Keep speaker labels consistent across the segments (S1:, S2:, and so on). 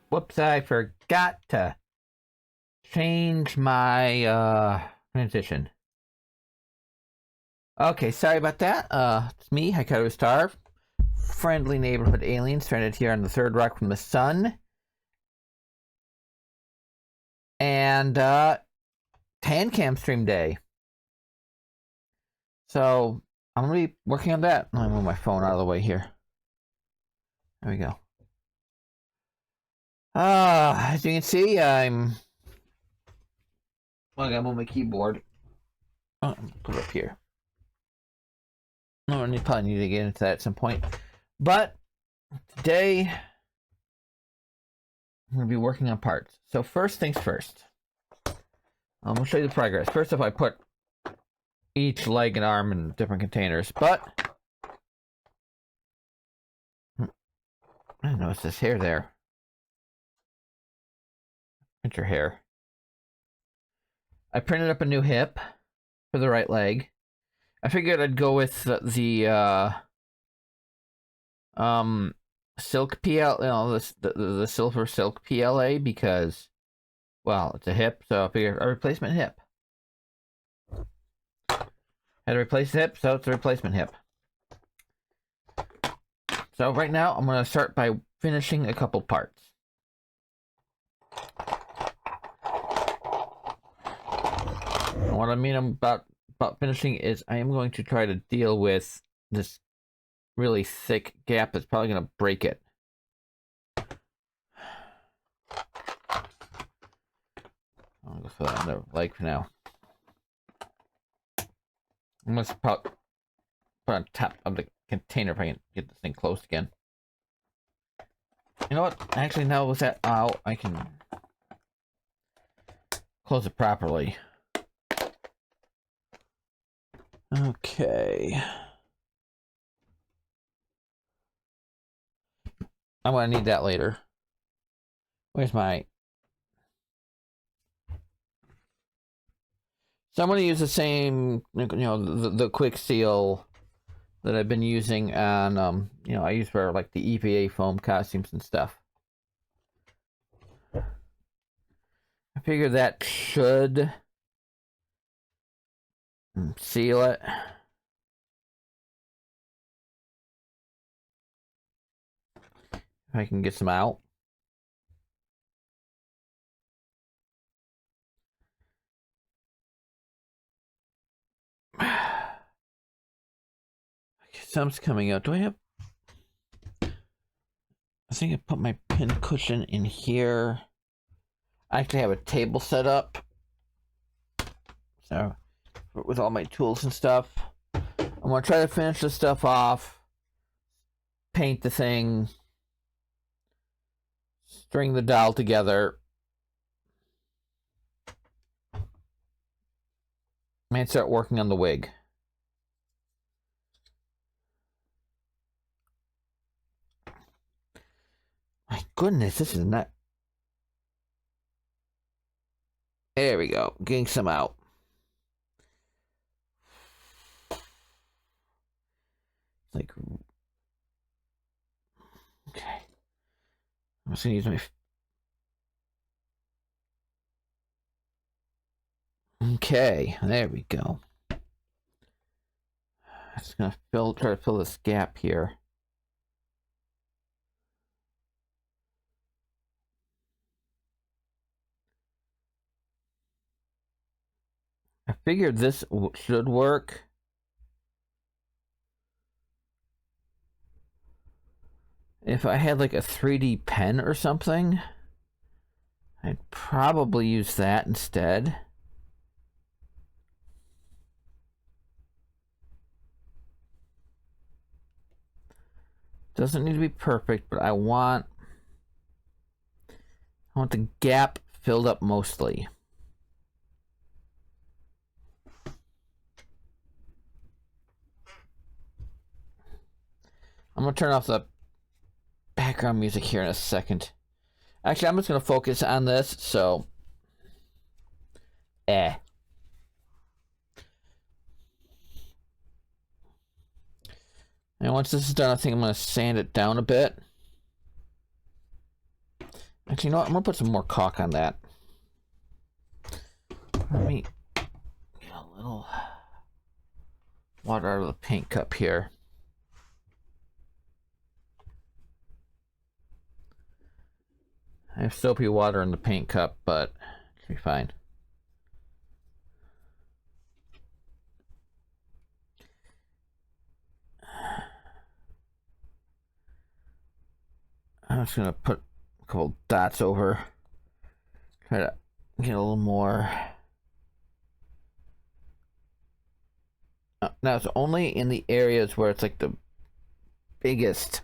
S1: Whoops, I forgot to change my transition. Okay, sorry about that. It's me, Hikaru Star. Friendly neighborhood alien stranded here on the third rock from the sun. And Handcam stream day. So I'm gonna be working on that. Let me move my phone out of the way here. There we go. As you can see, well, I gotta move my keyboard. Put it up here. I probably need to get into that at some point. But today, I'm going to be working on parts. So first things first. I'm going to show you the progress. First off, I put each leg and arm in different containers. But I didn't notice this hair there. Print your hair. I printed up a new hip for the right leg. I figured I'd go with the silk PL, the silver silk PLA because, well, it's a hip, so I figured a replacement hip. Had to replace the hip, so it's a replacement hip. So right now, I'm going to start by finishing a couple parts. And what I mean about finishing is I am going to try to deal with this really thick gap that's probably going to break it. I'll go for that on the leg for now. I'm going to put on top of the container if I can get this thing closed again. You know what? Actually, now with that out, I can close it properly. Okay. I'm going to need that later. Where's my... So I'm going to use the same, the quick seal that I've been using on, I use for like the EVA foam costumes and stuff. I figure that should seal it. If I can get some out. Some's coming out. Do I have... I think I put my pin cushion in here. I actually have a table set up. So, with all my tools and stuff. I'm going to try to finish this stuff off. Paint the thing. String the doll together. And start working on the wig. My goodness, this is not... There we go. Getting some out. Like... Okay. I'm just gonna use my... Okay, there we go. I'm just gonna try to fill this gap here. I figured this should work. If I had like a 3D pen or something, I'd probably use that instead. Doesn't need to be perfect, but I want the gap filled up mostly. I'm going to turn off the background music here in a second. Actually, I'm just going to focus on this, so... And once this is done, I think I'm going to sand it down a bit. Actually, you know what? I'm gonna put some more caulk on that. Let me get a little water out of the paint cup here. I have soapy water in the paint cup, but it should be fine. I'm just gonna put a couple dots over. Try to get a little more. Now it's only in the areas where it's like the biggest.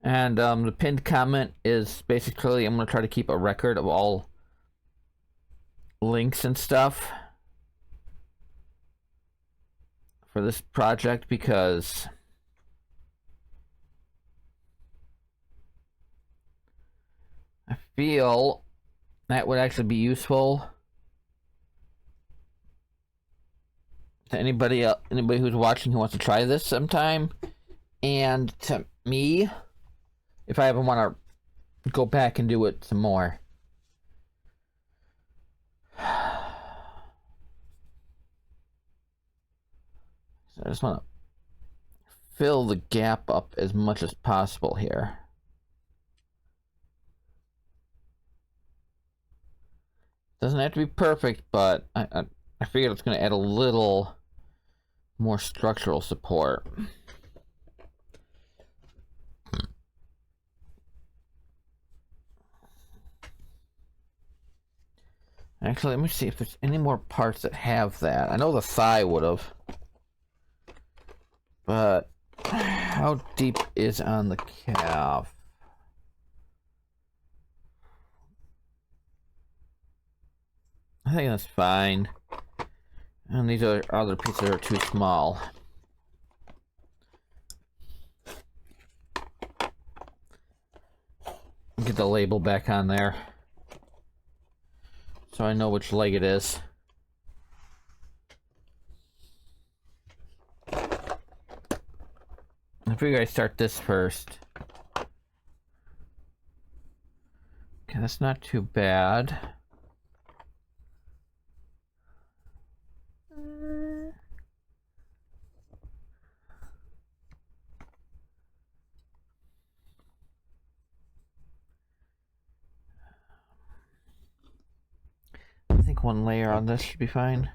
S1: And the pinned comment is basically I'm going to try to keep a record of all links and stuff for this project because I feel that would actually be useful to anybody who's watching who wants to try this sometime, and to me if I ever want to go back and do it some more. So I just want to fill the gap up as much as possible here. Doesn't have to be perfect, but I figured it's going to add a little more structural support. Actually, let me see if there's any more parts that have that. I know the thigh would have. But how deep is on the calf? I think that's fine. And these other pieces are too small. Get the label back on there, so I know which leg it is. I figure I start this first. Okay, that's not too bad. I think one layer on this should be fine.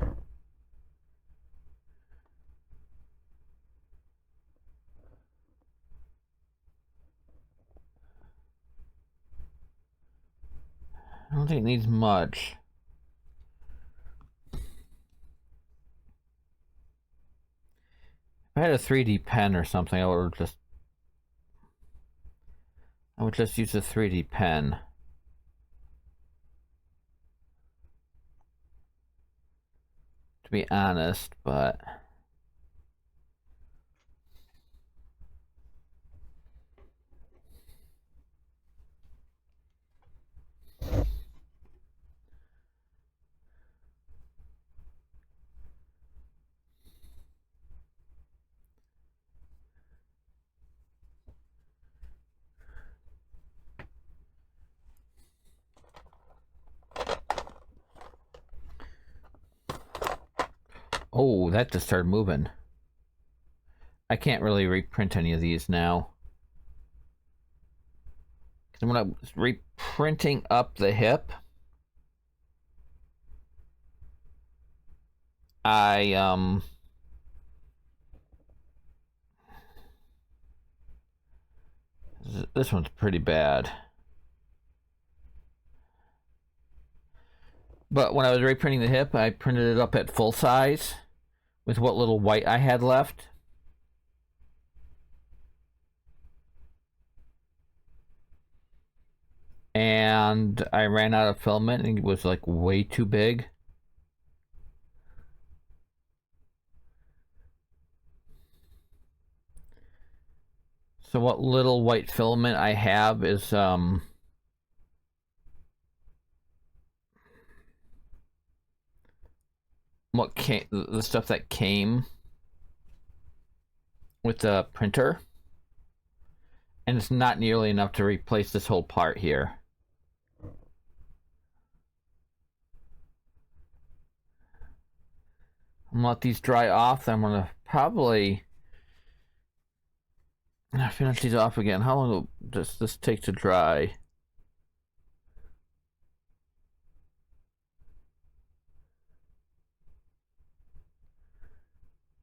S1: I don't think it needs much. If I had a 3D pen or something, I would just use a 3D pen. To be honest, but oh, that just started moving. I can't really reprint any of these now. Because when I was reprinting up the hip, this one's pretty bad. But when I was reprinting the hip, I printed it up at full size with what little white I had left. And I ran out of filament and it was like way too big. So what little white filament I have is what came, the stuff that came with the printer, and it's not nearly enough to replace this whole part here. I'm gonna let these dry off. Then I'm gonna probably finish these off again. How long does this take to dry?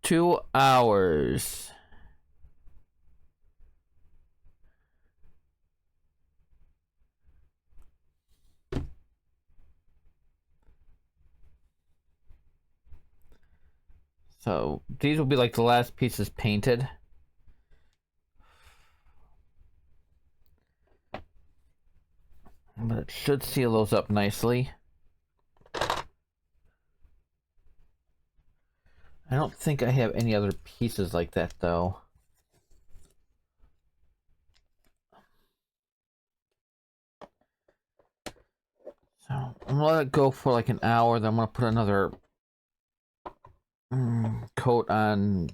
S1: Two hours. So these will be like the last pieces painted. But it should seal those up nicely. I don't think I have any other pieces like that though. So I'm gonna let it go for like an hour, then I'm gonna put another coat on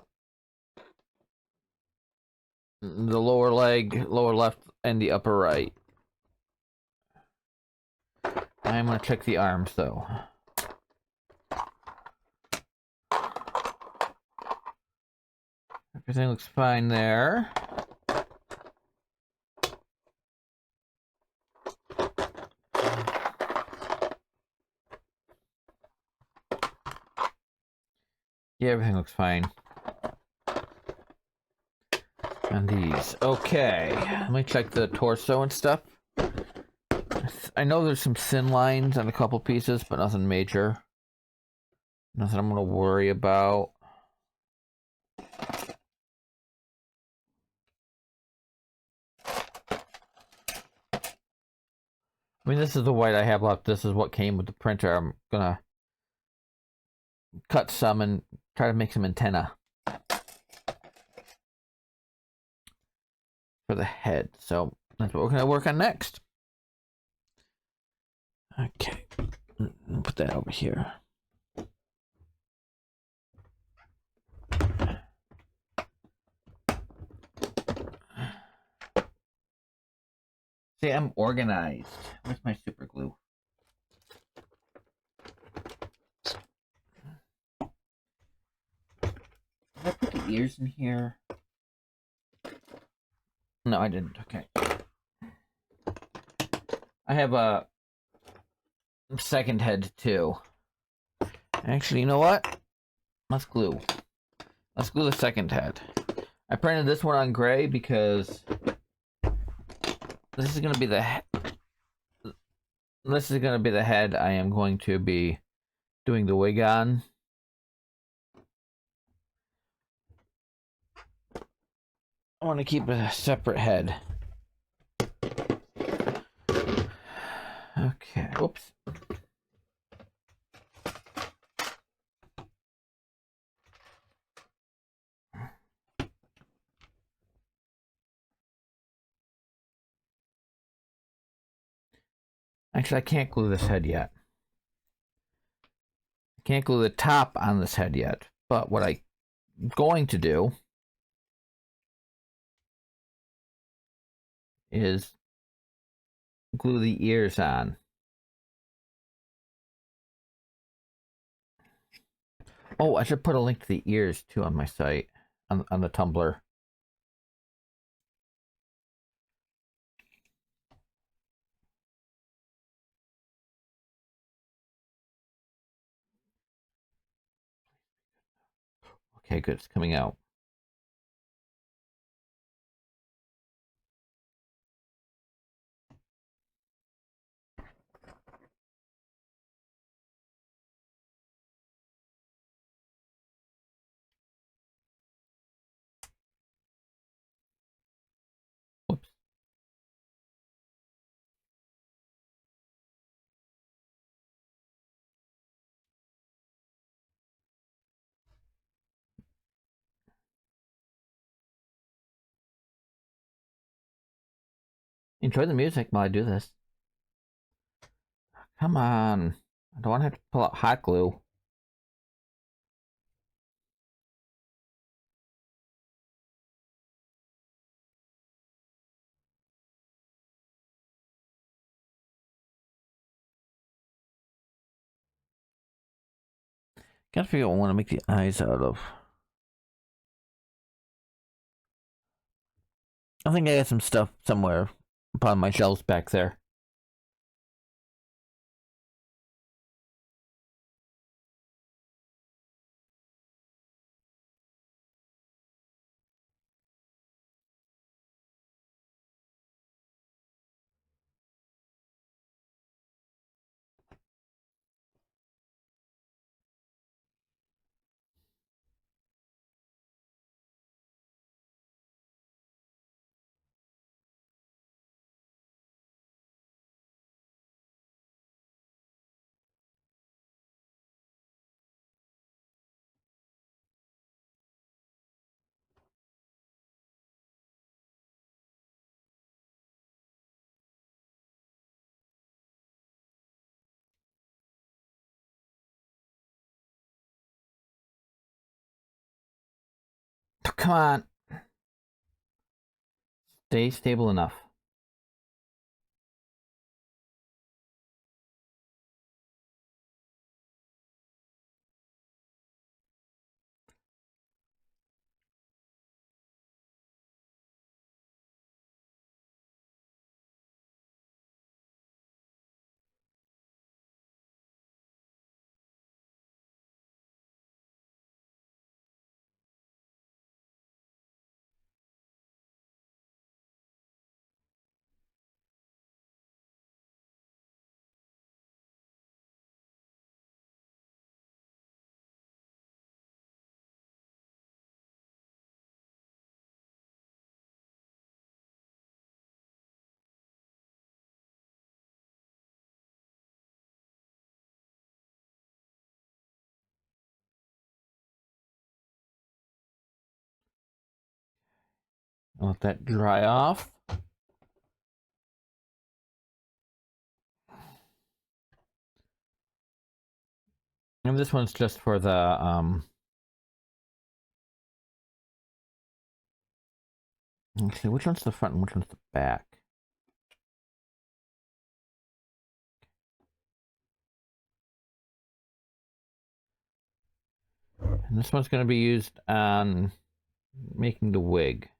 S1: the lower leg, lower left, and the upper right. I'm gonna check the arms though. Everything looks fine there. Yeah, everything looks fine. And these. Okay. Let me check the torso and stuff. I know there's some thin lines on a couple pieces, but nothing major. Nothing I'm gonna worry about. I mean, this is the white I have left. This is what came with the printer. I'm gonna cut some and try to make some antenna for the head. So that's what we're gonna work on next. Okay, put that over here. See, I'm organized. Where's my super glue? Did I put the ears in here? No, I didn't. Okay. I have a second head too. Actually, you know what? Let's glue. Let's glue the second head. I printed this one on gray because this is gonna be the head I am going to be doing the wig on. I want to keep a separate head. Okay. Oops. Actually, I can't glue this head yet. I can't glue the top on this head yet. But what I'm going to do is glue the ears on. Oh, I should put a link to the ears too on my site, on the Tumblr. Okay, good. It's coming out. Whoops. Enjoy the music while I do this. Come on. I don't want to have to pull out hot glue. Gotta figure out what I want to make the eyes out of. I think I got some stuff somewhere upon my shelves back there. Come on. Stay stable enough. Let that dry off. And this one's just for the let's see, which one's the front and which one's the back? And this one's going to be used on making the wig.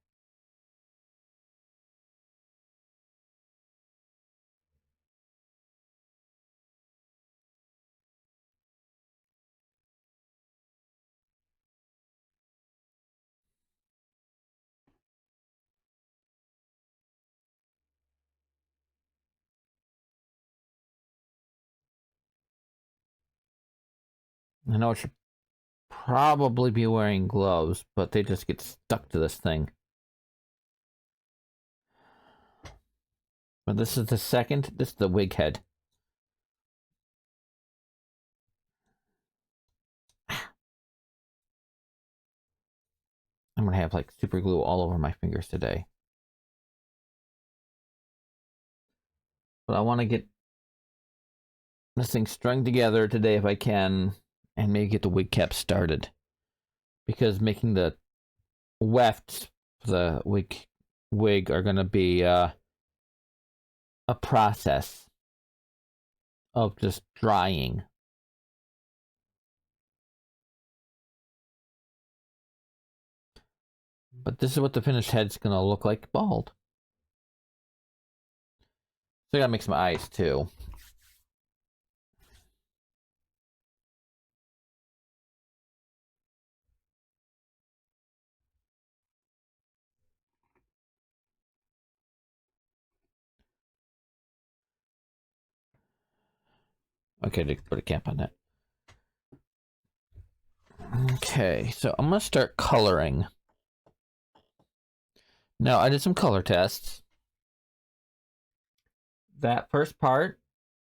S1: I know I should probably be wearing gloves, but they just get stuck to this thing. But this is the second, this is the wig head. I'm gonna have like super glue all over my fingers today. But I want to get this thing strung together today if I can, and maybe get the wig cap started. Because making the wefts for the wig are gonna be a process of just drying. But this is what the finished head's gonna look like bald. So I gotta make some eyes too. Okay, to put a cap on that. Okay, so I'm gonna start coloring. Now, I did some color tests. That first part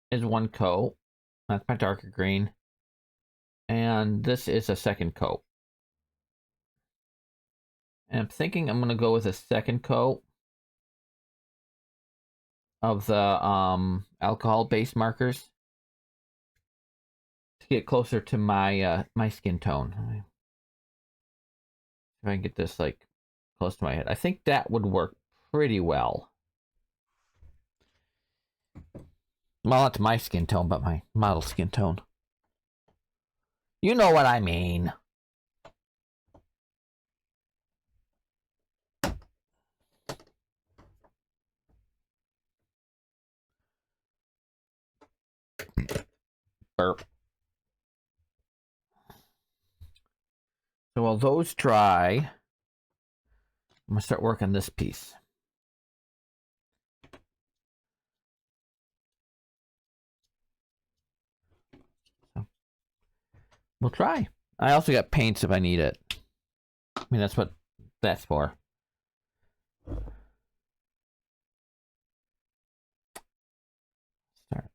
S1: is one coat. That's my darker green. And this is a second coat. And I'm thinking I'm gonna go with a second coat of the alcohol-based markers to get closer to my my skin tone. If I can get this like close to my head, I think that would work pretty well. Well, not to my skin tone, but my model skin tone. You know what I mean. Burp. So while those dry, I'm gonna start working this piece. So we'll try. I also got paints if I need it. I mean, that's what that's for. Start.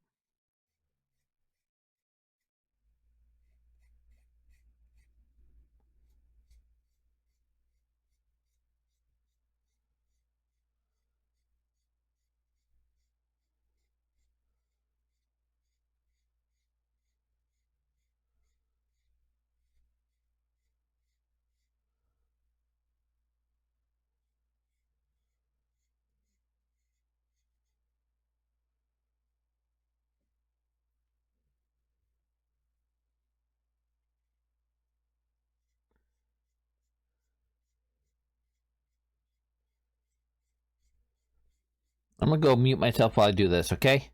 S1: I'm gonna go mute myself while I do this, okay?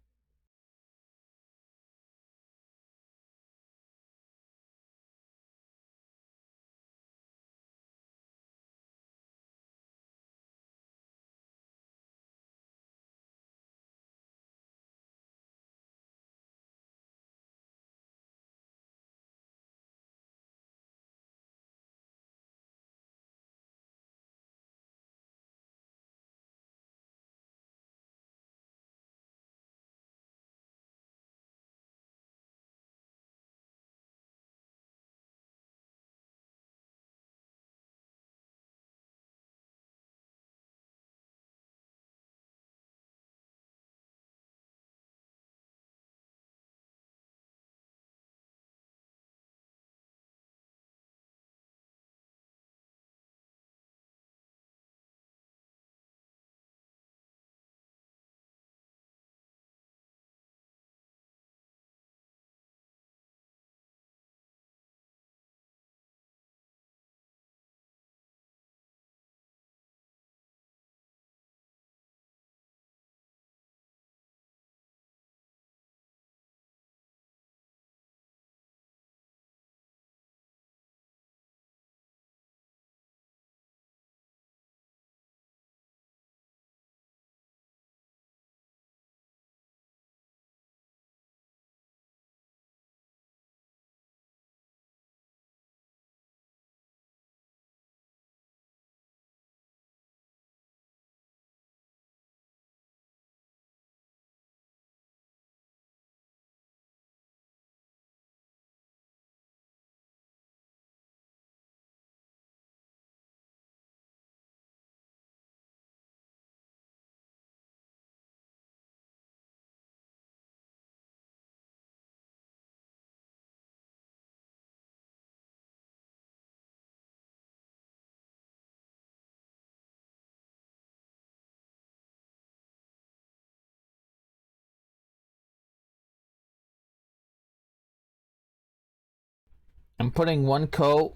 S1: I'm putting one coat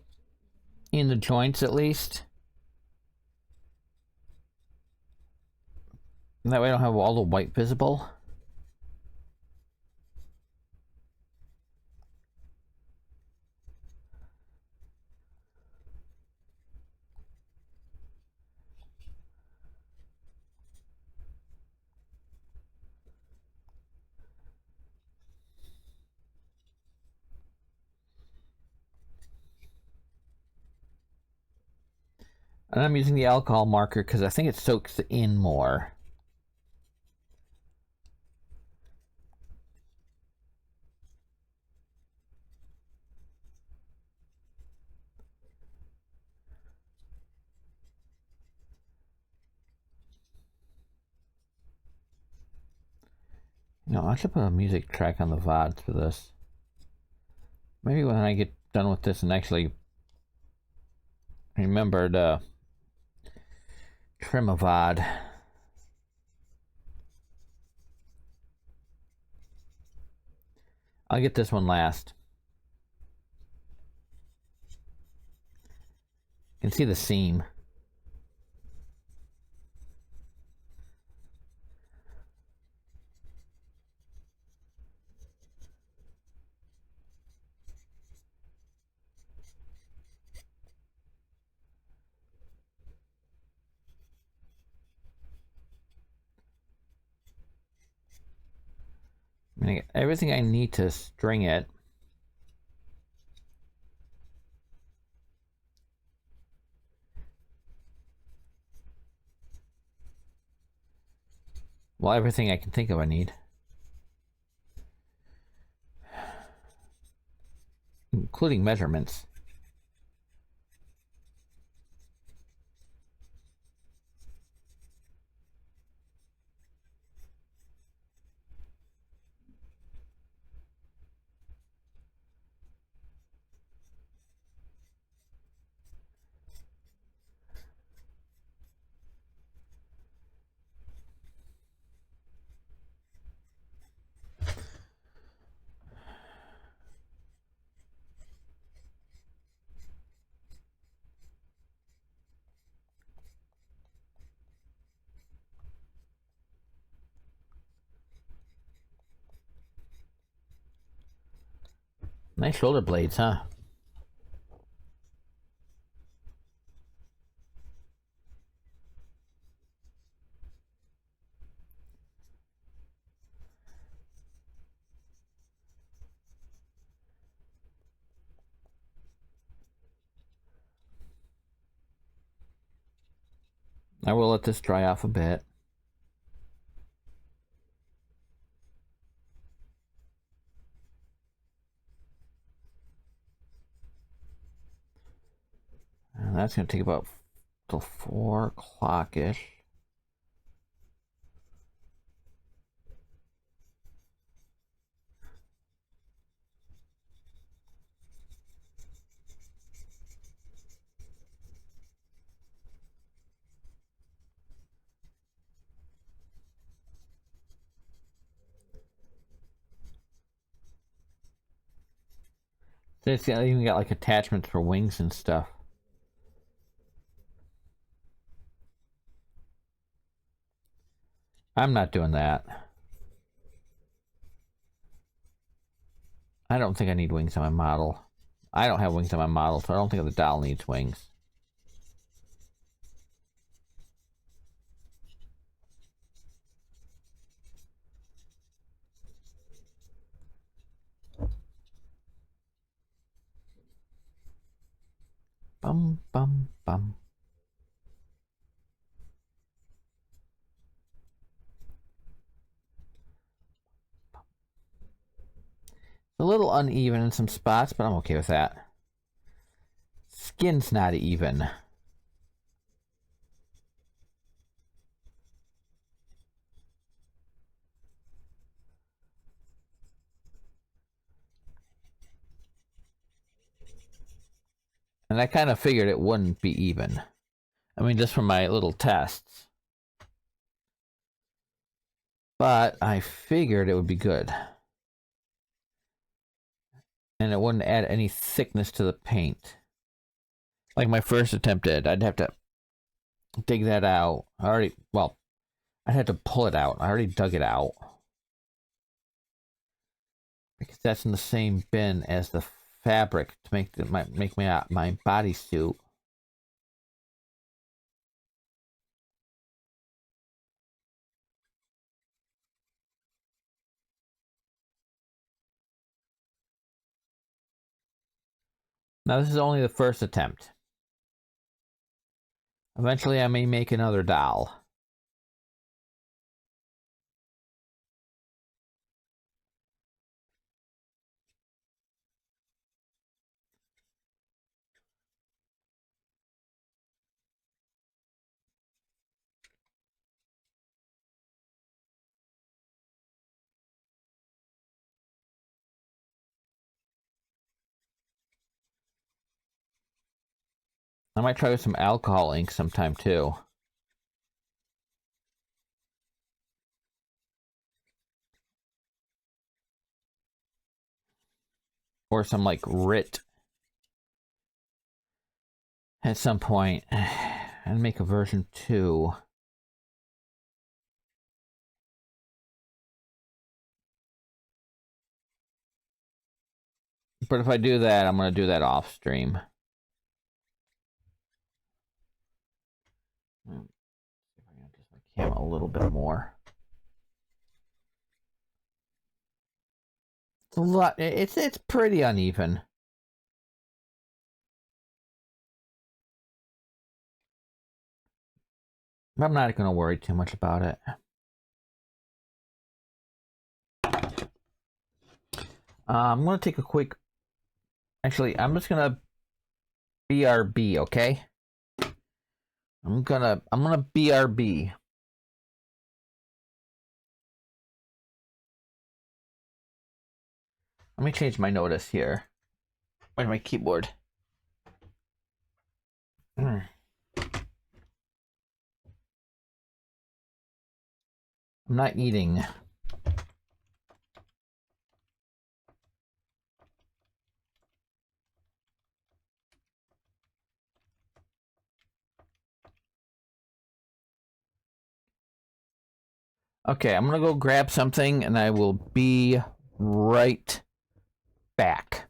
S1: in the joints at least. And that way I don't have all the white visible. And I'm using the alcohol marker because I think it soaks in more. No, I should put a music track on the VODs for this. Maybe when I get done with this and actually remember to trim a VOD. I'll get this one last. You can see the seam. I'm gonna get everything I need to string it. Well, everything I can think of I need. Including measurements. Nice shoulder blades, huh? I will let this dry off a bit. And that's going to take about till 4 o'clock-ish. It's even got like attachments for wings and stuff. I'm not doing that. I don't think I need wings on my model. I don't have wings on my model, so I don't think the doll needs wings. Bum, bum, bum. It's a little uneven in some spots, but I'm okay with that. Skin's not even. And I kind of figured it wouldn't be even. I mean, just from my little tests. But I figured it would be good. And it wouldn't add any thickness to the paint. Like my first attempt did. I'd have to dig that out. I'd have to pull it out. I already dug it out. Because that's in the same bin as the fabric to make my bodysuit. Now this is only the first attempt. Eventually I may make another doll. I might try with some alcohol ink sometime too. Or some like RIT. at some point and make a version 2. But if I do that, I'm going to do that off stream. See if I can adjust my camera a little bit more. It's a lot. It's pretty uneven. I'm not going to worry too much about it. I'm going to take a quick... Actually, I'm just going to BRB, okay? I'm gonna BRB. Let me change my notice here. Where's my keyboard? I'm not eating. Okay, I'm gonna go grab something and I will be right back.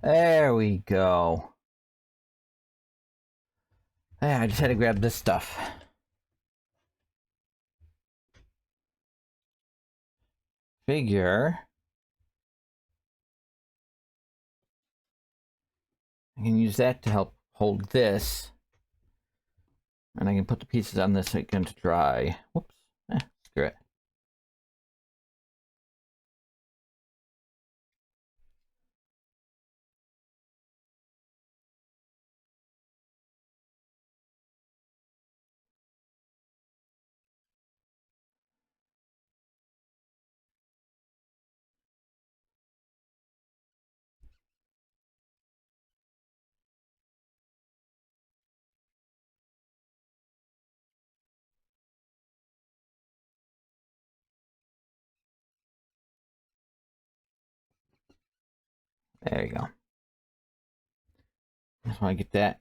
S1: There we go. Yeah, I just had to grab this stuff. Figure I can use that to help hold this. And I can put the pieces on this again to dry. Whoops. Screw it. There you go. Just want to get that.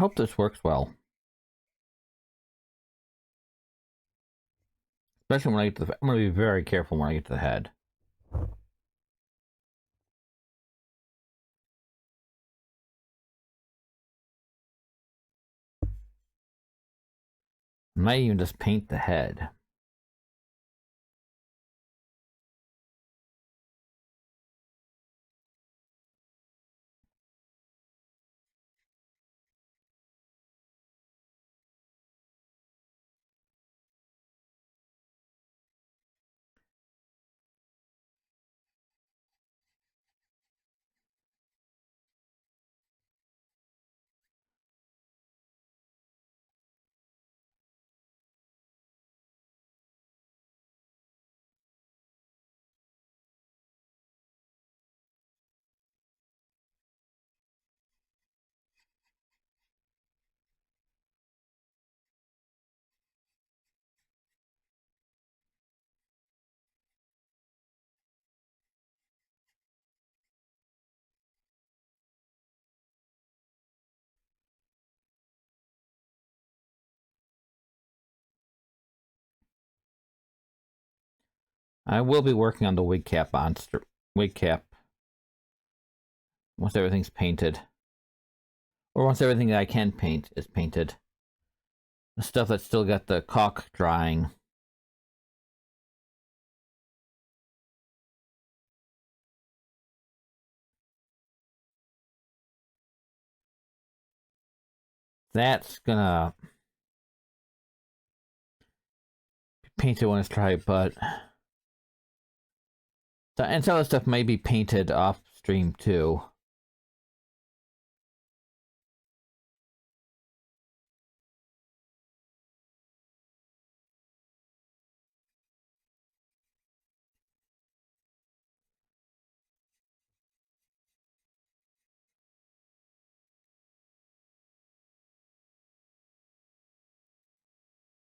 S1: hope this works well. Especially when I get to the... I'm going to be very careful when I get to the head. I might even just paint the head. I will be working on the wig cap monster. Wig cap. Once everything's painted. Or once everything that I can paint is painted. The stuff that's still got the caulk drying. That's gonna be painted when it's dry, but... And some of the stuff may be painted off stream too.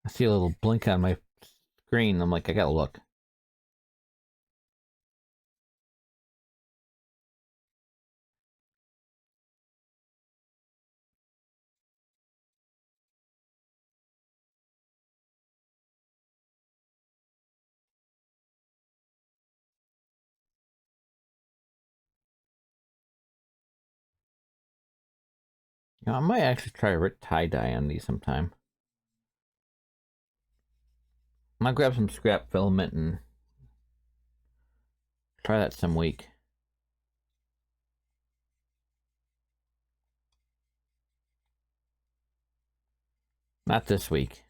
S1: I see a little blink on my screen. I'm like, I gotta look. You know, I might actually try to tie-dye on these sometime. I'm gonna grab some scrap filament and try that some week. Not this week.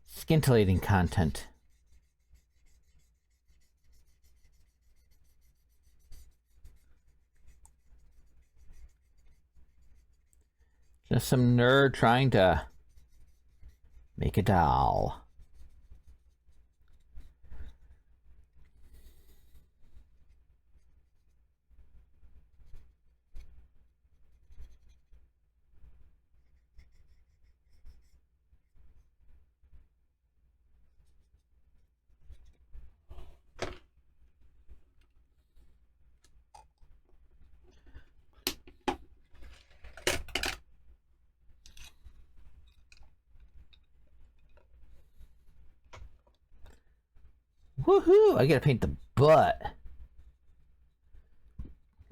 S1: Scintillating content. Just some nerd trying to make a doll. Woohoo! I gotta paint the butt.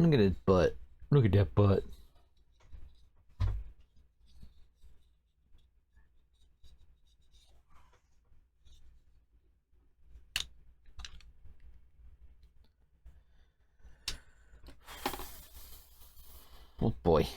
S1: Look at his butt. Look at that butt. Oh boy.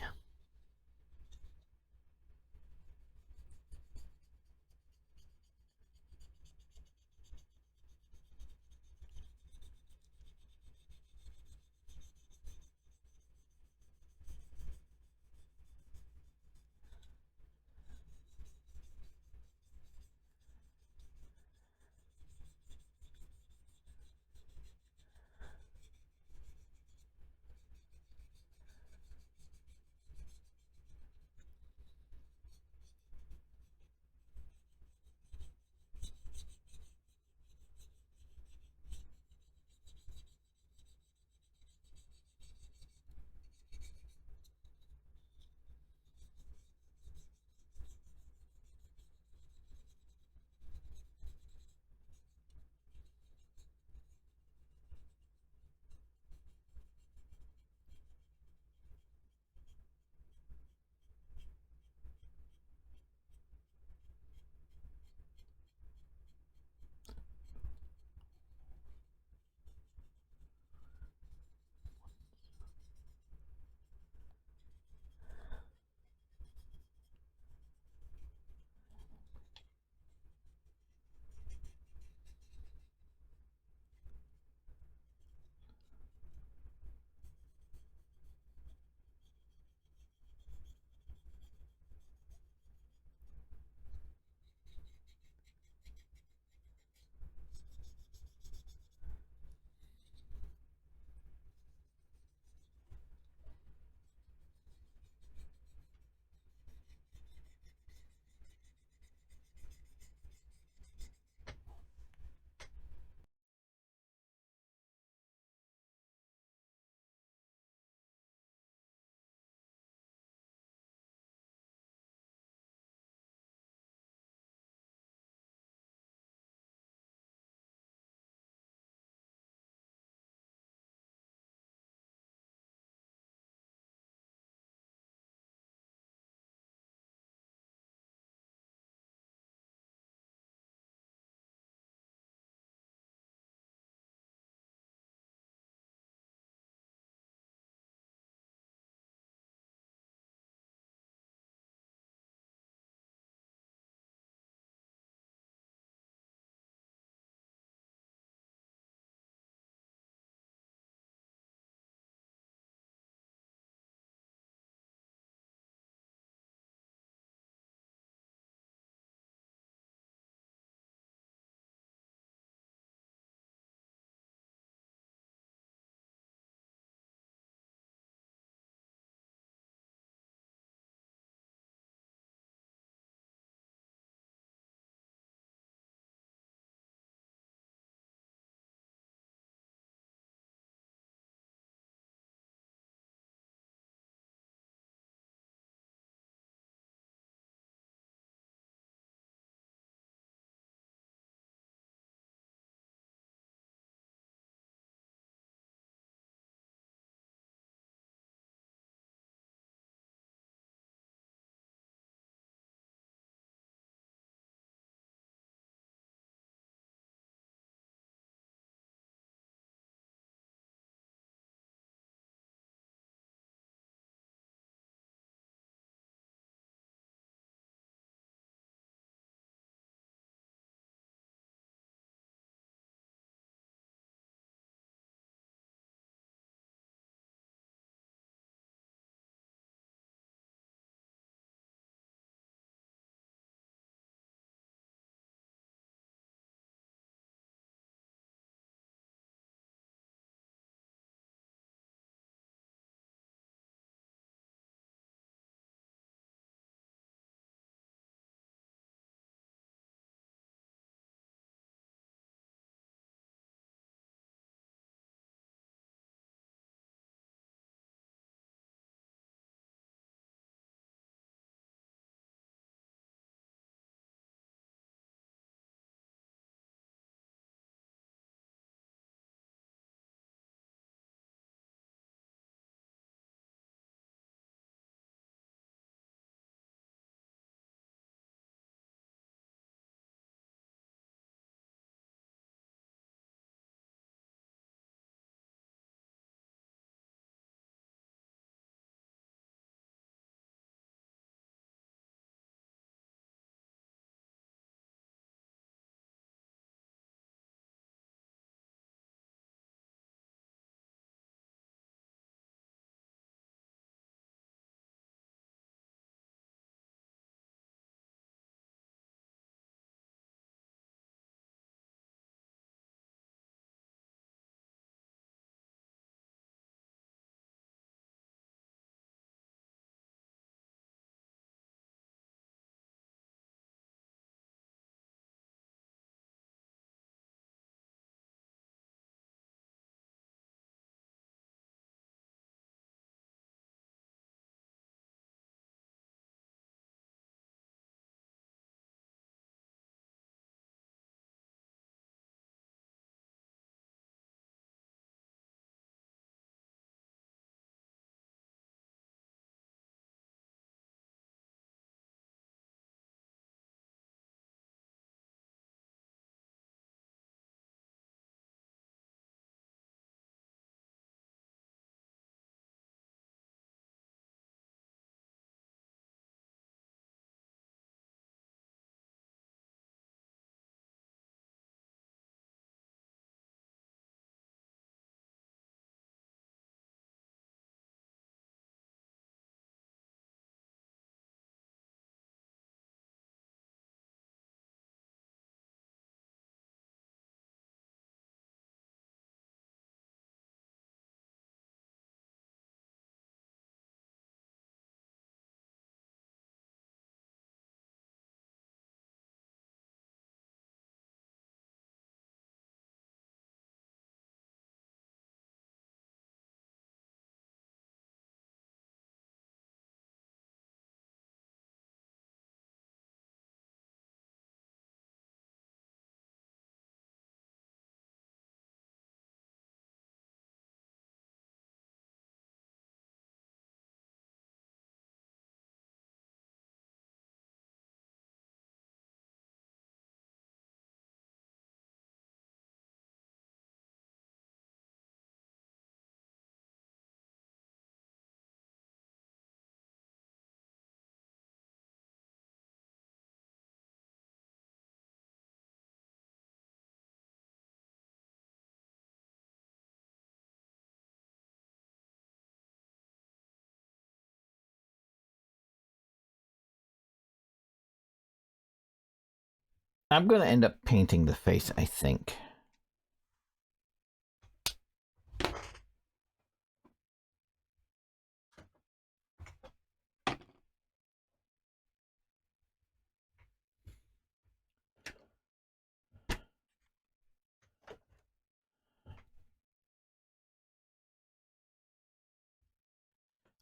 S1: I'm going to end up painting the face, I think.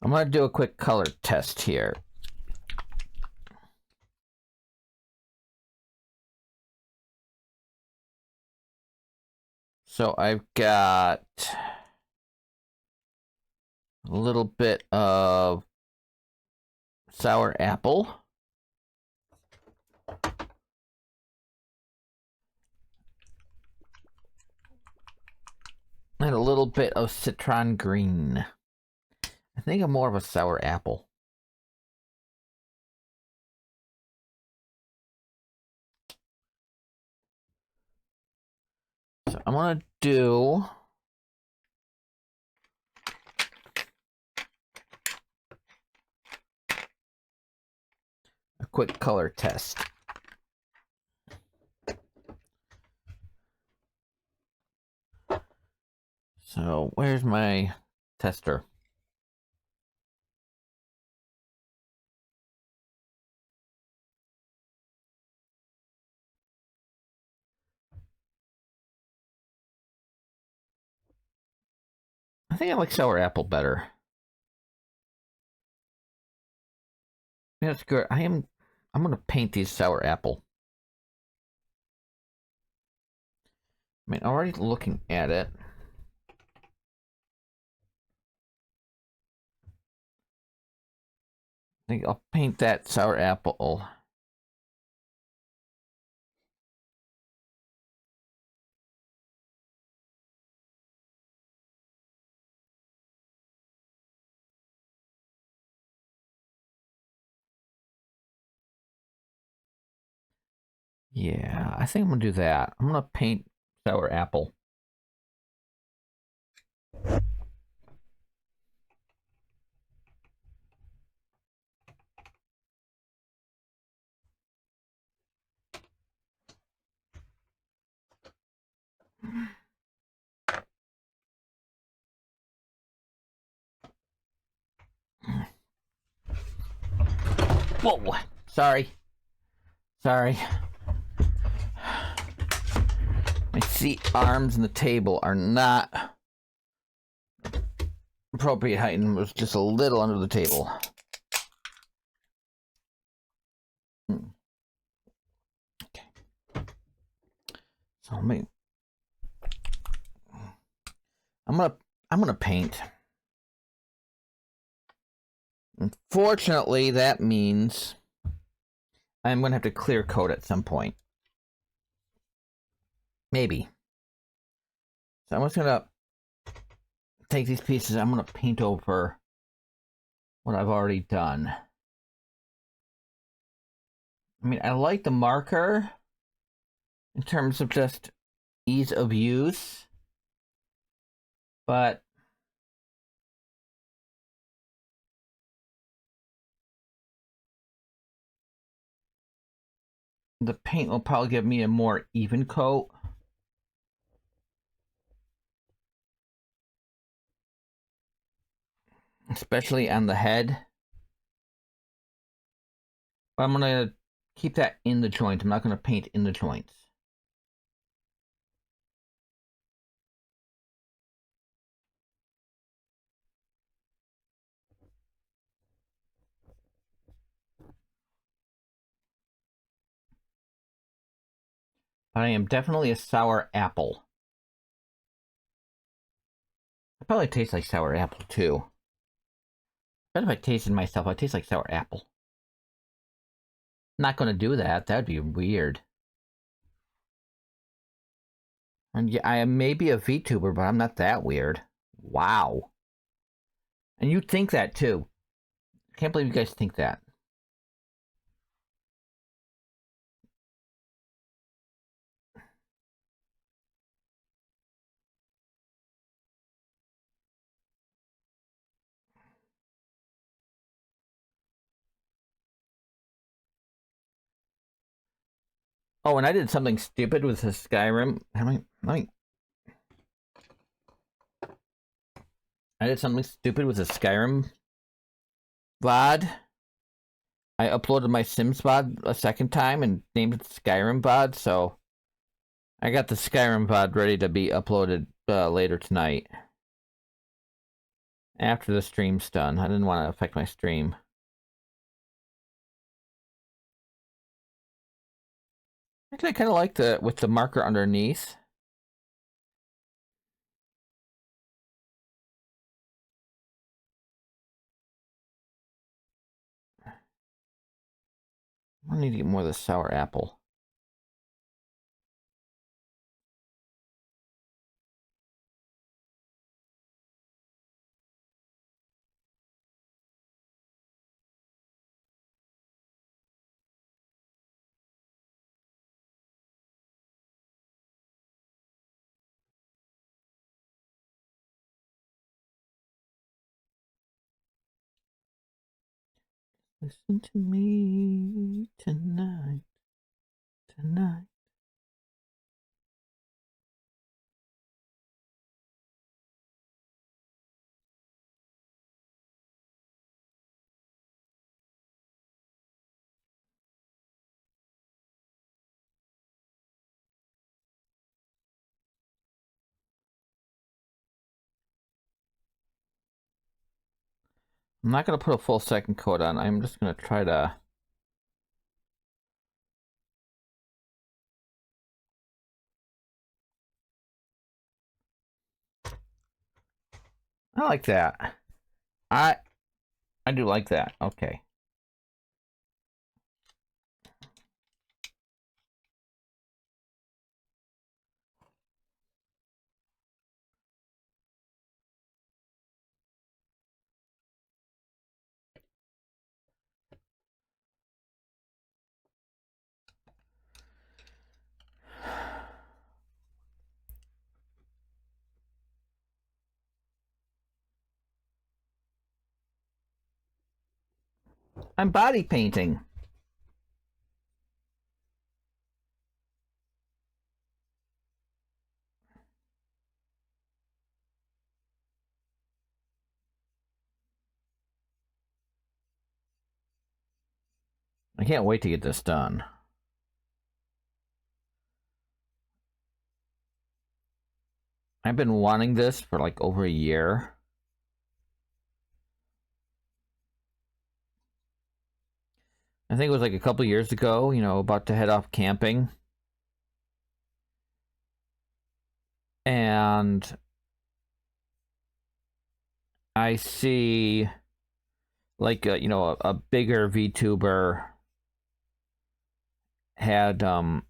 S1: I'm going to do a quick color test here. So I've got a little bit of sour apple. And a little bit of citron green. I think I'm more of a sour apple. So I'm going to do a quick color test. So where's my tester? I think I like sour apple better. That's good. I'm going to paint these sour apple. I mean, already looking at it. I think I'll paint that sour apple. Yeah, I think I'm going to do that. I'm going to paint sour apple. Whoa! Sorry. Sorry. My seat arms and the table are not appropriate height and was just a little under the table. Okay. So I'm gonna paint. Unfortunately, that means I'm gonna have to clear coat at some point. Maybe. So I'm just gonna take these pieces. I'm gonna paint over what I've already done. I mean, I like the marker in terms of just ease of use, but the paint will probably give me a more even coat. Especially on the head. But I'm gonna keep that in the joint. I'm not gonna paint in the joints. But I am definitely a sour apple. I probably taste like sour apple too. But if I tasted myself, I taste like sour apple. I'm not gonna do that. That'd be weird. And yeah, I may be a VTuber, but I'm not that weird. Wow. And you think that too. I can't believe you guys think that. Oh, and I did something stupid with the Skyrim. I did something stupid with the Skyrim VOD. I uploaded my Sims VOD a second time and named it Skyrim VOD, so I got the Skyrim VOD ready to be uploaded later tonight. After the stream's done. I didn't want to affect my stream. Actually, I kind of like the with the marker underneath. I need to get more of the sour apple. Listen to me tonight, tonight. I'm not going to put a full second coat on. I'm just going to try to... I like that. I do like that. Okay. I'm body painting. I can't wait to get this done. I've been wanting this for like over a year. I think it was like a couple years ago, you know, about to head off camping. And I see like you know, a bigger VTuber had you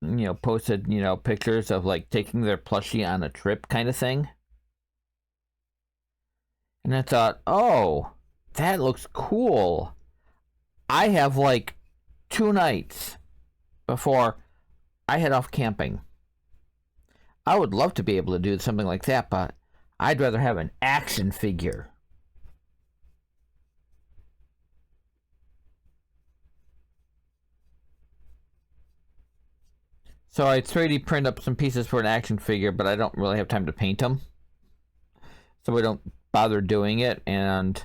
S1: know, posted, you know, pictures of like taking their plushie on a trip kind of thing. And I thought, "Oh, that looks cool." I have like 2 nights before I head off camping. I would love to be able to do something like that, but I'd rather have an action figure. So I 3D print up some pieces for an action figure, but I don't really have time to paint them. So we don't bother doing it, and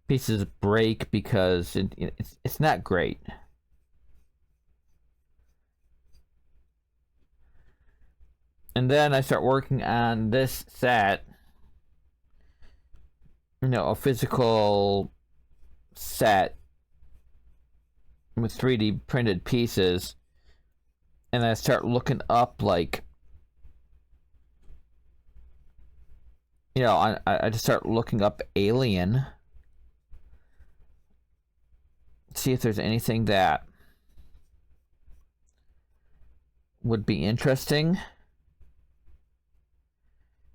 S1: pieces break because it's not great. And then I start working on this set, you know, a physical set with 3D printed pieces, and I start looking up like, you know, I just start looking up Alien, see if there's anything that would be interesting,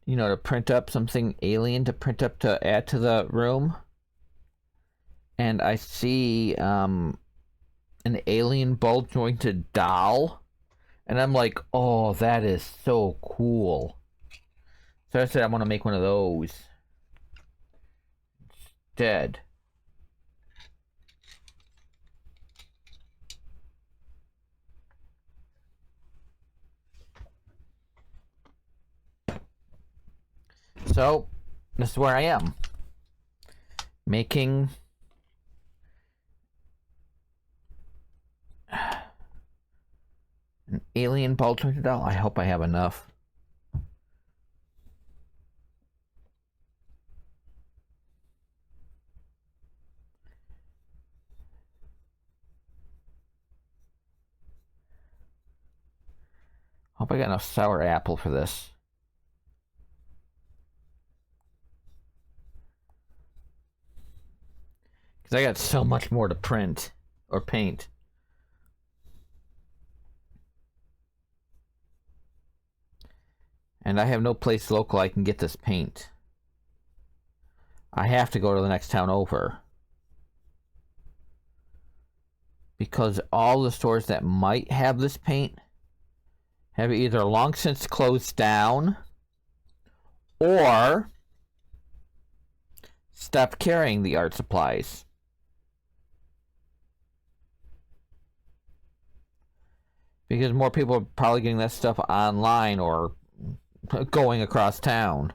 S1: you know, to print up something Alien to print up to add to the room. And I see an alien ball jointed doll, and I'm like, oh, that is so cool. So I said I want to make one of those. It's dead. So, this is where I am. Making an alien ball jointed doll. I hope I have enough. Hope I got enough sour apple for this. Because I got so much more to print or paint. And I have no place local I can get this paint. I have to go to the next town over. Because all the stores that might have this paint have either long since closed down or stopped carrying the art supplies. Because more people are probably getting that stuff online or going across town.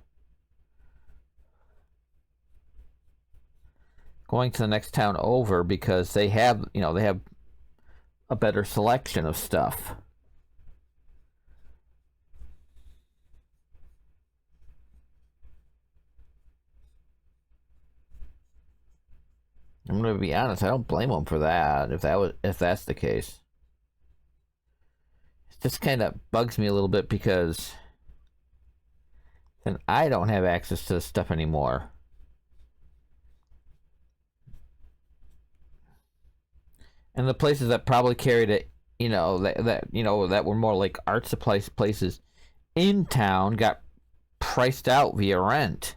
S1: Going to the next town over because they have, they have a better selection of stuff. I'm gonna be honest, I don't blame them for that. If that's the case, it just kind of bugs me a little bit because then I don't have access to this stuff anymore. And the places that probably carried it, that were more like art supplies places in town got priced out via rent.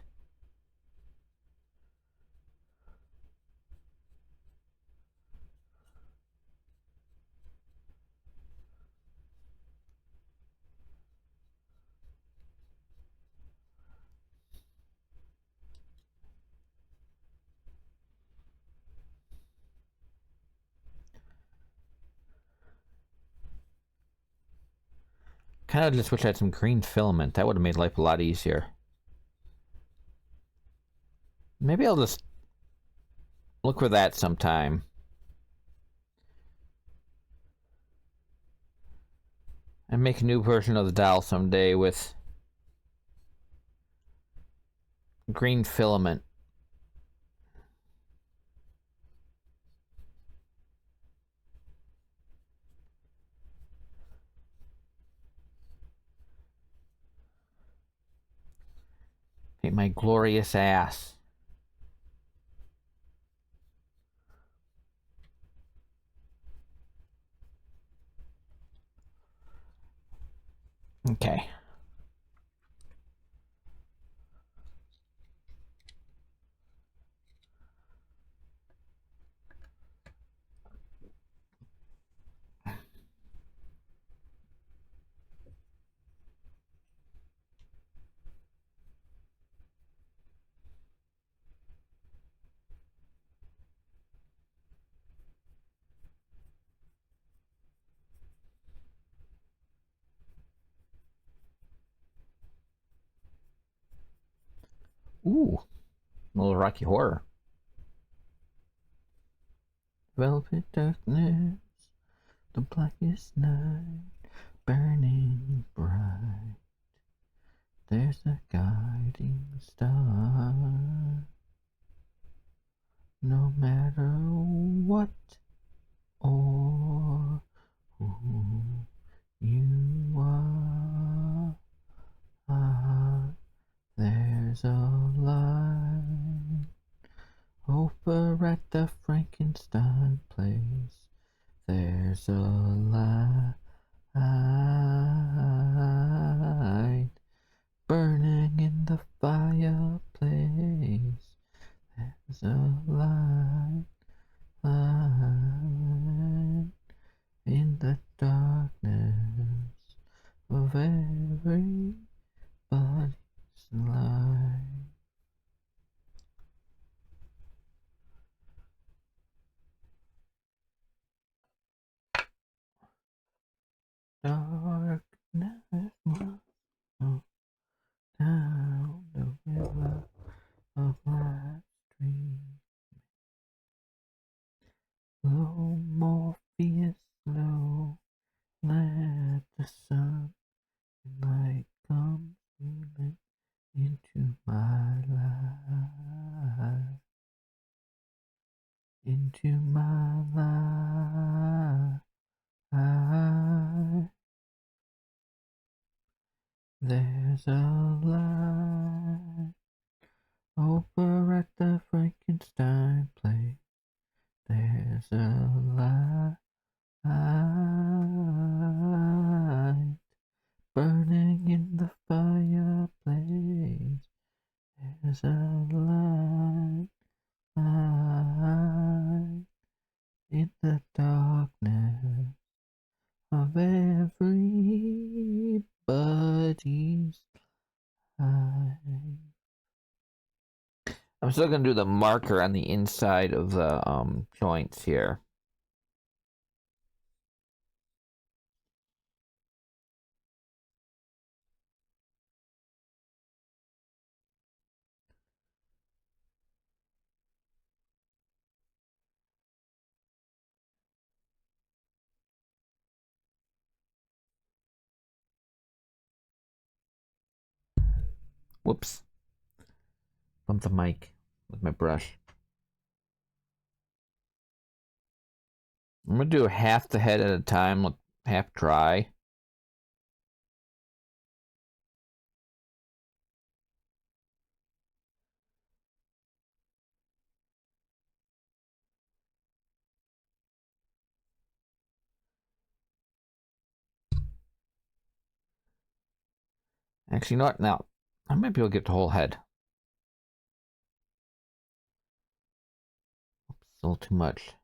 S1: Kind of just wish I had some green filament. That would have made life a lot easier. Maybe I'll just look for that sometime. And make a new version of the doll someday with green filament. Paint my glorious ass. Okay. Ooh, a little Rocky Horror. Velvet darkness, the blackest night, burning bright. There's a guiding star. No matter what or who you are, there's a light over at the Frankenstein place. There's a light burning in the fireplace. There's a light in the darkness of everybody's life. Darkness must go down the way. There's a light over at the Frankenstein place. There's a light burning in the fireplace. There's a light in the darkness of everybody's life. I'm still gonna do the marker on the inside of the joints here. Whoops. Bumped the mic with my brush. I'm gonna do half the head at a time, look half dry. Actually, you know what? Now, I might be able to get the whole head. Oops, a little too much.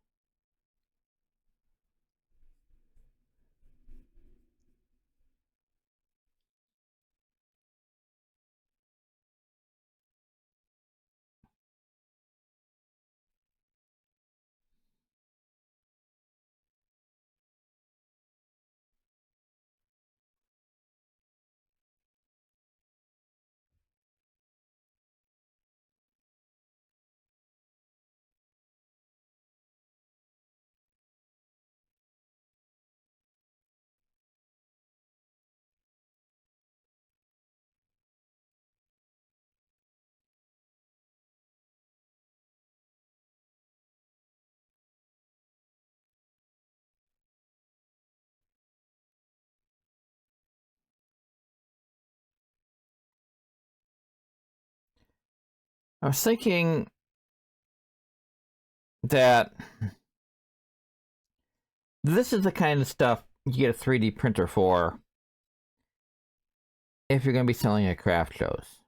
S1: I was thinking that this is the kind of stuff you get a 3D printer for if you're going to be selling at craft shows.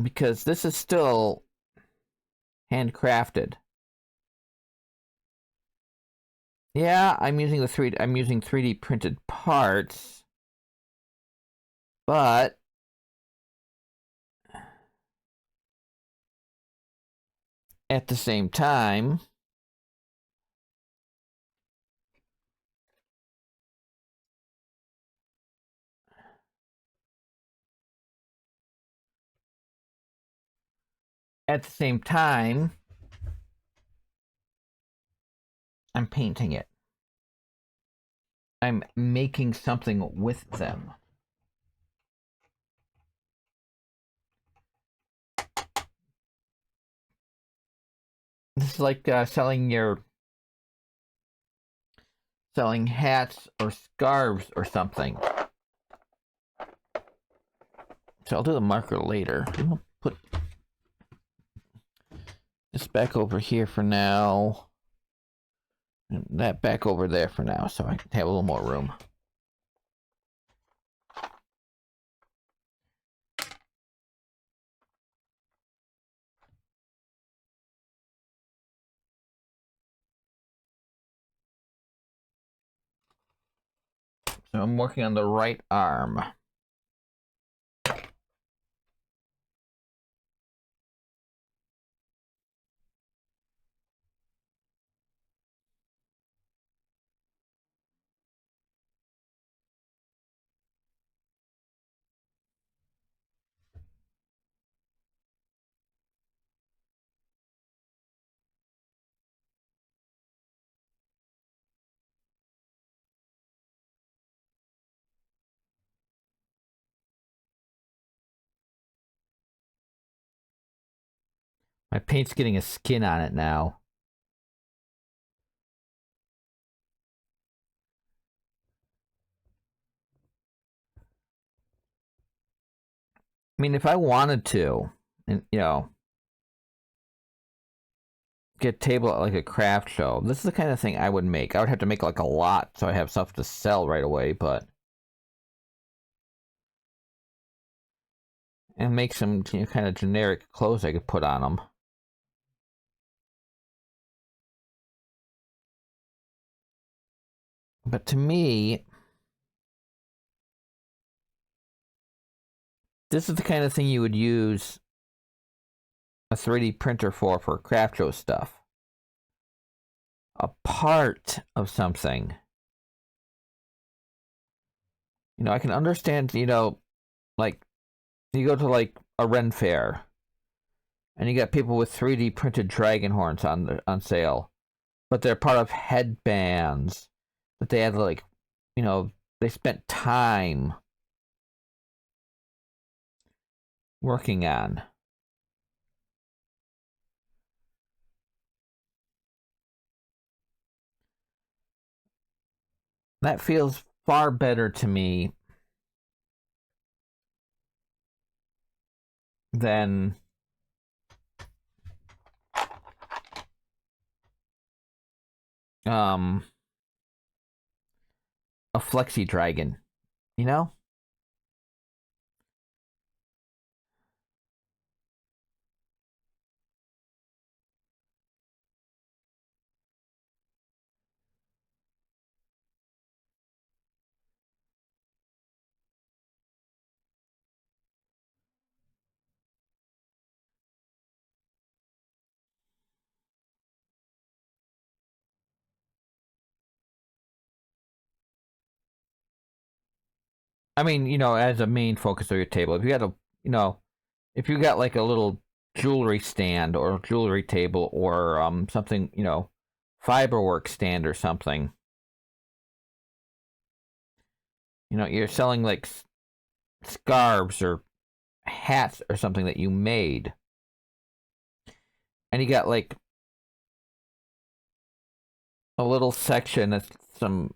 S1: Because this is still handcrafted. Yeah, I'm using 3D printed parts, but at the same time, I'm painting it. I'm making something with them. This is like selling hats or scarves or something. So I'll do the marker later. I'm gonna put this back over here for now. And that back over there for now, so I can have a little more room. So I'm working on the right arm. My paint's getting a skin on it now. I mean, if I wanted to, and get a table at like a craft show, this is the kind of thing I would make. I would have to make like a lot so I have stuff to sell right away, but and make some kind of generic clothes I could put on them. But to me, this is the kind of thing you would use a 3D printer for craft show stuff. A part of something. I can understand, like you go to like a Ren fair and you got people with 3D printed dragon horns on sale, but they're part of headbands that they had like, they spent time working on. That feels far better to me than um a flexi dragon, you know? I mean, as a main focus of your table, if you had if you got like a little jewelry stand or jewelry table or something, fiberwork stand or something, you're selling like scarves or hats or something that you made, and you got like a little section that's some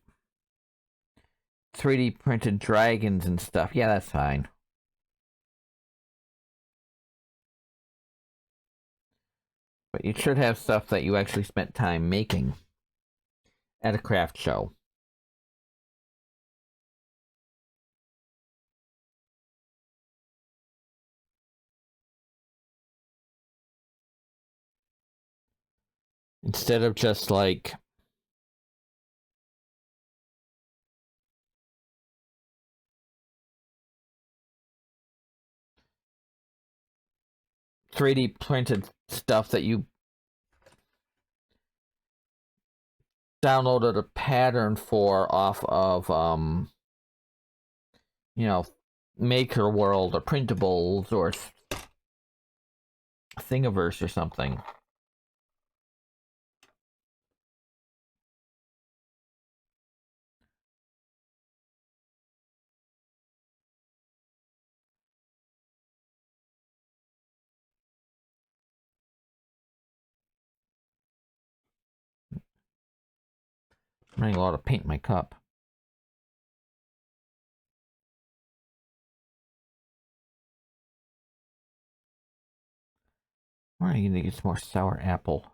S1: 3D printed dragons and stuff. Yeah, that's fine. But you should have stuff that you actually spent time making at a craft show. Instead of just like 3D printed stuff that you downloaded a pattern for off of you know Maker World or Printables or Thingiverse or something. I'm running a lot of paint in my cup. Why are you gonna get some more sour apple?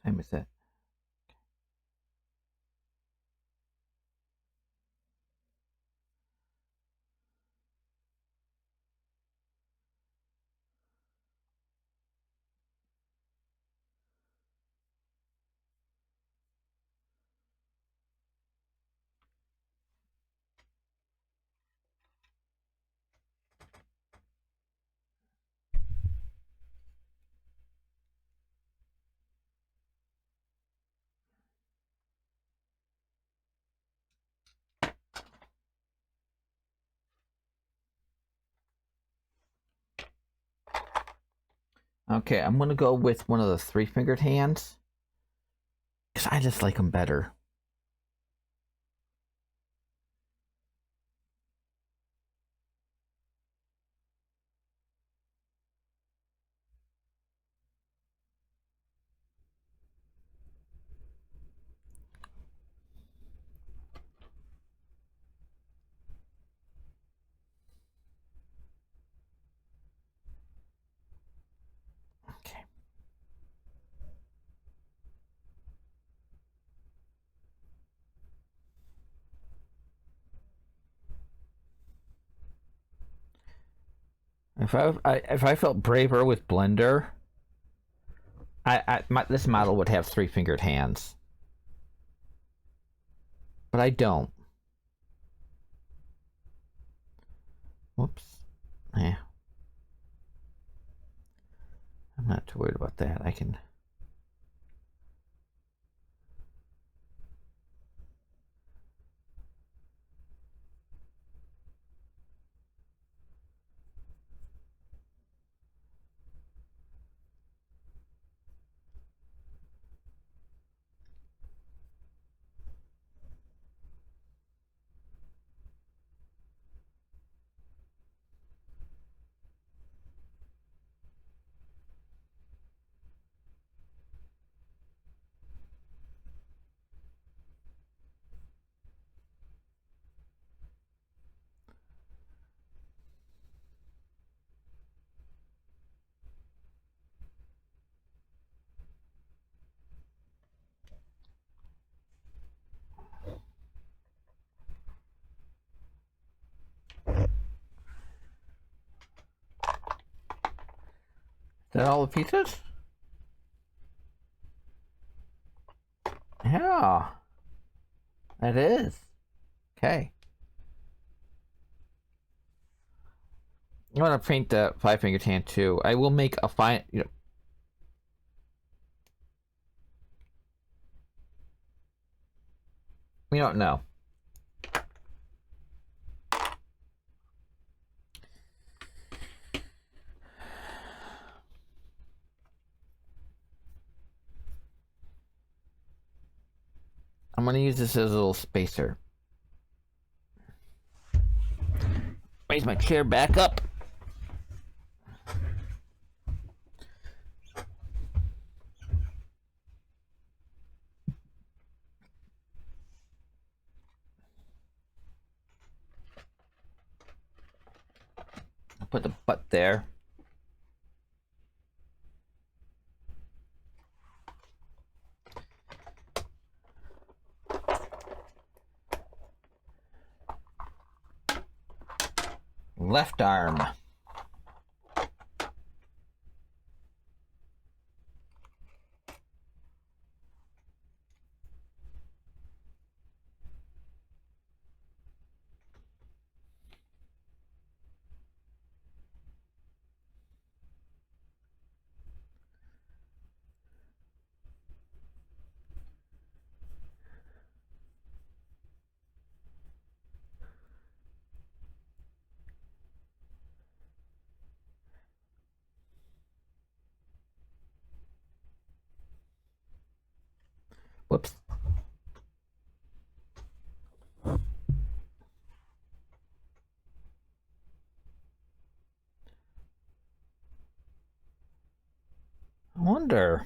S1: Time is that? Okay, I'm gonna go with one of the three-fingered hands. Because I just like them better. Okay. If I felt braver with Blender, this model would have three-fingered hands. But I don't. Whoops. Yeah. I'm not too worried about that. I can... Is that all the pieces? Yeah. That is. Okay. I'm gonna paint the five-fingered hand too. I will make a fine... we don't know. I'm gonna use this as a little spacer. Raise my chair back up. I'll put the butt there. Left arm. Whoops. I wonder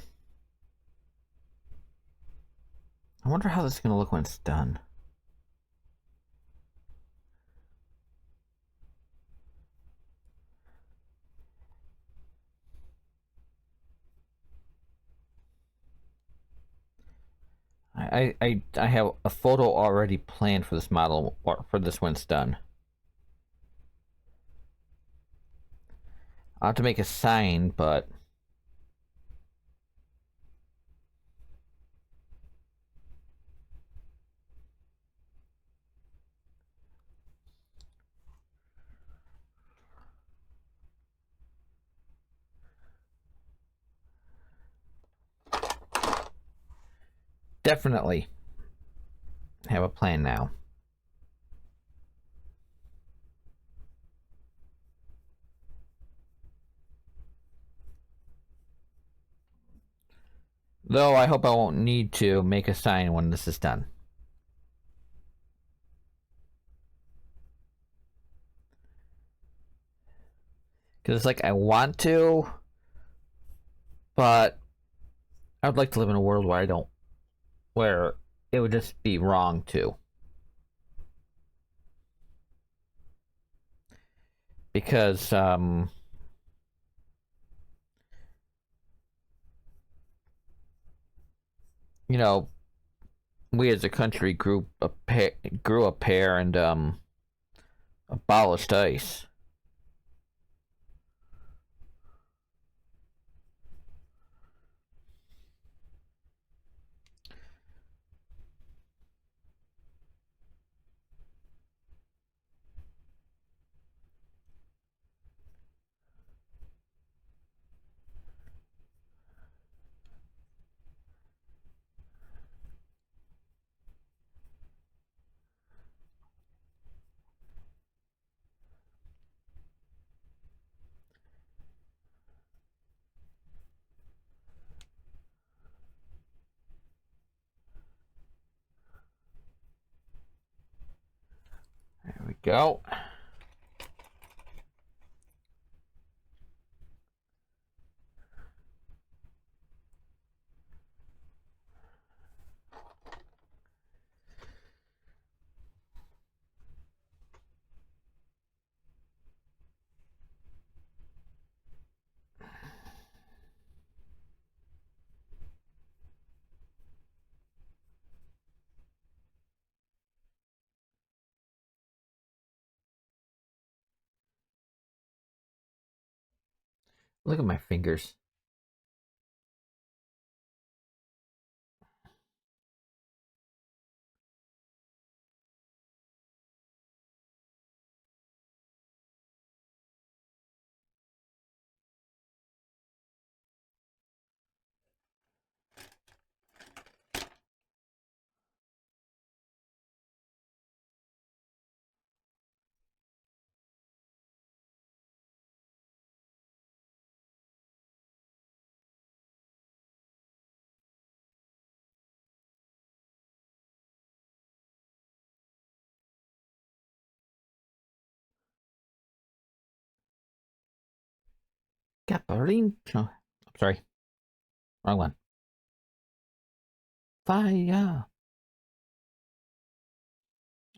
S1: how this is gonna look when it's done. I have a photo already planned for this model, or for this when it's done. I'll have to make a sign, but... definitely have a plan now. Though I hope I won't need to make a sign when this is done. Because it's like I want to, but I would like to live in a world where where it would just be wrong to. Because, you know, we as a country grew a pair and abolished ICE. There we go. Look at my fingers. Caparincho. Sorry. Wrong one. Fire.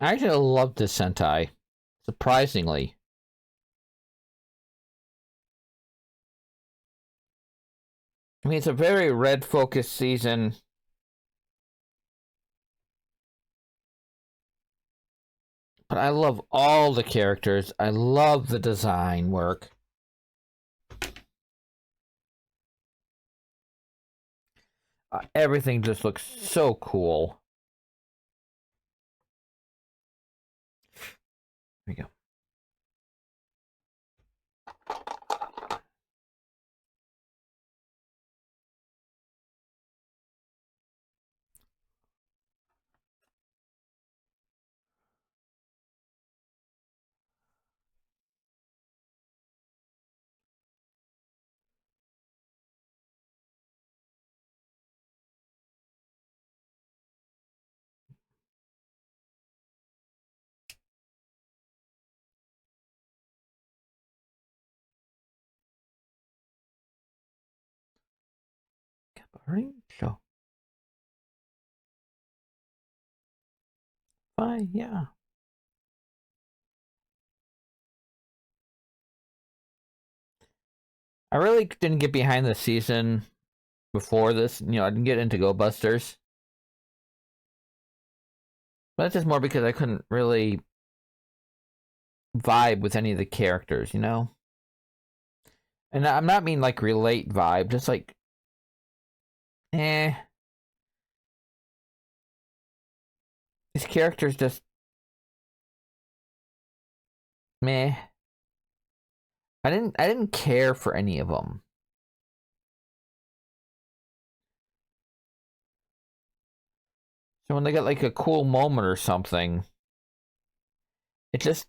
S1: I actually love this Sentai. Surprisingly. I mean, it's a very red-focused season. But I love all the characters. I love the design work. Everything just looks so cool. There we go. Caparincho. Fire. I really didn't get behind the season before this. You know, I didn't get into Go Busters. But that's just more because I couldn't really vibe with any of the characters, you know? And I'm not mean like relate vibe, just like, eh. These characters just, meh. I didn't care for any of them. So when they get like a cool moment or something, it just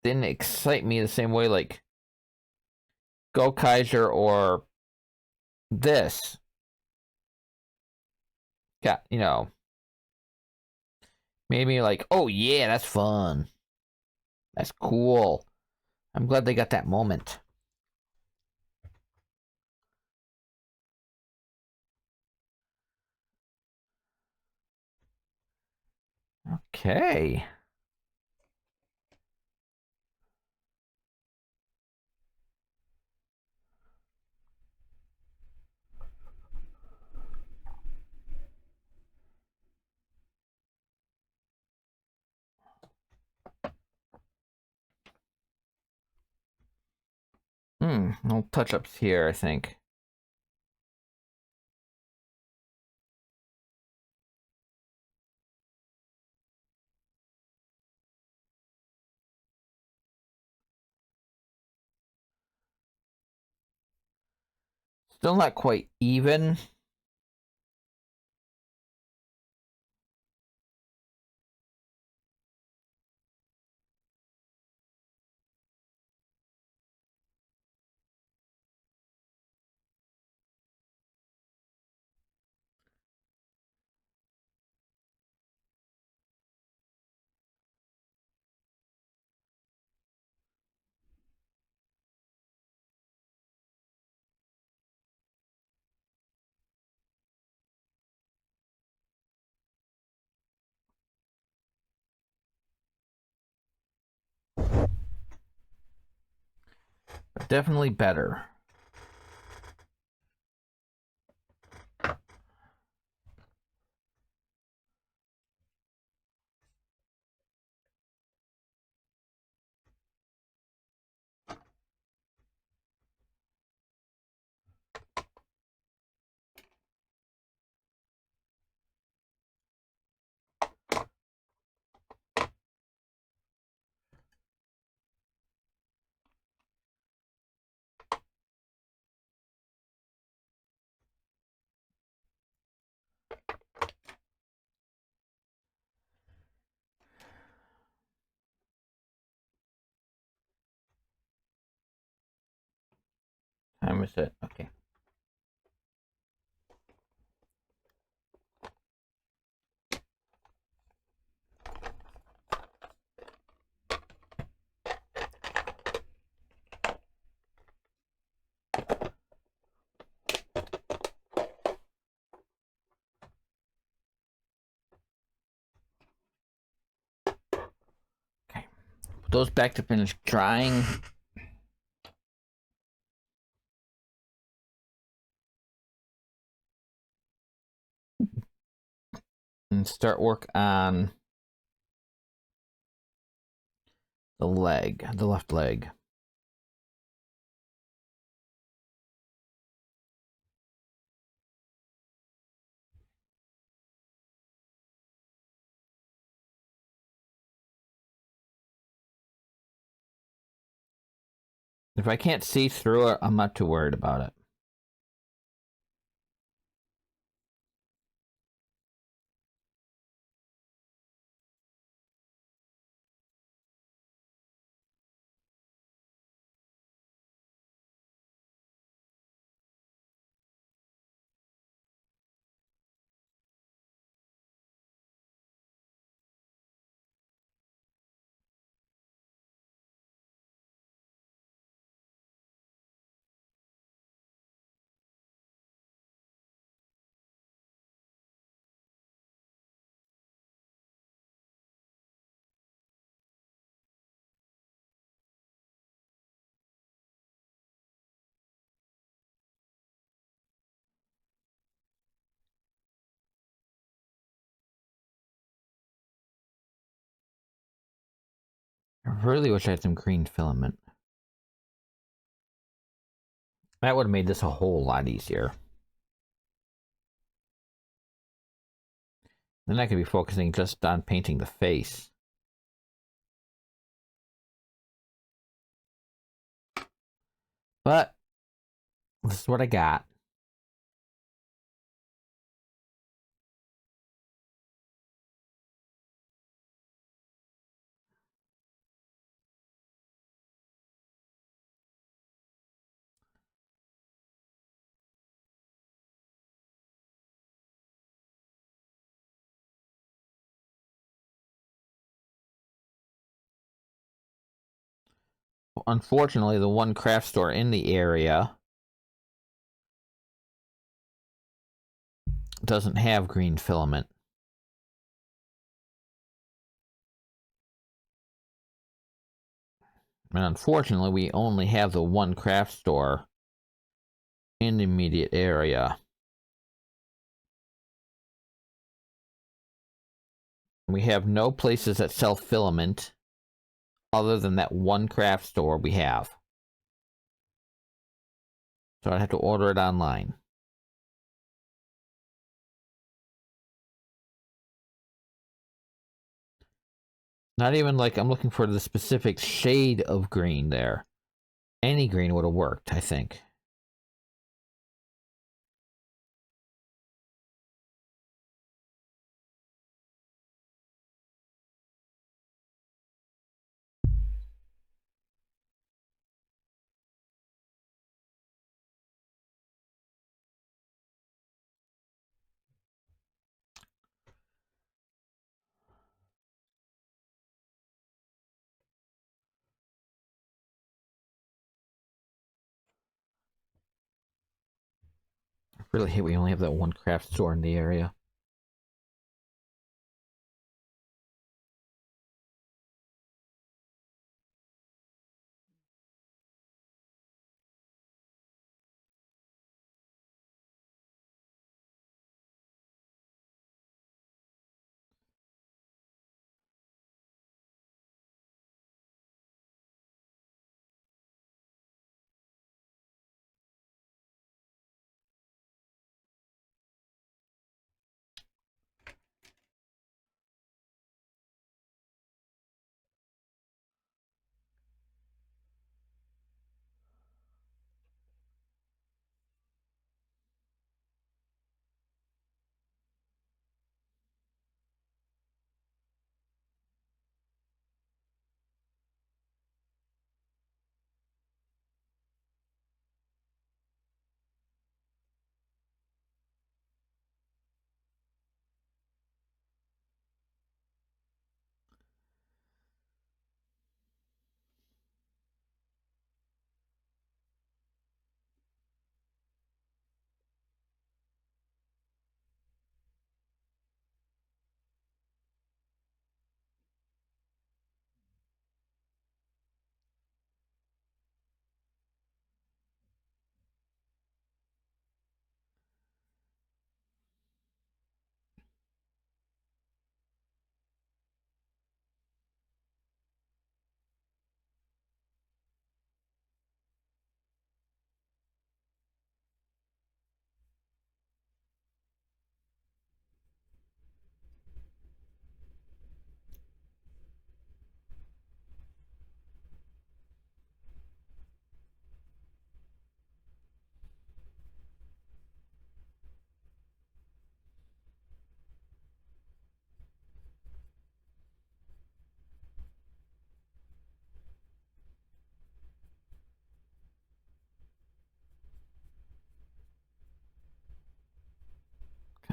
S1: didn't excite me the same way like Go Kaiser or this. got, you know, made me like, oh yeah, that's fun. That's cool. I'm glad they got that moment. Okay. Little touch-ups here, I think. Still not quite even. But definitely better. Time is it? Okay. Okay. Put those back to finish drying. And start work on the leg, the left leg. If I can't see through it, I'm not too worried about it. I really wish I had some green filament. That would have made this a whole lot easier. Then I could be focusing just on painting the face. But this is what I got. Unfortunately, the one craft store in the area doesn't have green filament. And unfortunately, we only have the one craft store in the immediate area. We have no places that sell filament other than that one craft store we have. So I'd have to order it online. Not even like I'm looking for the specific shade of green there. Any green would have worked, I think. I really hate we only have that one craft store in the area.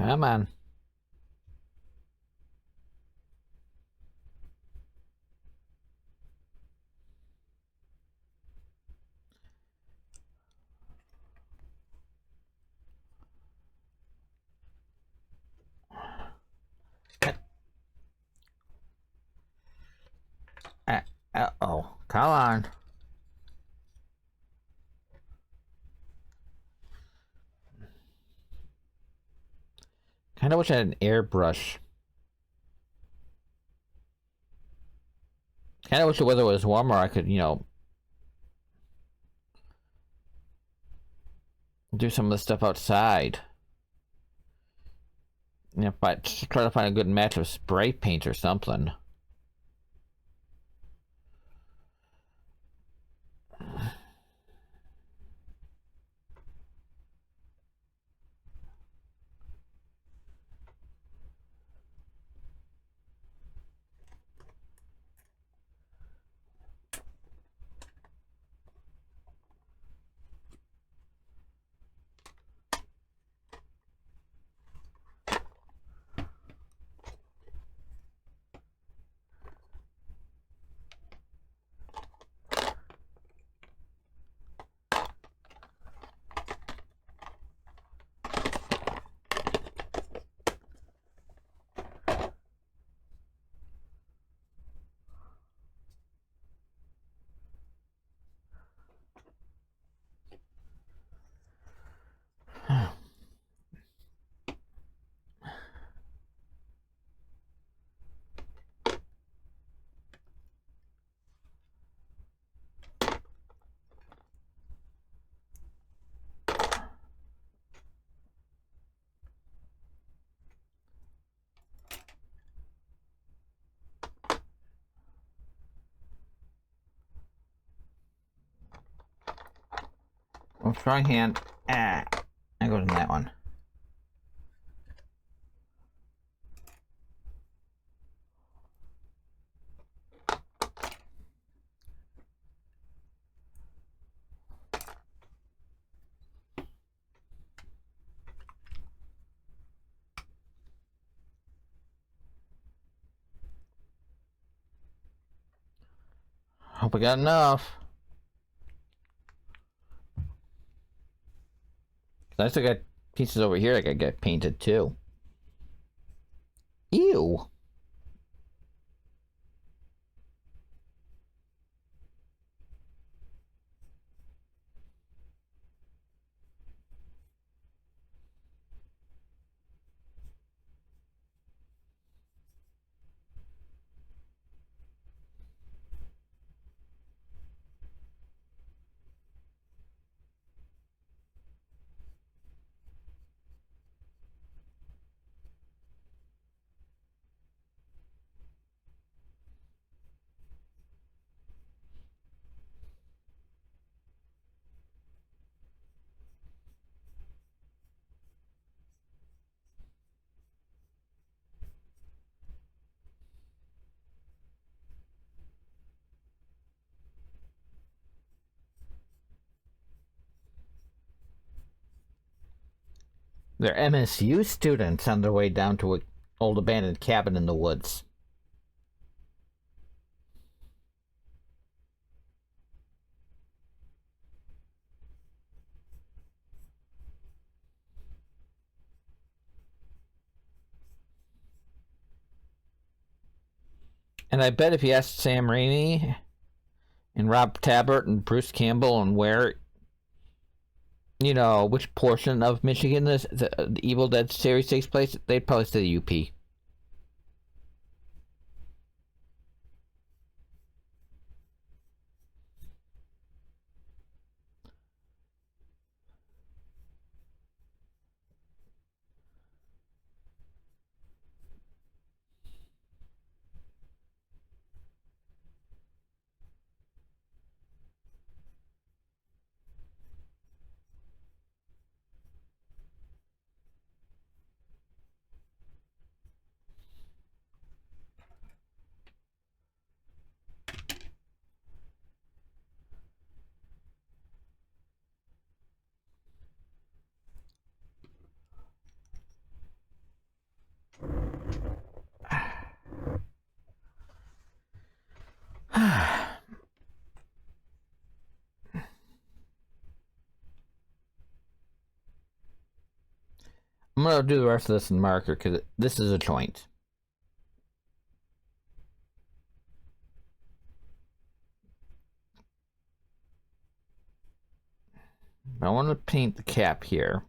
S1: Come on. Uh-oh. Come on. Kind of wish I had an airbrush. Kind of wish the weather was warmer. I could, do some of the stuff outside. But try to find a good match of spray paint or something. strong hand. I go in that one. Hope I got enough. I still got pieces over here that gotta get painted too. Ew. They're MSU students on their way down to an old abandoned cabin in the woods. And I bet if you asked Sam Raimi and Rob Tabbert and Bruce Campbell and where, which portion of Michigan the Evil Dead series takes place, they'd probably say the UP. I'm gonna do the rest of this in marker because this is a joint. I want to paint the cap here.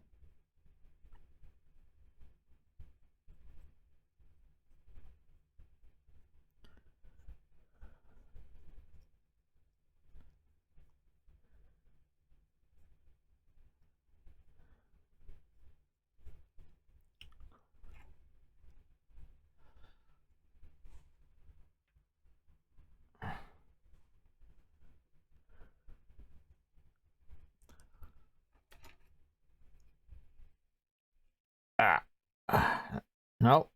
S1: No.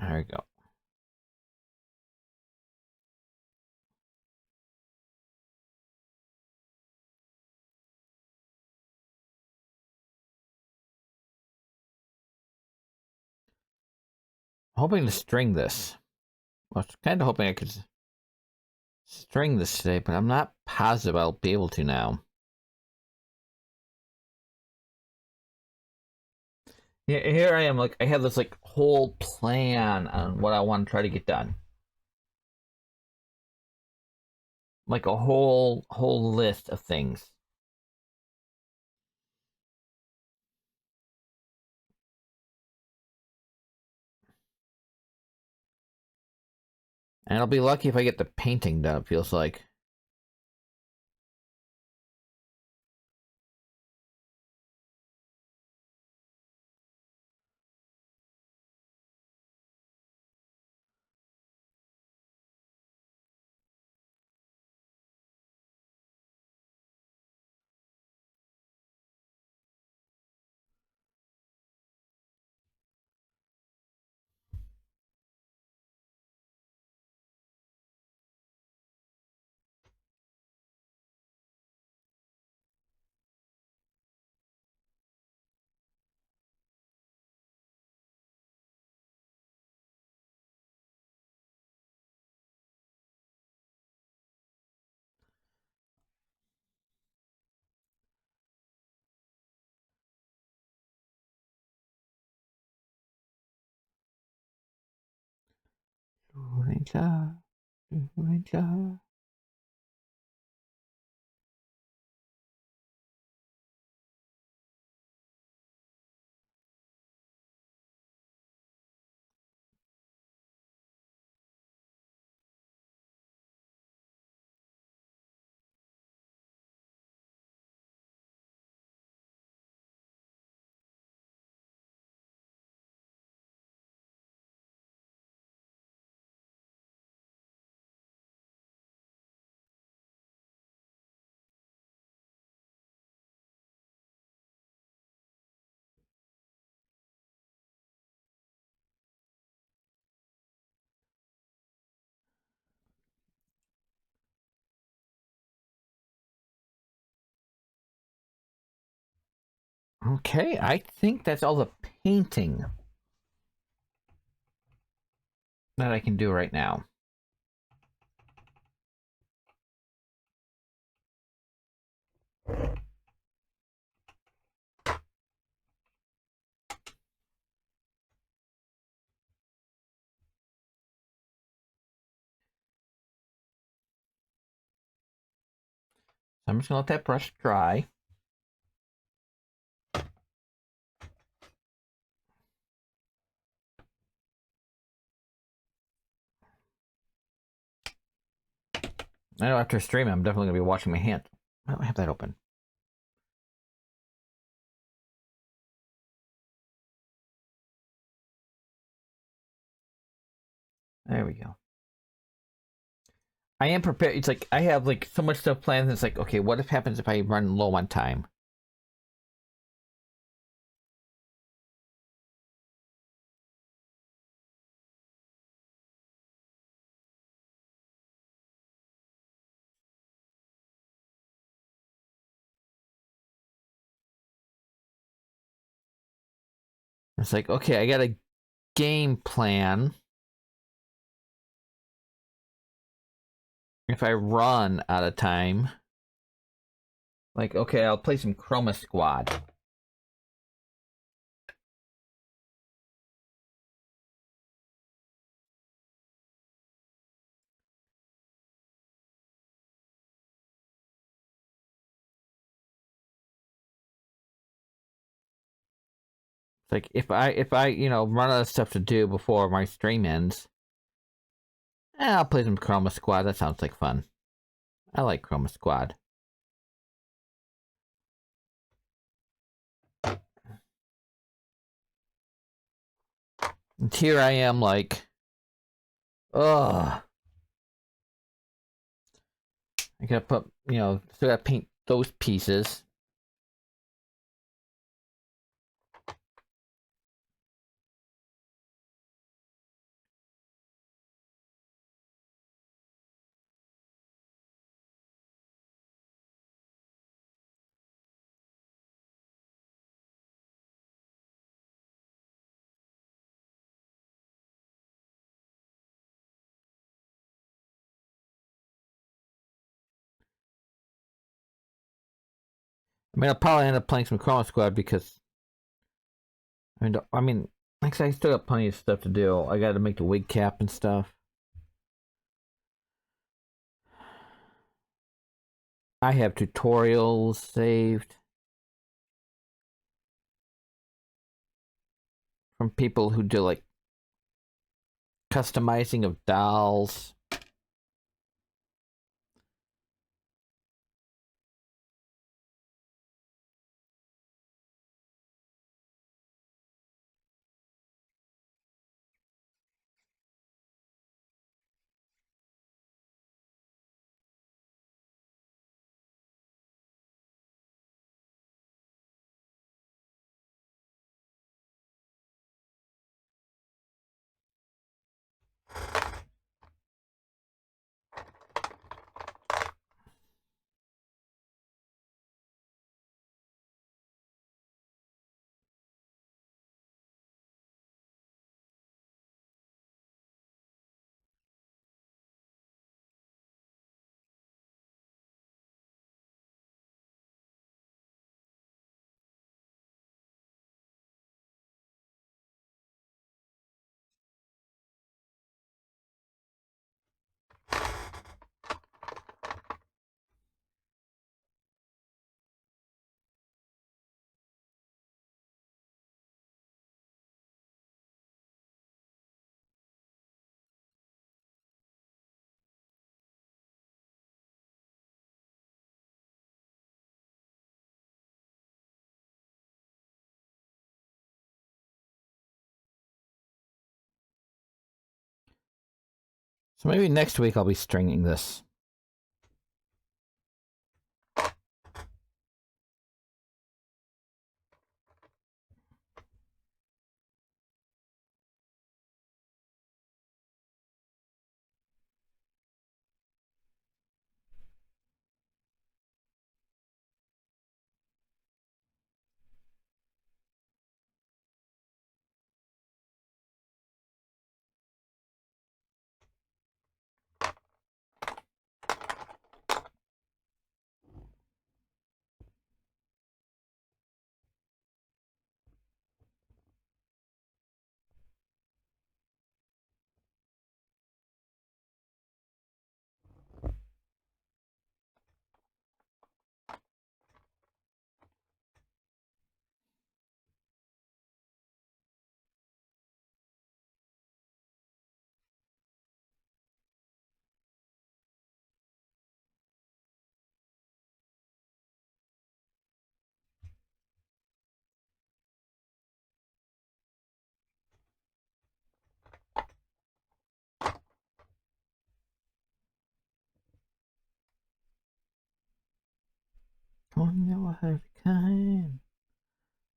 S1: There we go. I'm hoping to string this. I was kind of hoping I could string this today, but I'm not positive I'll be able to now. Yeah, here I am, like I have this whole plan on what I want to try to get done. Like a whole list of things. And I'll be lucky if I get the painting done, it feels like. Okay, I think that's all the painting that I can do right now. I'm just gonna let that brush dry. I know after streaming, I'm definitely gonna be washing my hands. I don't have that open. There we go. I am prepared. It's like I have like so much stuff planned. It's like, okay, what if happens if I run low on time? It's like, okay, I got a game plan. If I run out of time, like, okay, I'll play some Chroma Squad. It's like if I run out of stuff to do before my stream ends, I'll play some Chroma Squad. That sounds like fun. I like Chroma Squad. And here I am, like, ugh. I gotta put, still gotta paint those pieces. I mean, I'll probably end up playing some Chroma Squad because I mean, like I said, I still got plenty of stuff to do. I got to make the wig cap and stuff. I have tutorials saved from people who do like customizing of dolls. So maybe next week I'll be stringing this. Coño, hurricane.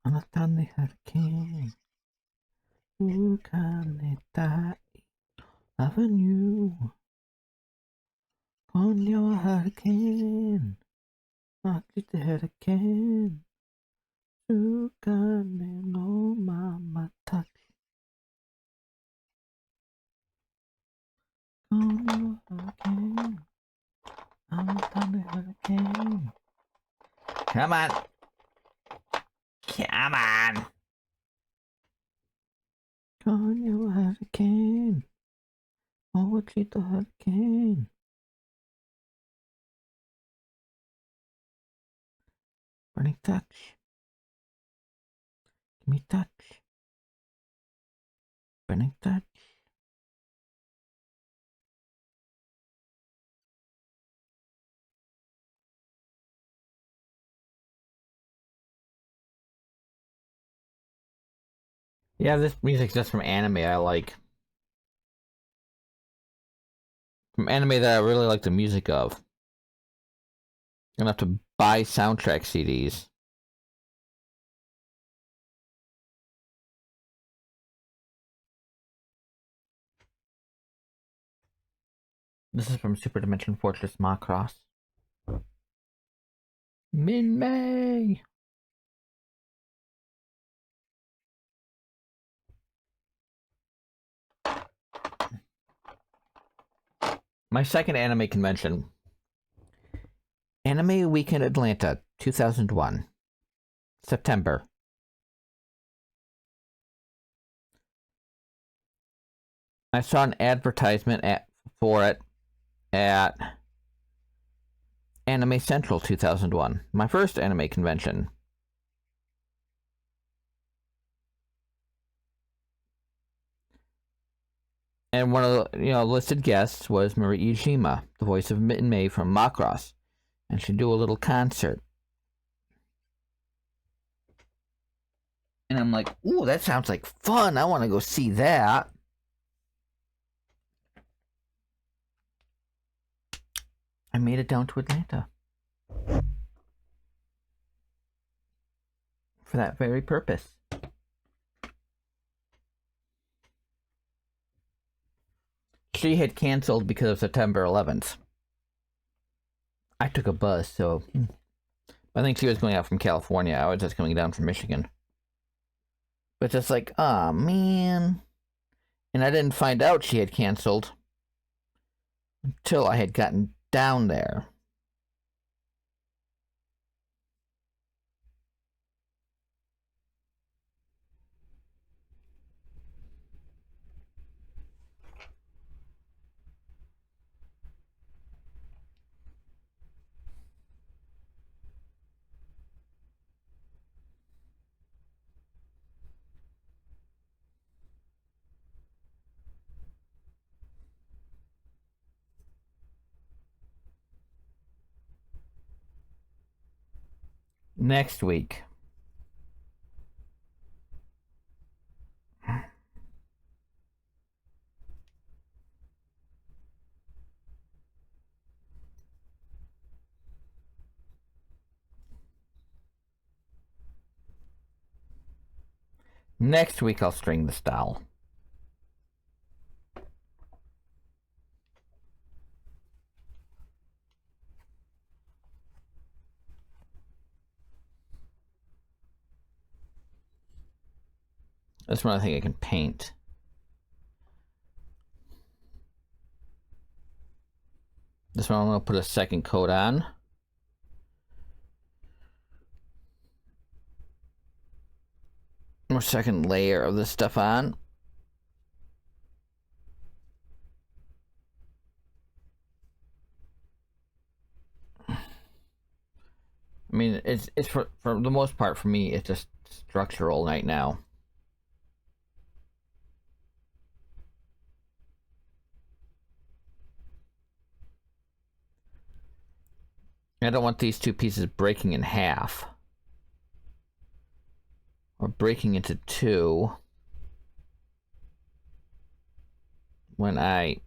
S1: Anatan the hurricane. Ukaneta Avenue. Coño, hurricane. Not the hurricane. Ukane no mama touch. Coño, hurricane. Anatan the hurricane. Come on. Come on. Coño, hurricane. Oh, Chito hurricane. Burning touch. Give me touch. Burning touch. Yeah, this music's just from anime I like. From anime that I really like the music of. I'm gonna have to buy soundtrack CDs. This is from Super Dimension Fortress Macross. Min-May! My second anime convention. Anime Weekend Atlanta, 2001. September. I saw an advertisement for it at Anime Central 2001. My first anime convention. And one of the listed guests was Marie Ujima, the voice of Min-May from Macross. And she'd do a little concert. And I'm like, ooh, that sounds like fun. I want to go see that. I made it down to Atlanta. For that very purpose. She had canceled because of September 11th. I took a bus, so I think she was going out from California. I was just coming down from Michigan. But just like, oh man. And I didn't find out she had canceled until I had gotten down there. Next week. Next week I'll string this doll. This one I think I can paint. This one I'm going to put a second coat on. Or second layer of this stuff on. I mean, it's for the most part for me, it's just structural right now. I don't want these two pieces breaking in half. Or breaking into two. When I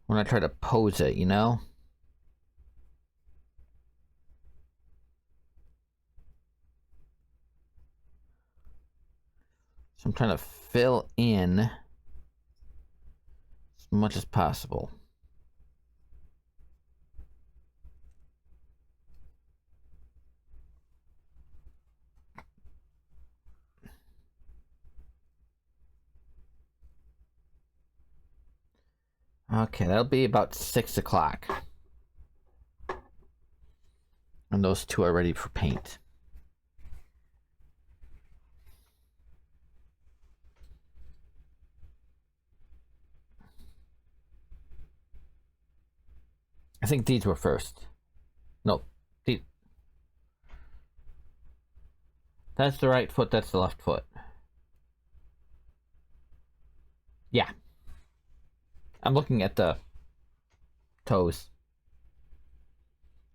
S1: try to pose it, you know? So I'm trying to fill in as much as possible. Okay, that'll be about 6 o'clock. And those two are ready for paint. I think these were first. No, that's the right foot, that's the left foot. Yeah. I'm looking at the toes.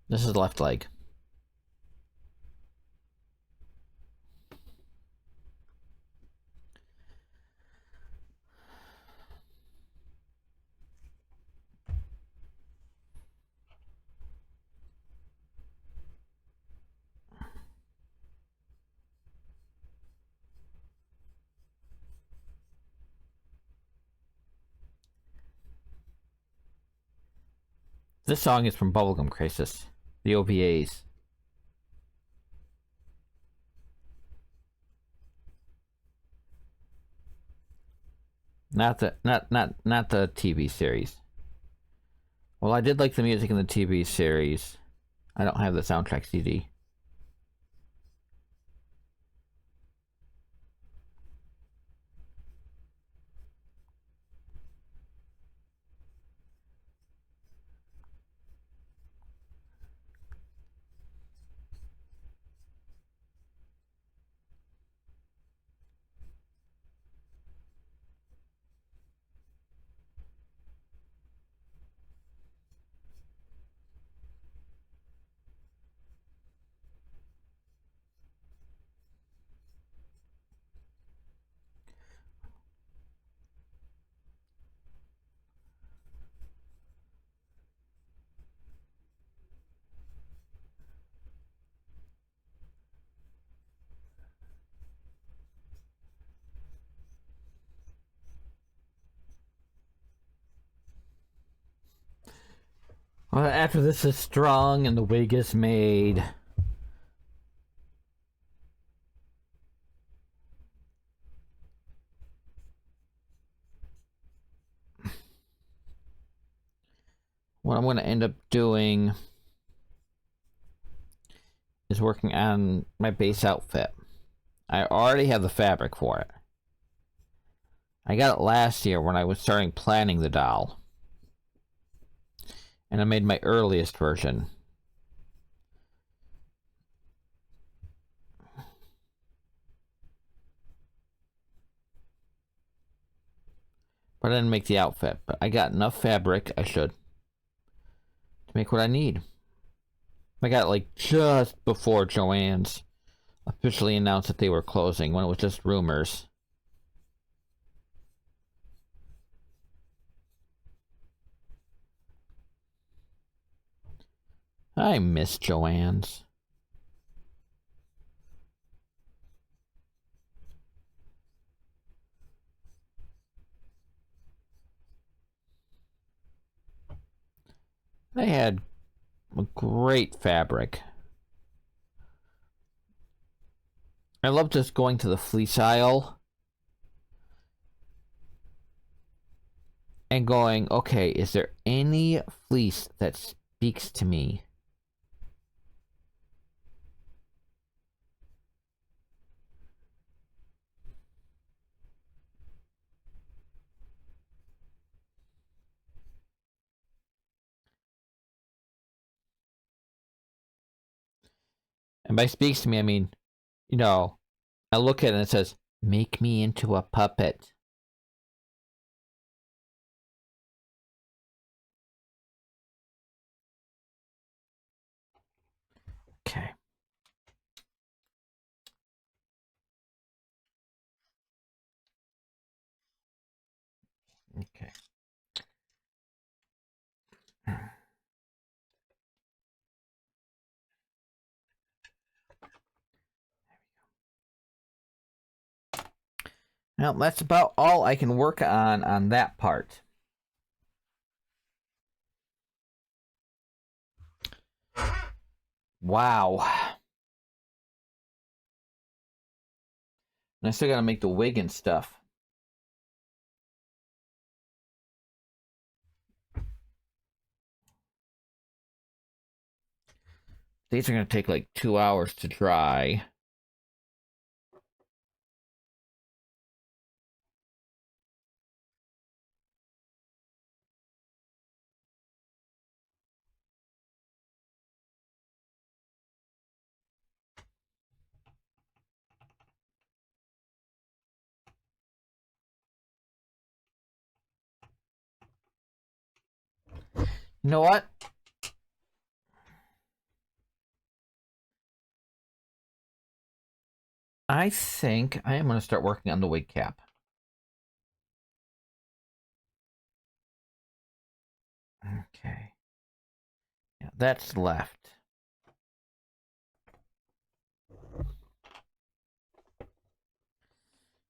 S1: This is the left leg. This song is from Bubblegum Crisis, the OVAs. Not the TV series. Well, I did like the music in the TV series. I don't have the soundtrack CD. Well, after this is strung and the wig is made, what I'm going to end up doing is working on my base outfit. I already have the fabric for it. I got it last year when I was starting planning the doll. And I made my earliest version. But I didn't make the outfit. But I got enough fabric, I should, to make what I need. I got it like just before Joann's officially announced that they were closing, when it was just rumors. I miss Joann's. They had a great fabric. I love just going to the fleece aisle and going, okay, is there any fleece that speaks to me? And by speaks to me, I mean, you know, I look at it and it says, make me into a puppet. Okay. Okay. Well, that's about all I can work on that part. Wow. And I still gotta make the wig and stuff. These are gonna take like 2 hours to dry. You know what? I think I am gonna start working on the wig cap. Okay. Yeah, that's left.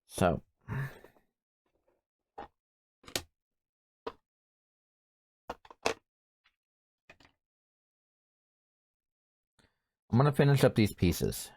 S1: So I'm gonna finish up these pieces.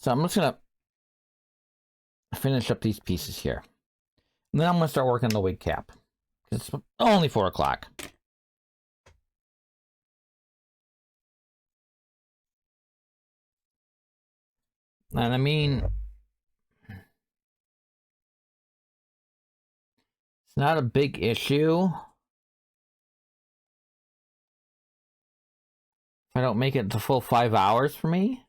S1: So I'm just gonna finish up these pieces here. And then I'm gonna start working on the wig cap. It's only 4 o'clock. And I mean, it's not a big issue if I don't make it the full 5 hours for me.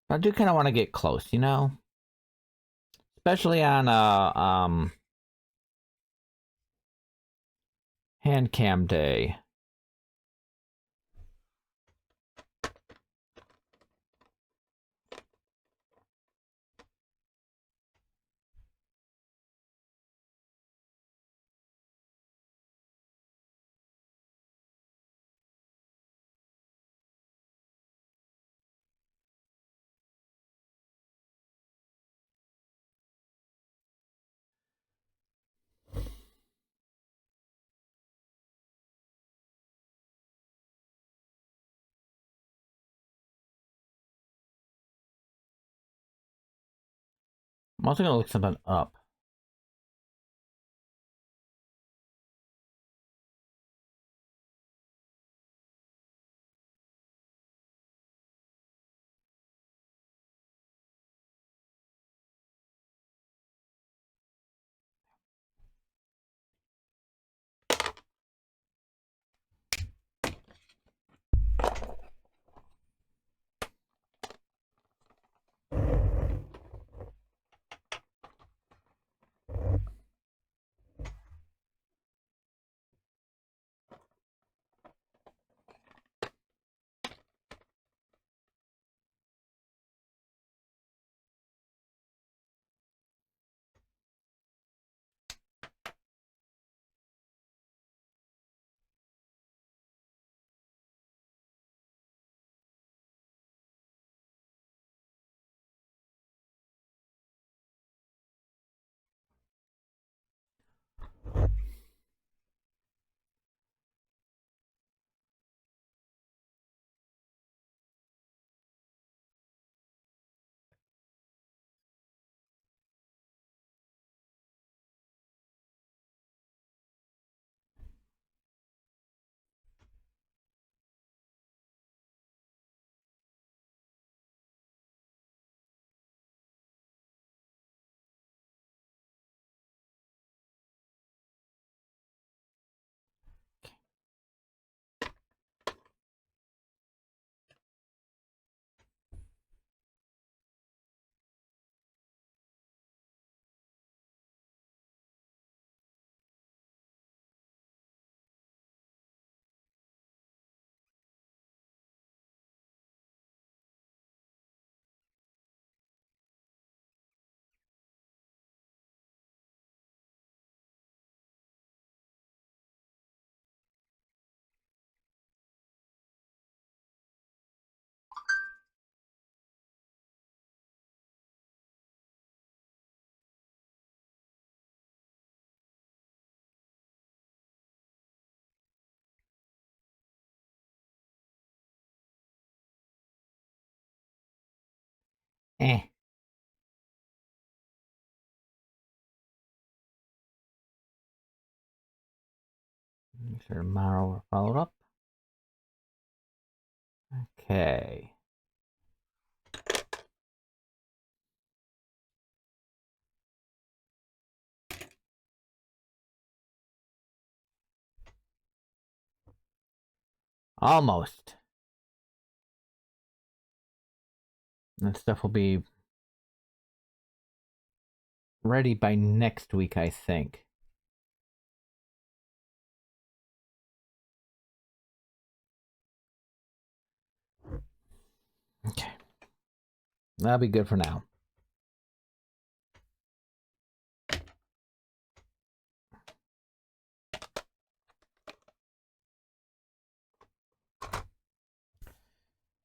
S1: But I do kind of want to get close, you know? Especially on Handcam day. I'm also gonna look something up. Eh. Make sure tomorrow we're followed up. Okay. Almost. That stuff will be ready by next week, I think. Okay. That'll be good for now.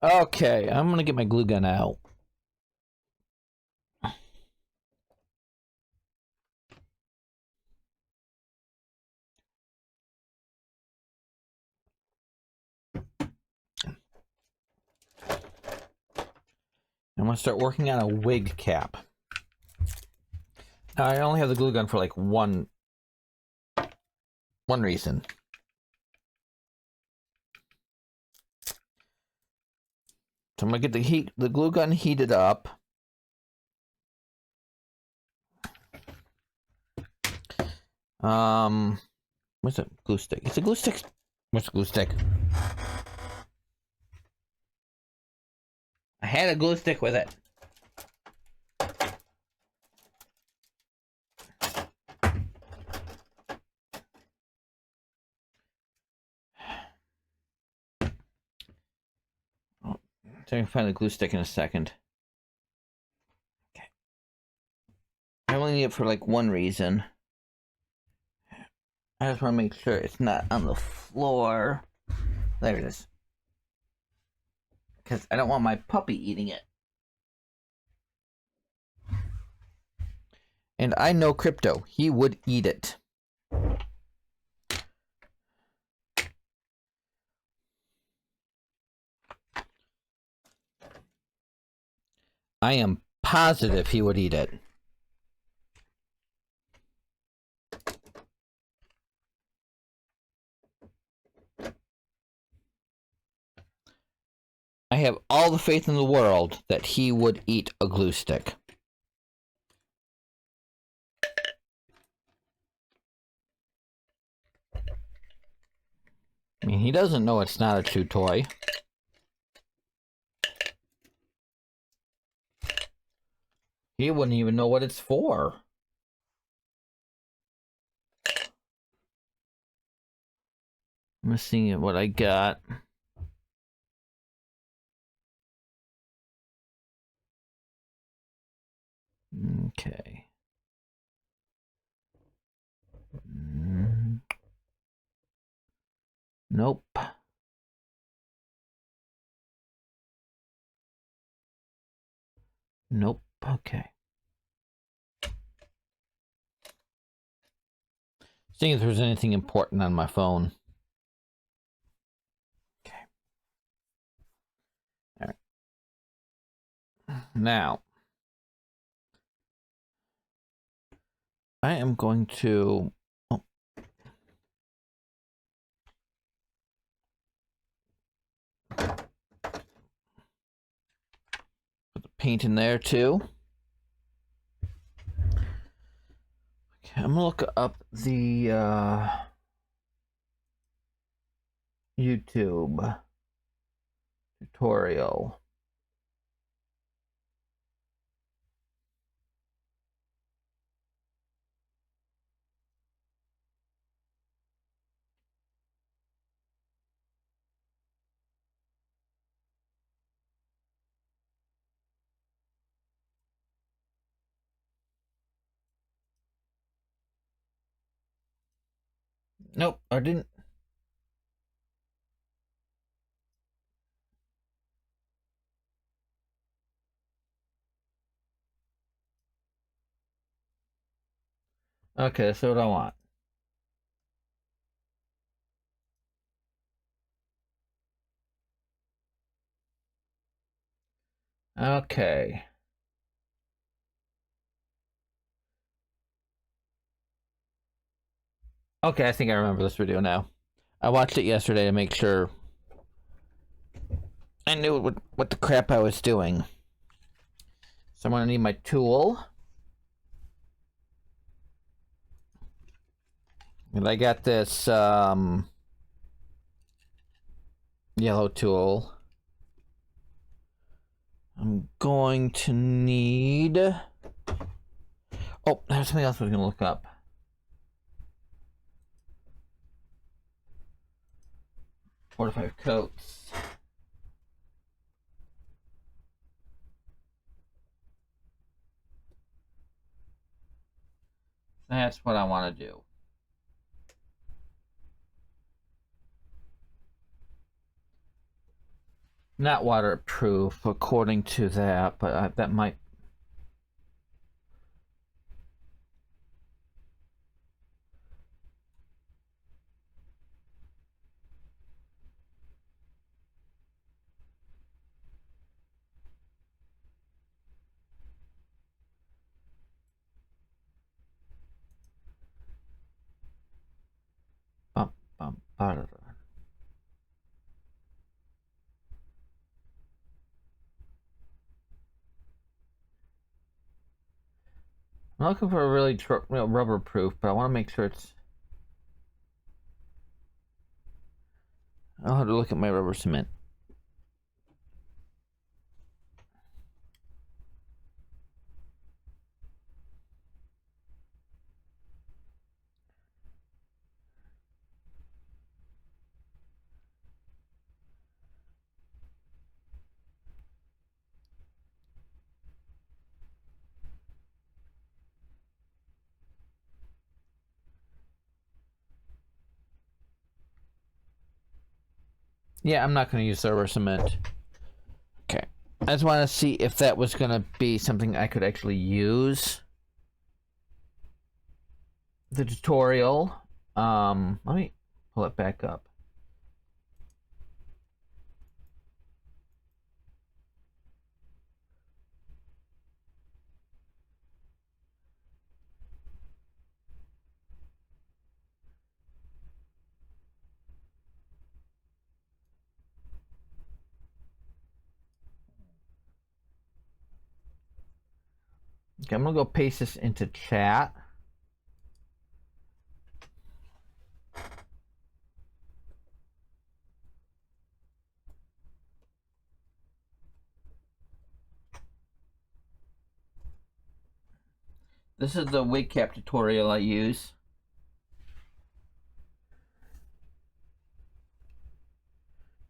S1: Okay, I'm gonna get my glue gun out. I'm gonna start working on a wig cap. Now, I only have the glue gun for like one reason. So I'm gonna get the glue gun heated up. What's a glue stick? It's a glue stick. What's a glue stick? I had a glue stick with it. Oh, I can find the glue stick in a second. Okay. I only need it for like one reason. I just want to make sure it's not on the floor. There it is. Because I don't want my puppy eating it. And I know Crypto. He would eat it. I am positive he would eat it. I have all the faith in the world that he would eat a glue stick. I mean, he doesn't know it's not a chew toy. He wouldn't even know what it's for. I'm seeing what I got. Okay. Nope. Nope. Okay. Seeing if there's anything important on my phone. Okay. All right. Now, I am going to... Oh. Put the paint in there, too. Okay, I'm gonna look up the YouTube tutorial. Nope, I didn't. Okay, that's what I want. Okay. Okay, I think I remember this video now. I watched it yesterday to make sure I knew what the crap I was doing. So I'm gonna need my tool. And I got this yellow tool. I'm going to need... Oh, there's something else I was gonna look up. 4 to 5 coats. That's what I want to do. Not waterproof, according to that, but that might... Bum, bum, I'm looking for a really rubber proof, but I want to make sure it's... I'll have to look at my rubber cement. Yeah, I'm not going to use rubber cement. Okay. I just want to see if that was going to be something I could actually use. The tutorial. Let me pull it back up. Okay, I'm gonna go paste this into chat. This is the wig cap tutorial I use.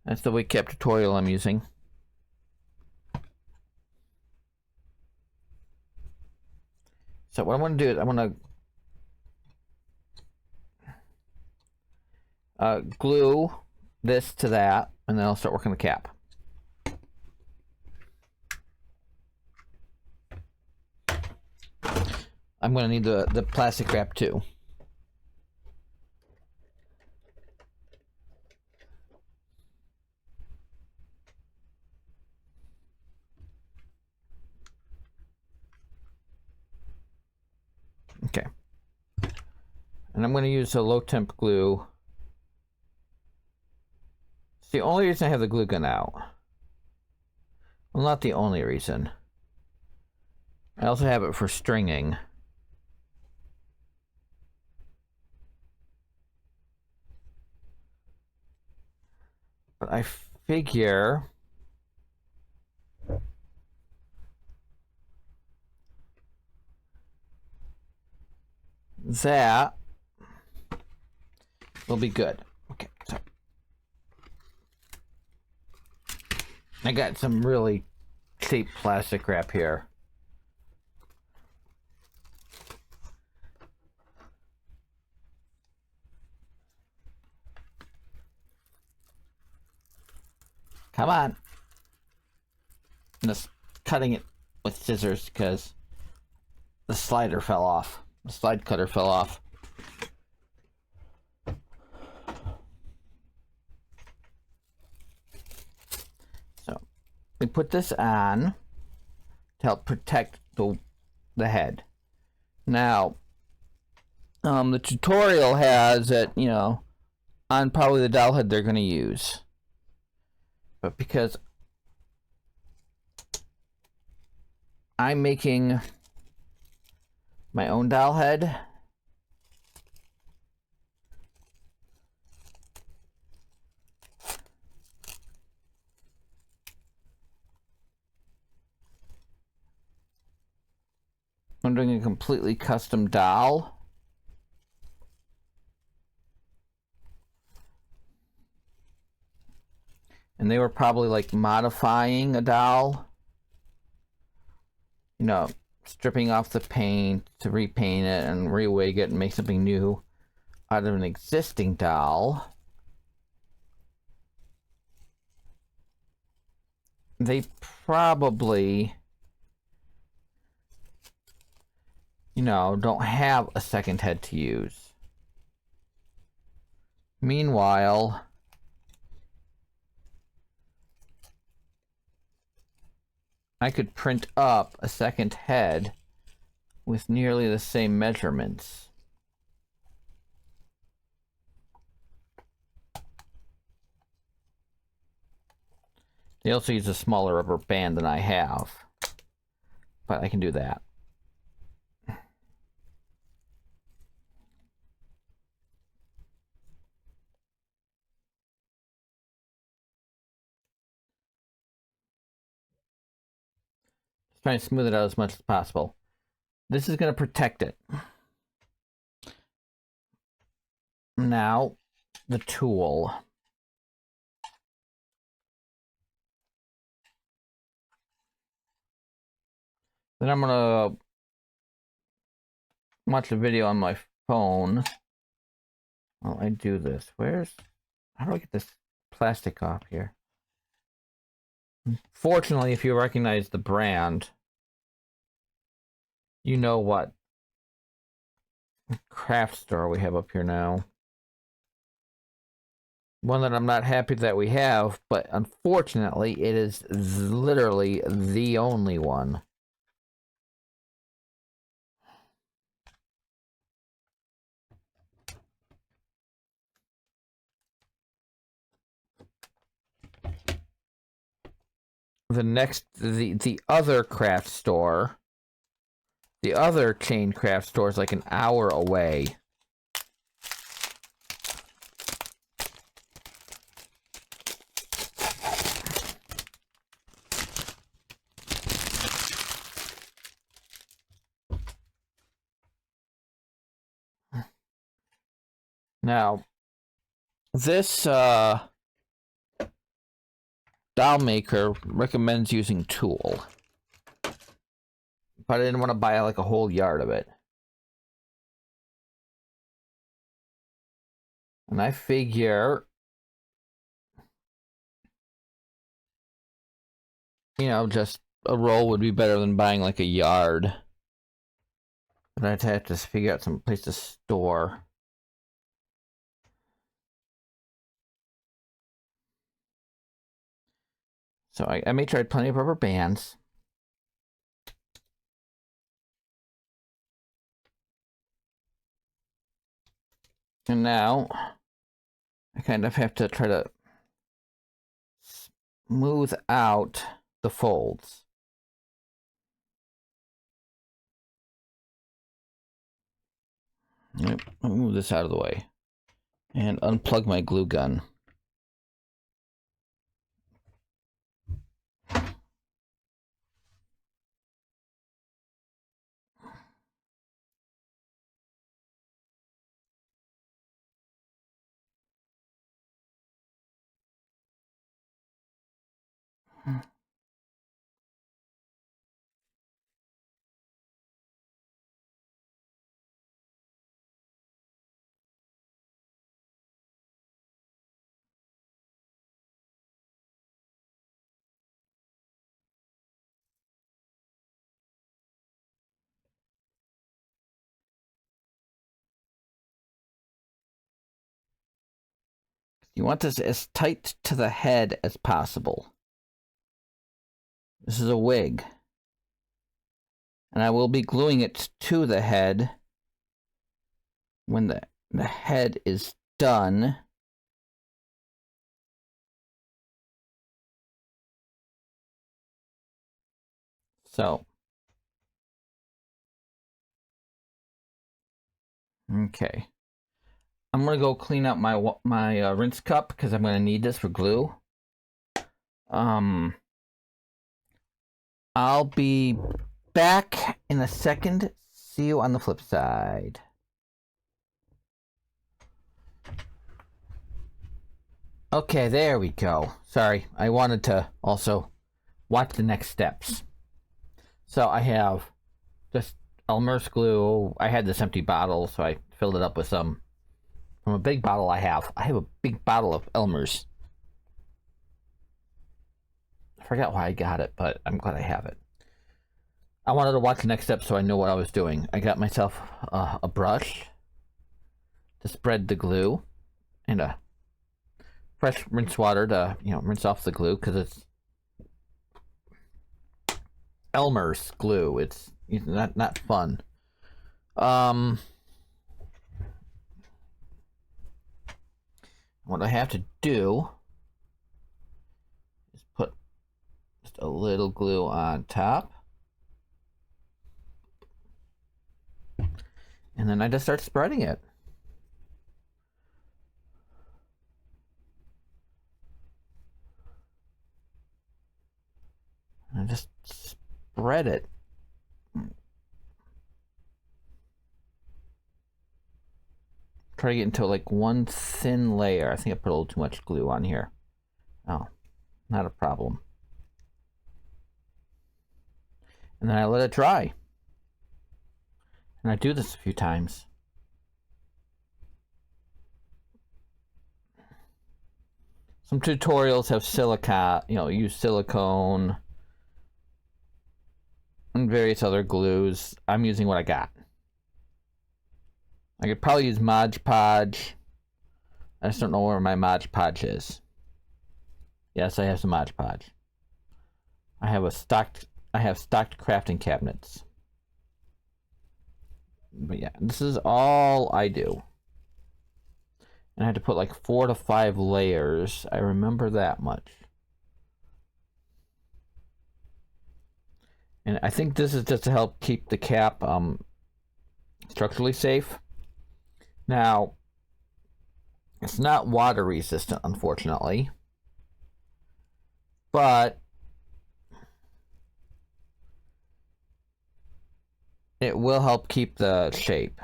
S1: That's the wig cap tutorial I'm using. So what I'm going to do is I'm going to glue this to that, and then I'll start working the cap. I'm going to need the plastic wrap too. Okay. And I'm going to use a low temp glue. It's the only reason I have the glue gun out. Well, not the only reason. I also have it for stringing. But I figure that will be good. Okay, so I got some really cheap plastic wrap here. Come on. I'm just cutting it with scissors because the slider fell off. The slide cutter fell off. So we put this on to help protect the head. Now, the tutorial has it, you know, on probably the doll head they're going to use. But because I'm making my own doll head, I'm doing a completely custom doll. And they were probably like modifying a doll. You know, stripping off the paint to repaint it and rewig it and make something new out of an existing doll. They probably, you know, don't have a second head to use. Meanwhile, I could print up a second head with nearly the same measurements. They also use a smaller rubber band than I have, but I can do that. Just trying to smooth it out as much as possible. This is going to protect it. Now, the tool. Then I'm going to watch a video on my phone while I do this. How do I get this plastic off here? Fortunately, if you recognize the brand, you know what craft store we have up here now. One that I'm not happy that we have, but unfortunately, it is literally the only one. The other craft store The other chain craft store is like an hour away. Now, this doll maker recommends using tulle. But I didn't want to buy like a whole yard of it. And I figure, you know, just a roll would be better than buying like a yard. But I'd have to figure out some place to store. So I may try plenty of rubber bands. And now I kind of have to try to smooth out the folds. Yep, let me move this out of the way and unplug my glue gun. You want this as tight to the head as possible. This is a wig. And I will be gluing it to the head when the head is done. So. Okay. I'm gonna go clean up my rinse cup because I'm gonna need this for glue. I'll be back in a second. See you on the flip side. Okay, there we go. Sorry, I wanted to also watch the next steps. So I have just Elmer's glue. I had this empty bottle, so I filled it up with some from a big bottle I have. I have a big bottle of Elmer's. I forgot why I got it, but I'm glad I have it. I wanted to watch the next step so I know what I was doing. I got myself a brush to spread the glue and a fresh rinse water to, you know, rinse off the glue because it's Elmer's glue. It's not fun. What I have to do is put just a little glue on top. And then I just start spreading it. I just spread it. Try to get into like one thin layer. I think I put a little too much glue on here. Oh, not a problem. And then I let it dry. And I do this a few times. Some tutorials have silica, you know, use silicone and various other glues. I'm using what I got. I could probably use Mod Podge. I just don't know where my Mod Podge is. Yes, I have some Mod Podge. I have stocked crafting cabinets. But yeah, this is all I do. And I had to put like 4 to 5 layers. I remember that much. And I think this is just to help keep the cap structurally safe. Now, it's not water resistant, unfortunately, but it will help keep the shape.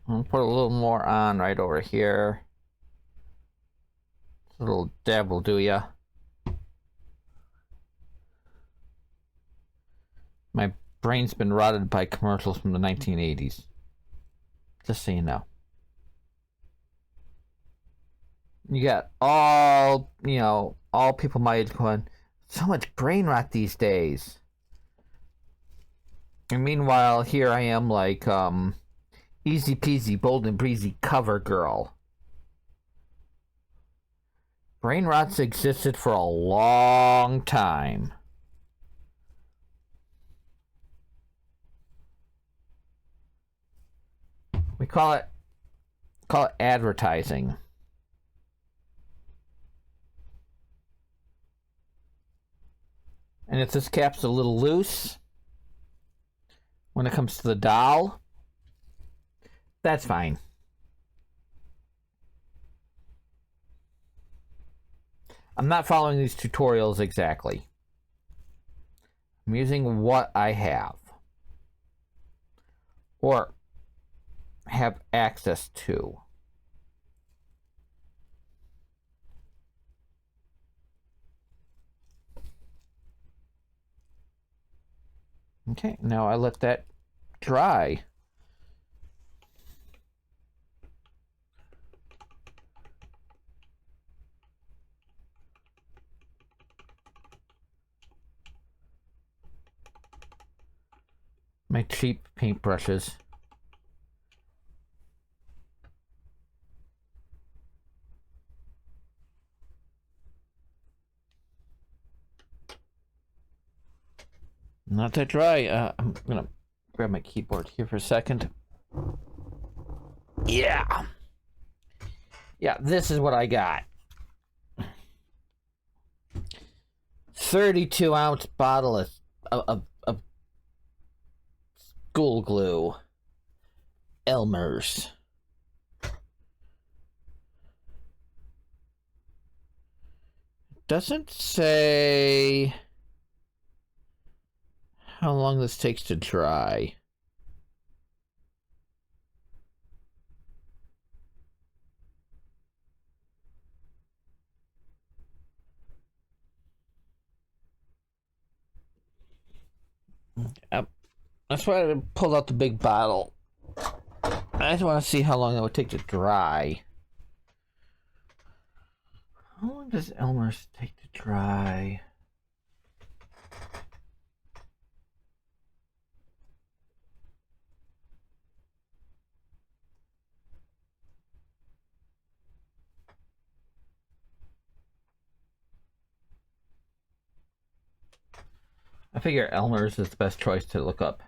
S1: I'll put a little more on right over here. A little dab will do ya. My brain's been rotted by commercials from the 1980s. Just so you know. You got all people my age going, so much brain rot these days. And meanwhile, here I am like, easy peasy, bold and breezy cover girl. Brain rot's existed for a long time. We call it advertising. And if this cap's a little loose when it comes to the doll, that's fine. I'm not following these tutorials exactly. I'm using what I have. Or have access to. Okay, now I let that dry. My cheap paintbrushes. Not that dry. I'm gonna grab my keyboard here for a second. Yeah. Yeah, this is what I got. 32-ounce bottle of school glue. Elmer's. Doesn't say how long this takes to dry. That's why I pulled out the big bottle. I just want to see how long it would take to dry. How long does Elmer's take to dry? I figure Elmer's is the best choice to look up.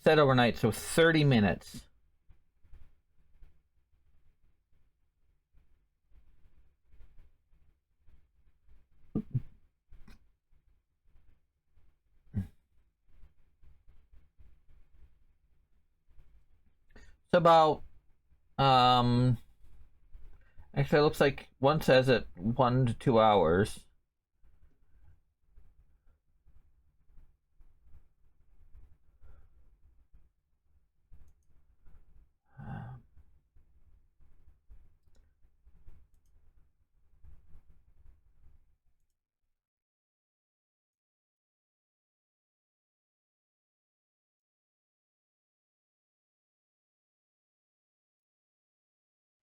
S1: Set overnight, so 30 minutes. So about, actually it looks like one says it 1 to 2 hours.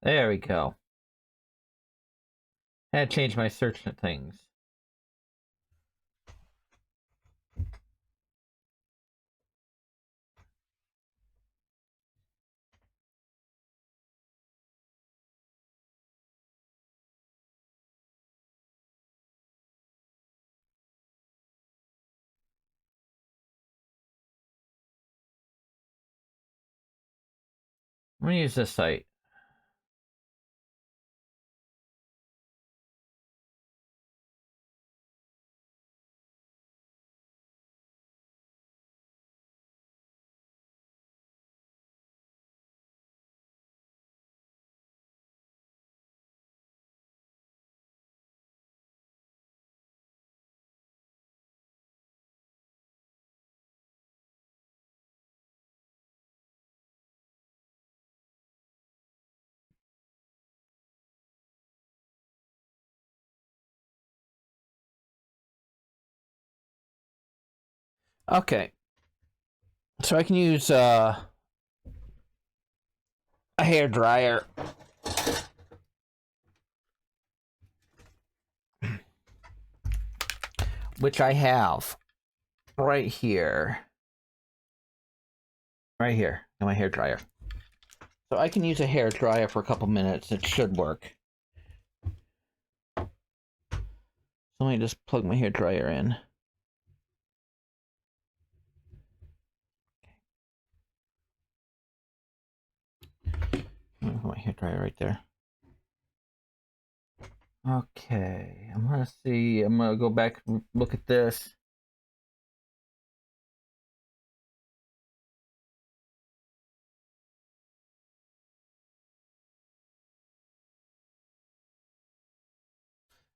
S1: There we go. I had to change my search things. I'm gonna use this site. Okay. So I can use a hair dryer, which I have right here. Right here, in my hair dryer. So I can use a hair dryer for a couple minutes. It should work. So let me just plug my hair dryer in. My hair dryer right there. Okay, I'm gonna see. I'm gonna go back and look at this.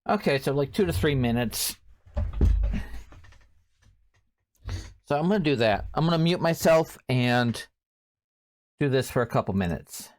S1: Okay, so like 2 to 3 minutes. So I'm gonna do that. I'm gonna mute myself and do this for a couple minutes.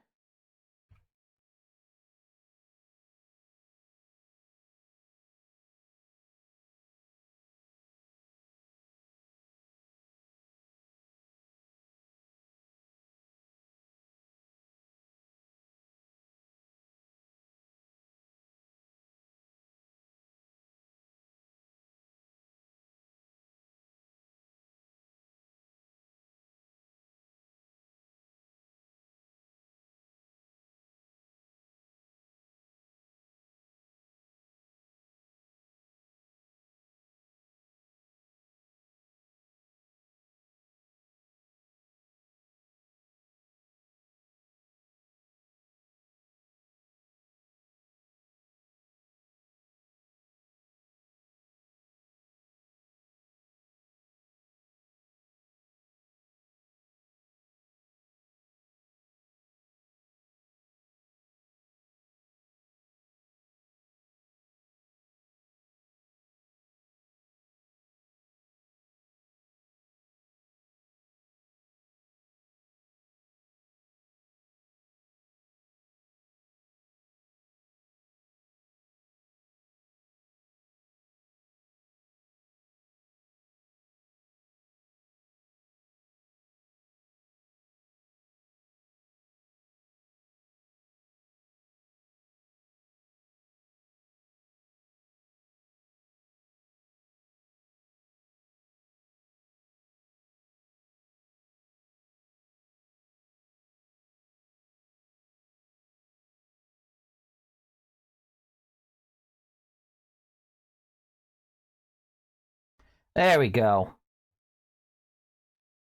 S1: There we go.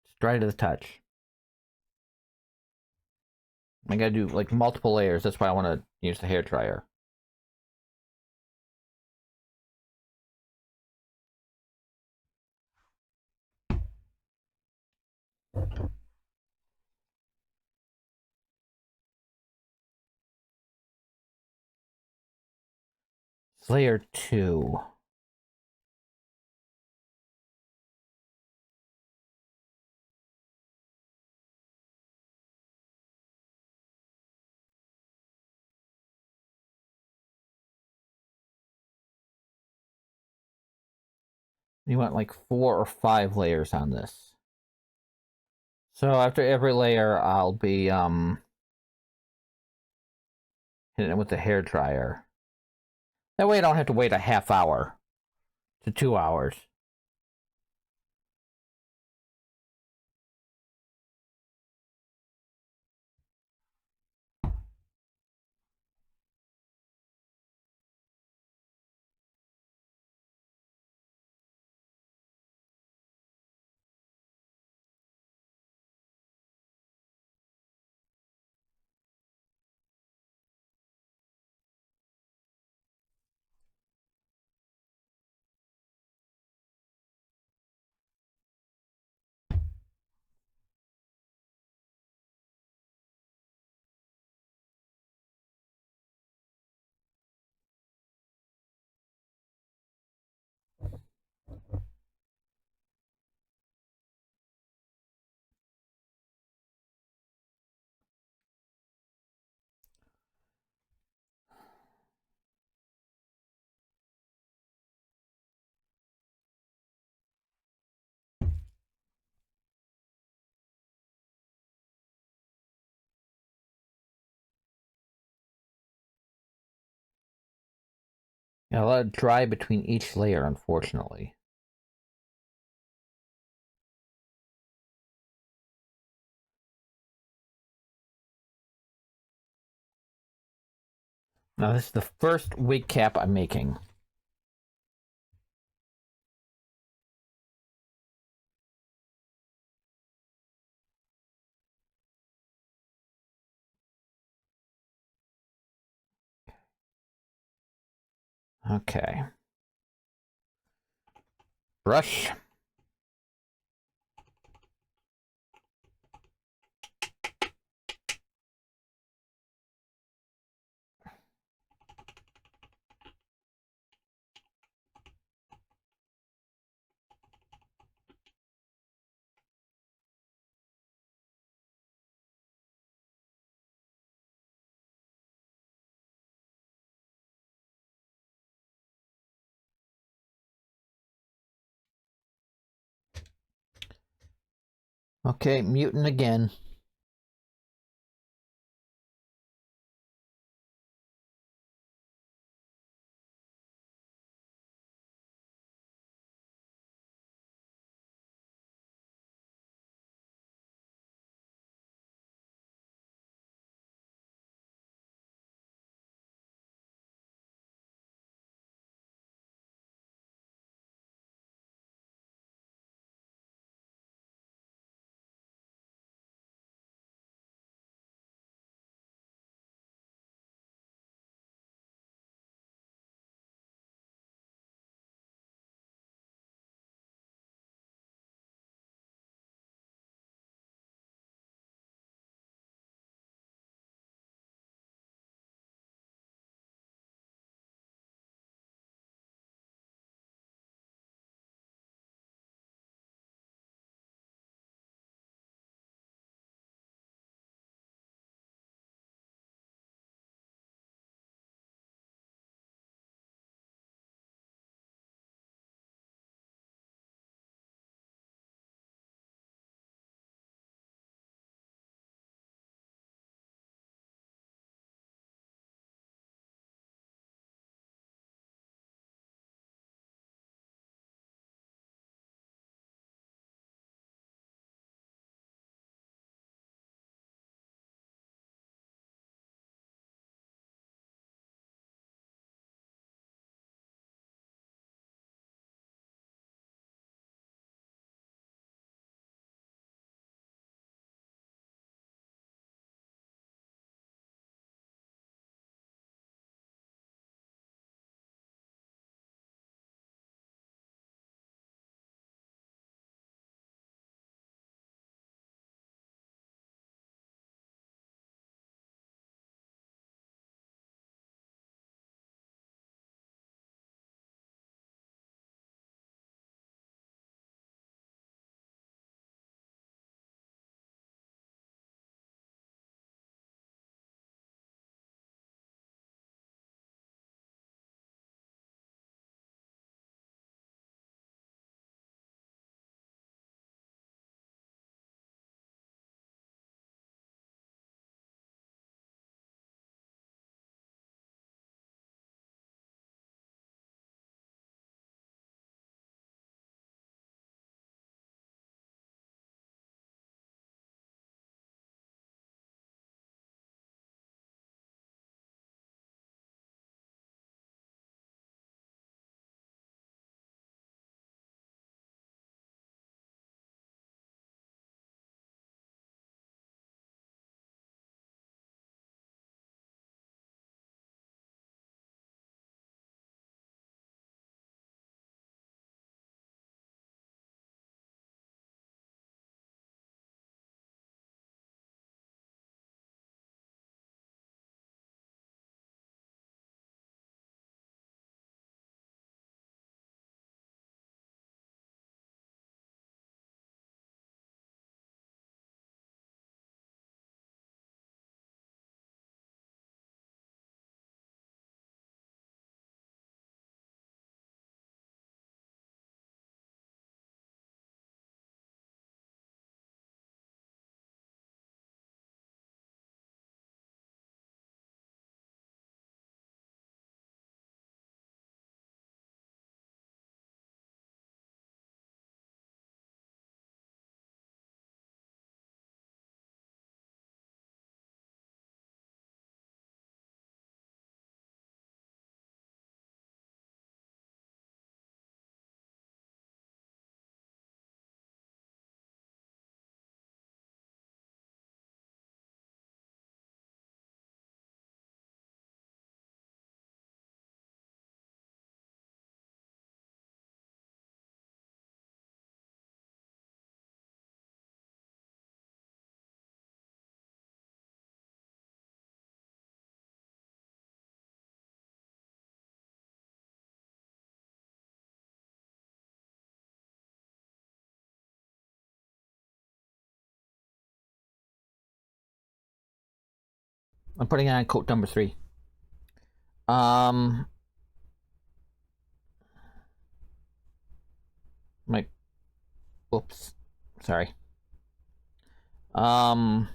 S1: It's dry to the touch. I gotta do like multiple layers. That's why I want to use the hair dryer. It's layer 2. You want like 4 or 5 layers on this. So after every layer, I'll be hitting it with the hair dryer. That way I don't have to wait a half hour to 2 hours. Yeah, let it dry between each layer, unfortunately. Now, this is the first wig cap I'm making. Okay. Brush. Okay, mutant again. I'm putting on coat number 3. My Oops, sorry. On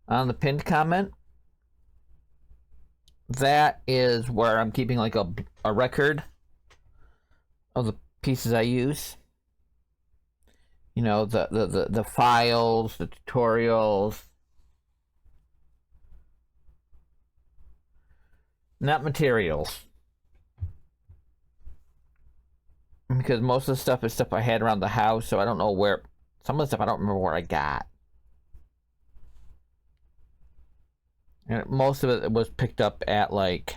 S1: the pinned comment, that is where I'm keeping like a record of the pieces I use. You know, the files, the tutorials. Not materials. Because most of the stuff is stuff I had around the house, so I don't know where. Some of the stuff I don't remember where I got. And most of it was picked up at like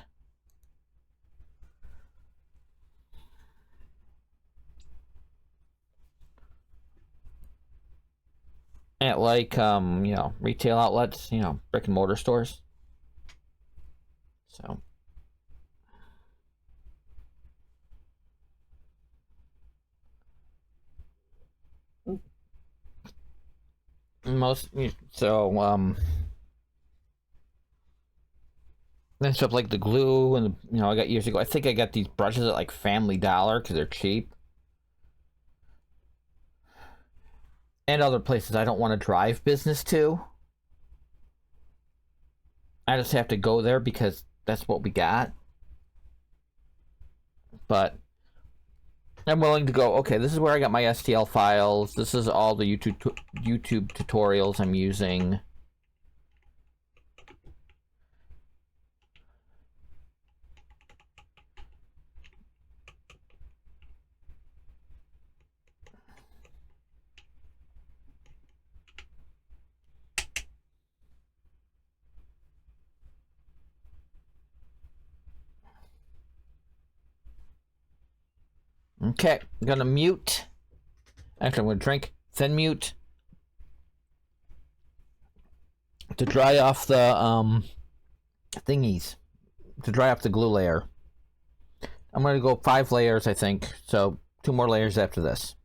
S1: you know, retail outlets, you know, brick and mortar stores. So most then stuff like the glue and you know I got years ago. I think I got these brushes at like Family Dollar because they're cheap, and other places I don't want to drive business to. I just have to go there because that's what we got. But I'm willing to go. Okay, this is where I got my STL files. This is all the YouTube tutorials I'm using. Okay, I'm gonna mute. Actually, I'm gonna drink, then mute to dry off the thingies, to dry off the glue layer. I'm gonna go 5 layers, I think. So 2 more layers after this.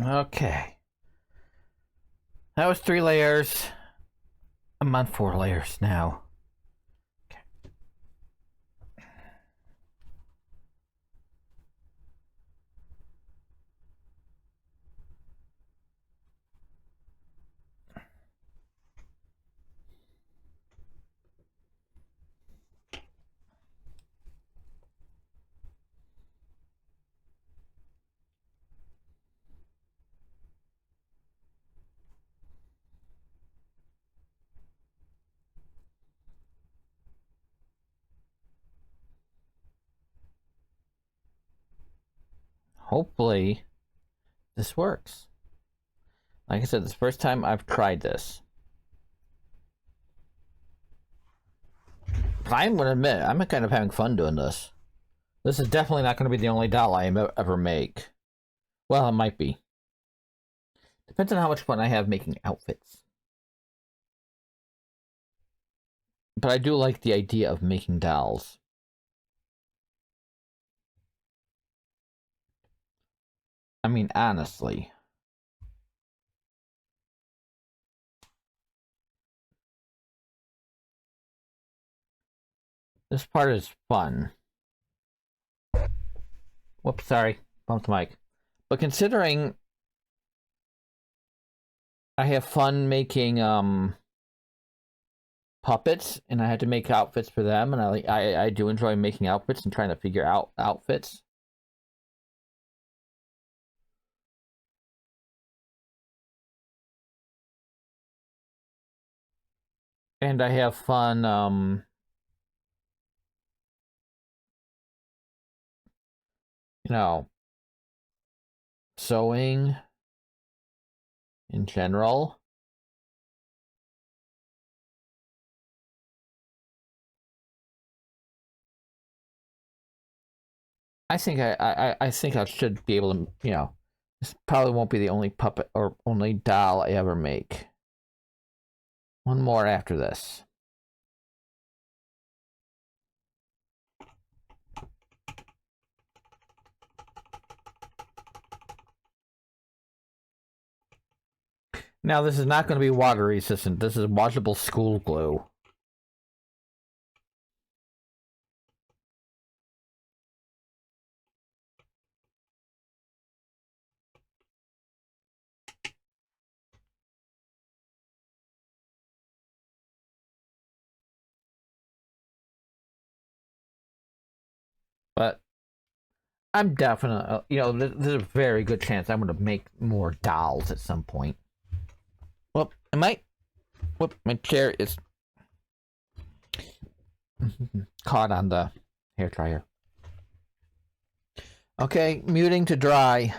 S1: Okay. That was 3 layers. I'm on 4 layers now. Hopefully, this works. Like I said, this is the first time I've tried this. But I'm going to admit, I'm kind of having fun doing this. This is definitely not going to be the only doll I ever make. Well, it might be. Depends on how much fun I have making outfits. But I do like the idea of making dolls. I mean, honestly. This part is fun. Whoops, sorry. Bumped the mic. But considering I have fun making puppets, and I had to make outfits for them, and I do enjoy making outfits and trying to figure out outfits. And I have fun you know, sewing in general. I think I should be able to, this probably won't be the only puppet or only doll I ever make. One more after this. Now this is not going to be water resistant. This is washable school glue. But I'm definitely, there's a very good chance I'm going to make more dolls at some point. Well, my chair is caught on the hair dryer. Okay, muting to dry.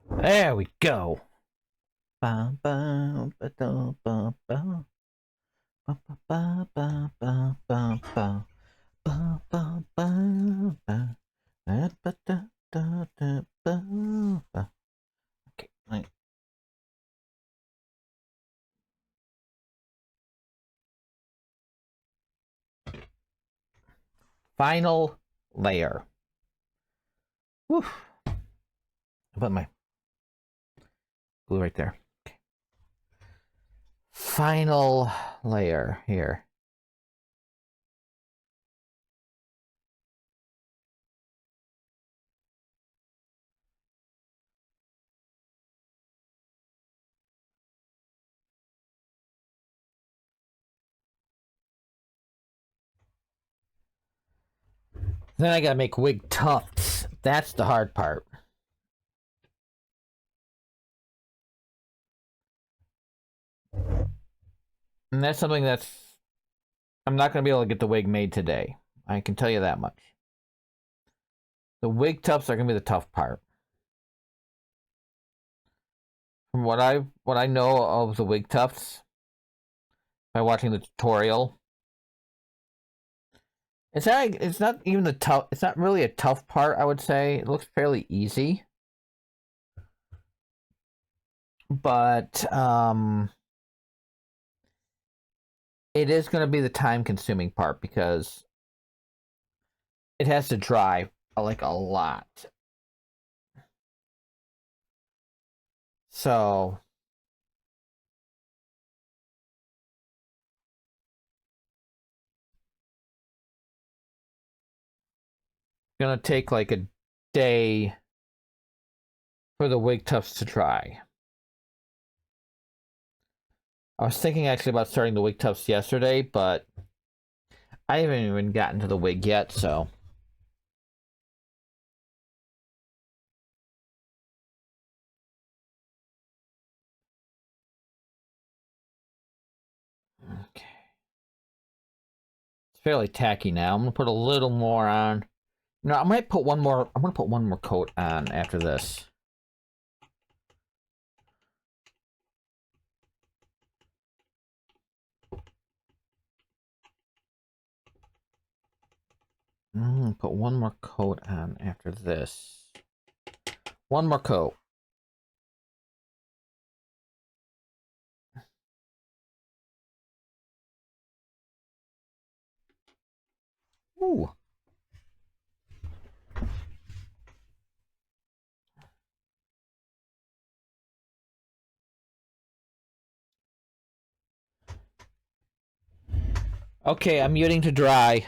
S1: There we go. Okay. Final layer. Whew. I'll put my glue right there. Okay. Final layer here. Then I gotta make wig tufts. That's the hard part. And that's something that's... I'm not gonna be able to get the wig made today. I can tell you that much. The wig tufts are gonna be the tough part. From what I know of the wig tufts, by watching the tutorial, it's not even the tough. It's not really a tough part. I would say it looks fairly easy, but it is going to be the time-consuming part because it has to dry like a lot. So it's gonna take like a day for the wig tufts to dry. I was thinking actually about starting the wig tufts yesterday, but I haven't even gotten to the wig yet, so. Okay. It's fairly tacky now. I'm gonna put a little more on. No, I might put one more. I'm gonna put one more coat on after this. Put one more coat on after this. One more coat. Ooh. Okay, I'm muting to dry.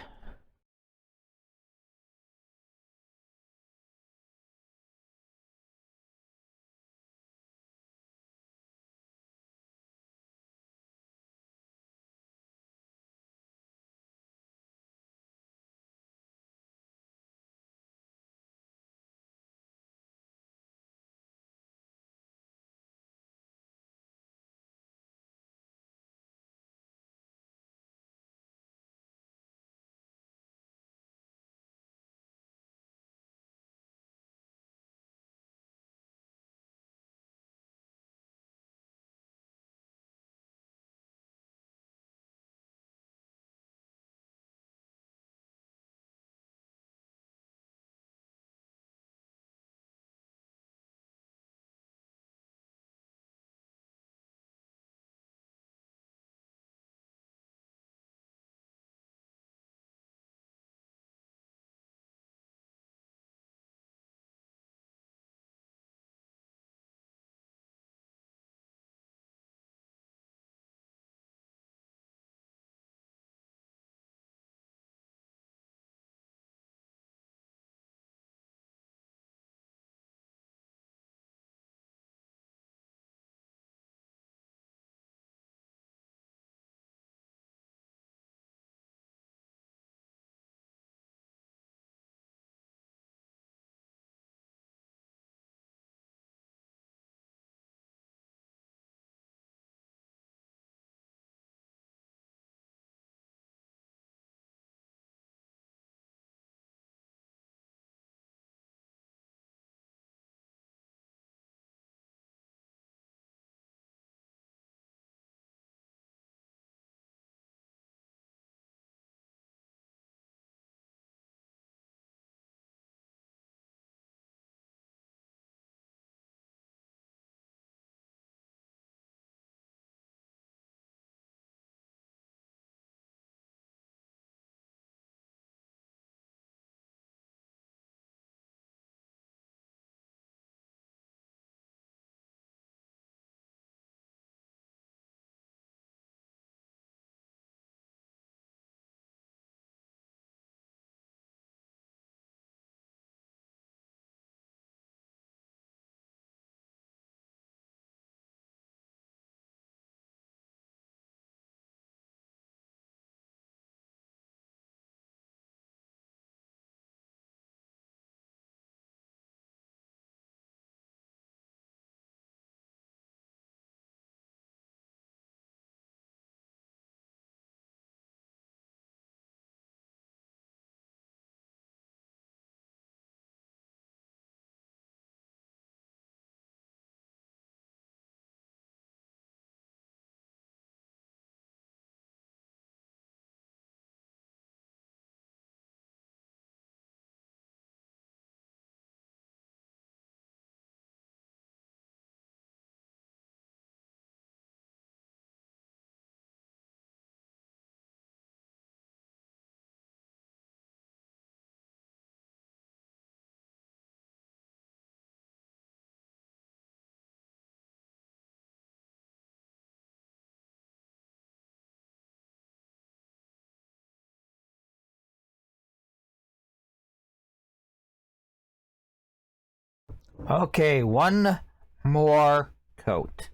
S1: Okay, one more coat.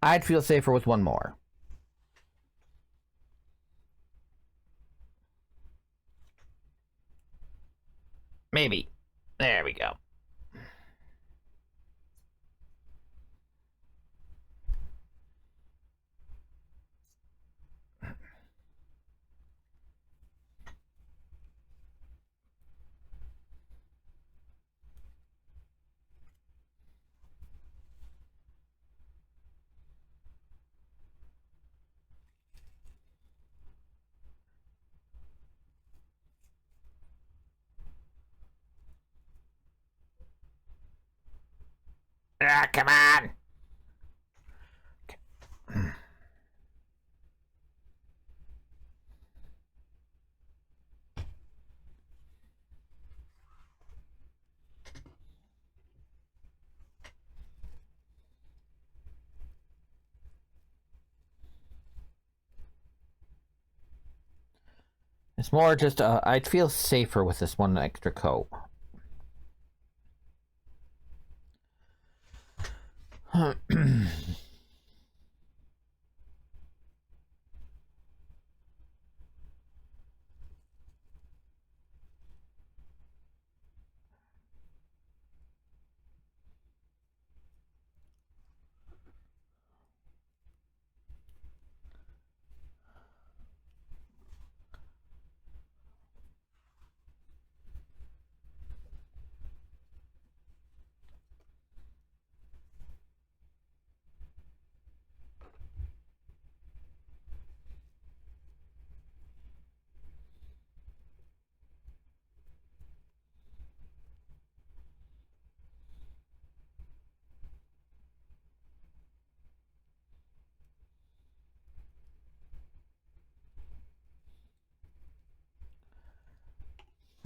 S1: I'd feel safer with one more. Maybe. There we go. Ah, come on! It's more just, I'd feel safer with this one extra coat.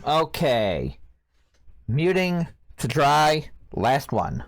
S1: Okay. Muting to dry. Last one.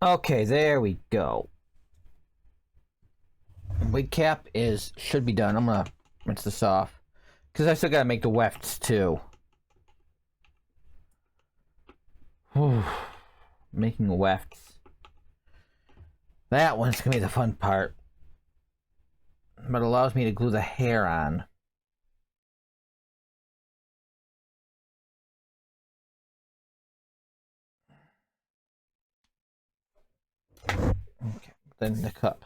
S1: Okay, there we go. Wig cap should be done. I'm gonna rinse this off because I still gotta make the wefts too. Whew. Making wefts. That one's gonna be the fun part. But it allows me to glue the hair on. Okay, then the cup.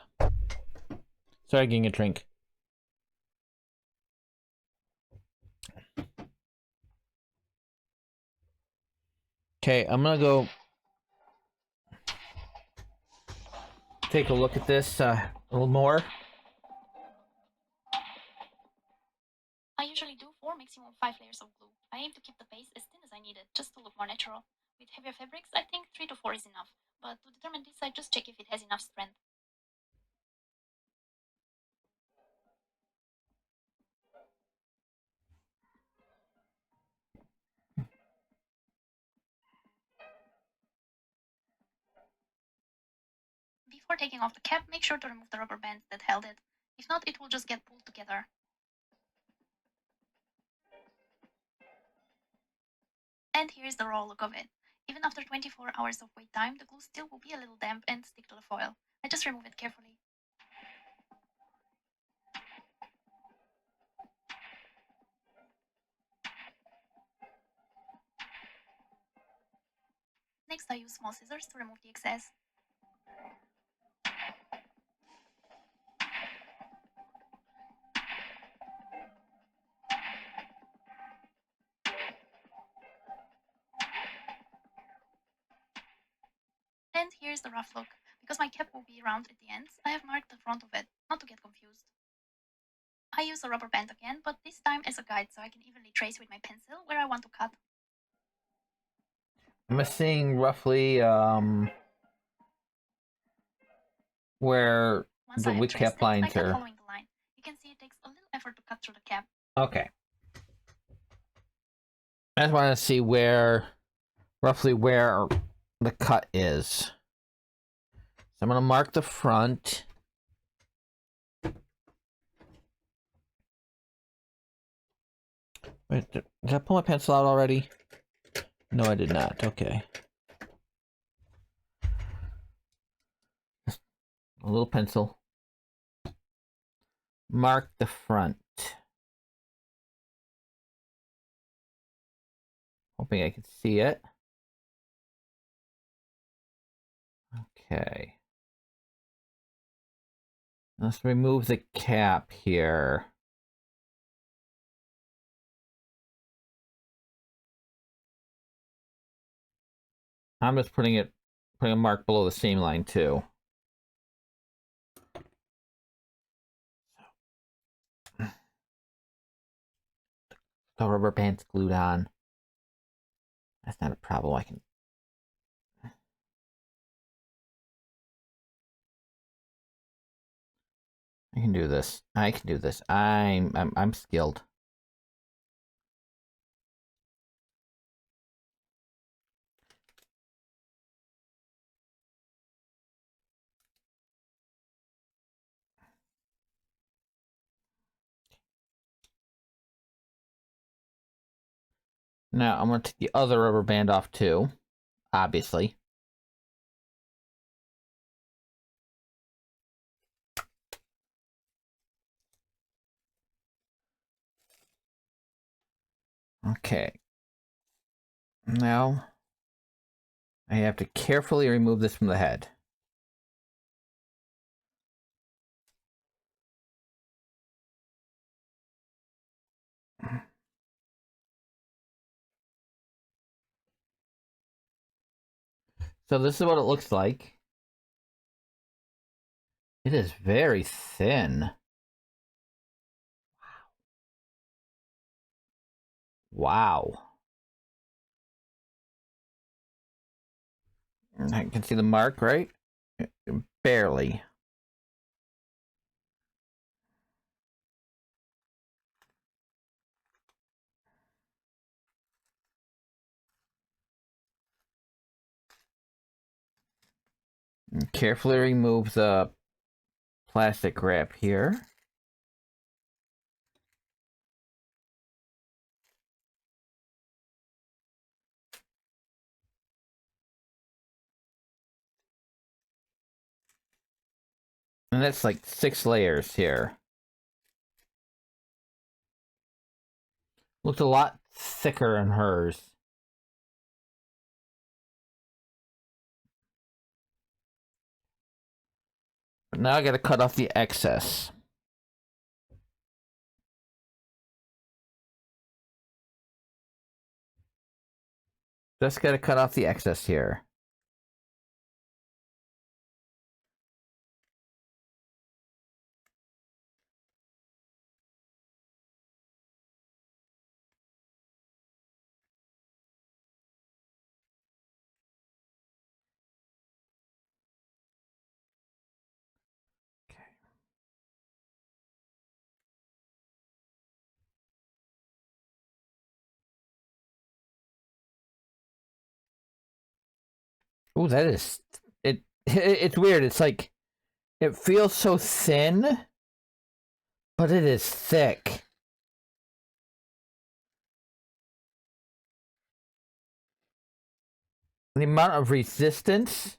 S1: Sorry, getting a drink. Okay, I'm gonna go take a look at this a little more.
S2: I usually do 4, maximum 5 layers of glue. I aim to keep the base as thin as I need it, just to look more natural. With heavier fabrics, I think 3 to 4 is enough, but to determine this, I just check if it has enough strength. Before taking off the cap, make sure to remove the rubber band that held it. If not, it will just get pulled together. And here's the raw look of it. Even after 24 hours of wait time, the glue still will be a little damp and stick to the foil. I just remove it carefully. Next, I use small scissors to remove the excess. And here's the rough look. Because my cap will be round at the ends, I have marked the front of it, not to get confused. I use a rubber band again, but this time as a guide so I can evenly trace with my pencil where I want to cut.
S1: I'm seeing roughly where
S2: Once
S1: the
S2: I have
S1: wig
S2: traced
S1: cap
S2: it, I
S1: lines
S2: cut
S1: are.
S2: following the line. You can see it takes a little effort to cut through the cap.
S1: Okay. I just want to see roughly where the cut is. So I'm going to mark the front. Wait, did I pull my pencil out already? No, I did not. Okay. A little pencil. Mark the front. Hoping I can see it. Okay. Let's remove the cap here. I'm just putting a mark below the seam line too. The rubber band's glued on. That's not a problem. I can do this. I can do this. I'm skilled. Now I'm gonna take the other rubber band off too, obviously. Okay. Now I have to carefully remove this from the head. So this is what it looks like. It is very thin. Wow. I can see the mark, right? Barely. And carefully remove the plastic wrap here. And that's like 6 layers here. Looks a lot thicker in hers. But now I gotta cut off the excess. Just gotta cut off the excess here. Ooh, that is it. It's weird. It's like it feels so thin, but it is thick. The amount of resistance.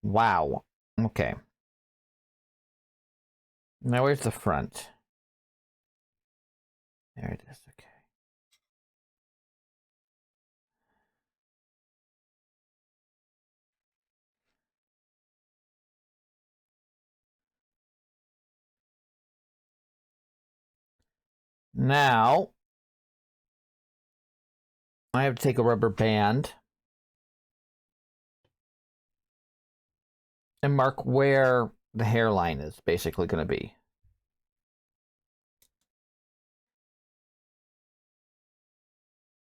S1: Wow. Okay. Now where's the front? There it is. Okay. Now I have to take a rubber band and mark where the hairline is basically going to be.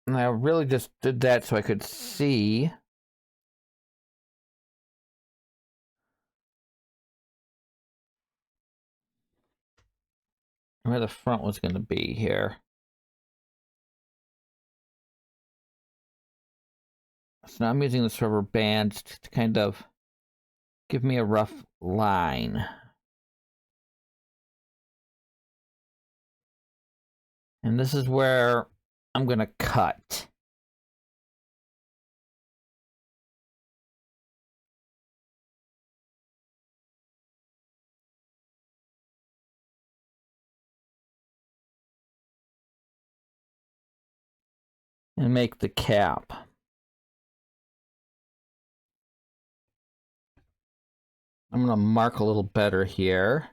S1: And I really just did that so I could see where the front was going to be here. So now I'm using this rubber band to kind of give me a rough line. And this is where I'm going to cut. And make the cap. I'm going to mark a little better here.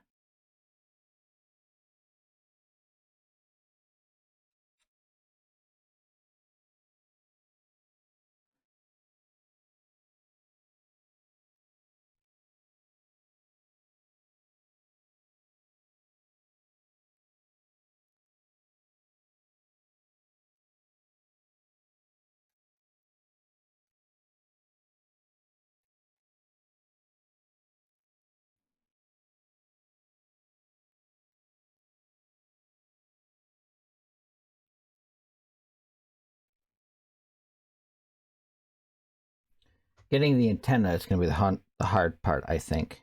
S1: Getting the antenna is going to be the hard part, I think.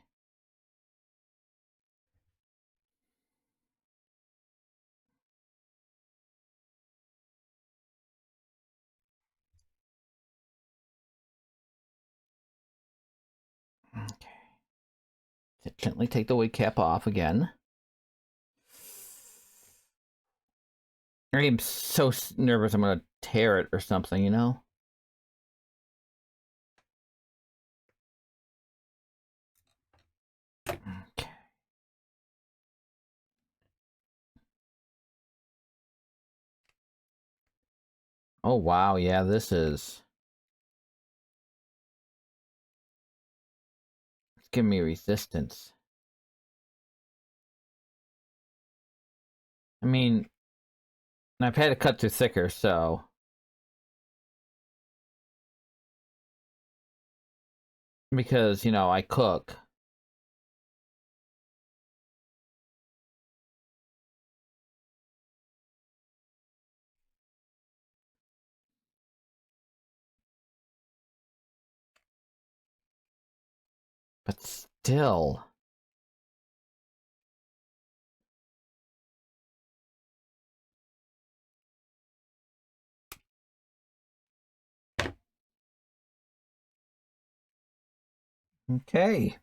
S1: Okay. Gently take the wig cap off again. I am so nervous I'm going to tear it or something, you know? Okay. Oh, wow. Yeah, this is... It's giving me resistance. I mean, I've had to cut through thicker, so... Because, you know, I cook. But still. Okay.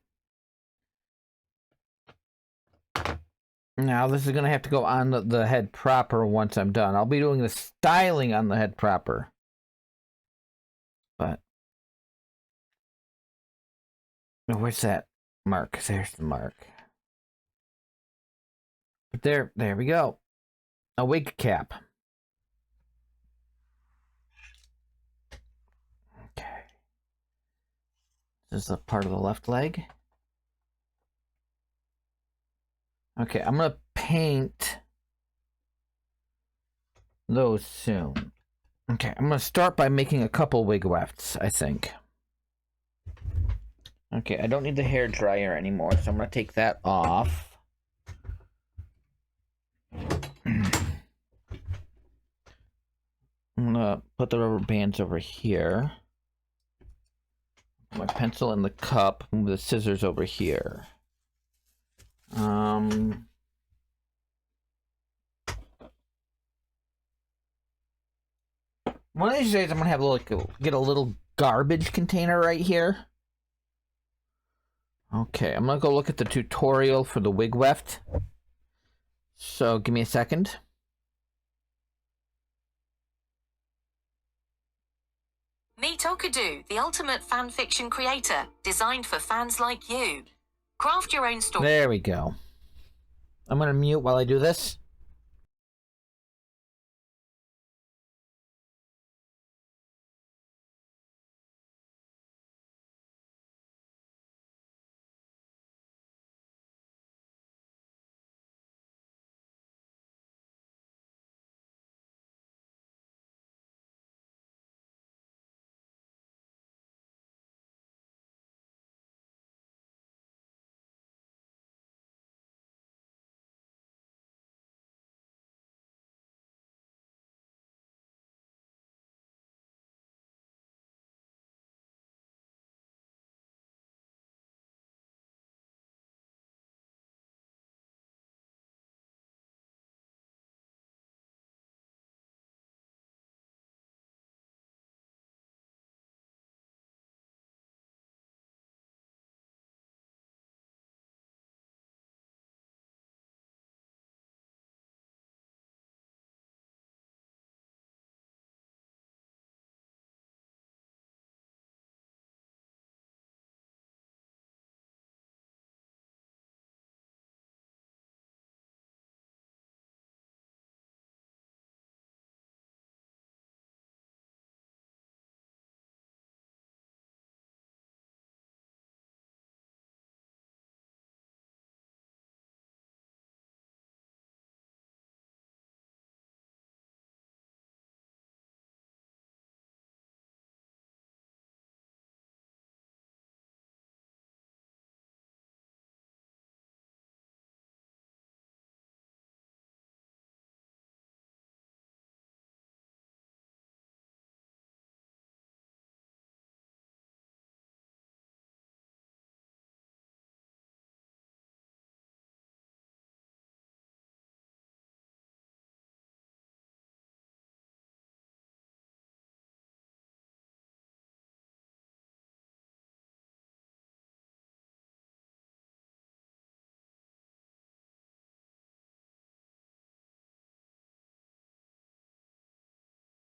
S1: Now this is going to have to go on the head proper once I'm done. I'll be doing the styling on the head proper. But where's that mark? There's the mark. But there we go. A wig cap. Okay. This is a part of the left leg. Okay, I'm going to paint those soon. Okay, I'm going to start by making a couple wig wefts, I think. Okay, I don't need the hair dryer anymore, so I'm going to take that off. I'm going to put the rubber bands over here. My pencil in the cup, move the scissors over here. One of these days I'm gonna have get a little garbage container right here. Okay, I'm gonna go look at the tutorial for the wig weft. So give me a second.
S3: Meet Okadu, the ultimate fan fiction creator, designed for fans like you. Craft your own story.
S1: There we go. I'm gonna mute while I do this.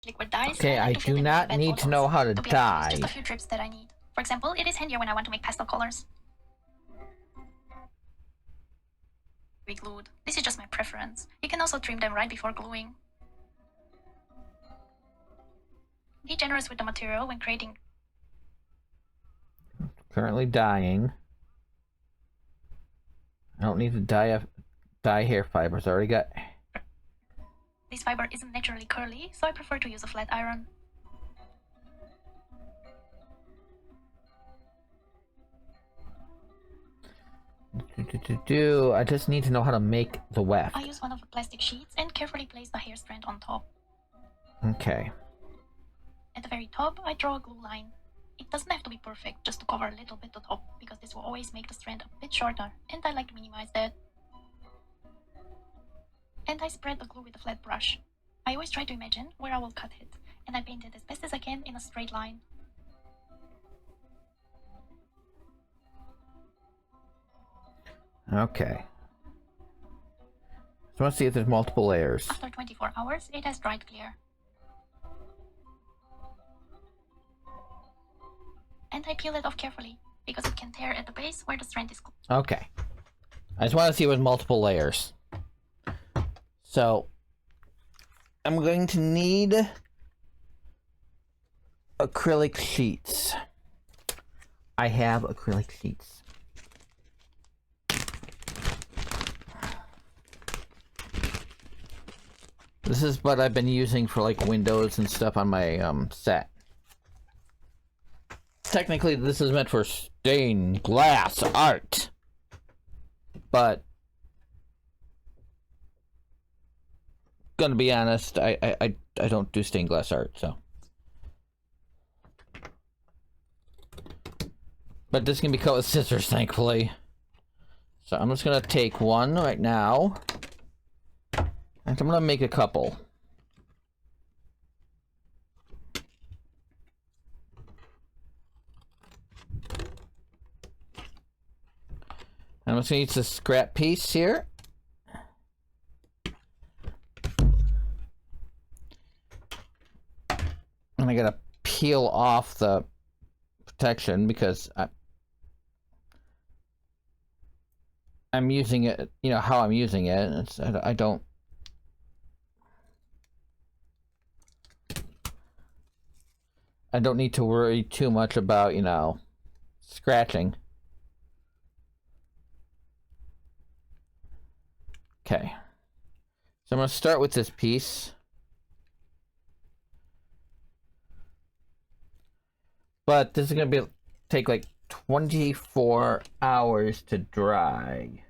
S2: Liquid dyes.
S1: Okay, I do not need to know how to dye.
S2: Just a few drips that I need. For example, it is handier when I want to make pastel colors. Re-glued. This is just my preference. You can also trim them right before gluing. Be generous with the material when creating.
S1: Currently dyeing. I don't need to dye hair fibers. I already got.
S2: This fiber isn't naturally curly, so I prefer to use a flat iron.
S1: I just need to know how to make the weft.
S2: I use one of the plastic sheets and carefully place the hair strand on top.
S1: Okay.
S2: At the very top, I draw a glue line. It doesn't have to be perfect, just to cover a little bit the top, because this will always make the strand a bit shorter, and I like to minimize that. And I spread the glue with a flat brush. I always try to imagine where I will cut it, and I paint it as best as I can in a straight line.
S1: Okay. So I want to see if there's multiple layers.
S2: After 24 hours, it has dried clear. And I peel it off carefully, because it can tear at the base where the strand is closed.
S1: Okay. I just want to see with multiple layers. So, I'm going to need acrylic sheets. I have acrylic sheets. This is what I've been using for like windows and stuff on my set. Technically, this is meant for stained glass art, but gonna be honest, I don't do stained glass art, so. But this can be cut with scissors, thankfully. So I'm just gonna take one right now, and I'm gonna make a couple. I'm just gonna use this scrap piece here. And I gotta peel off the protection because I'm using it, you know, how I'm using it. It's, I don't. I don't need to worry too much about, you know, scratching. Okay. So I'm going to start with this piece. But this is going to take like 24 hours to dry.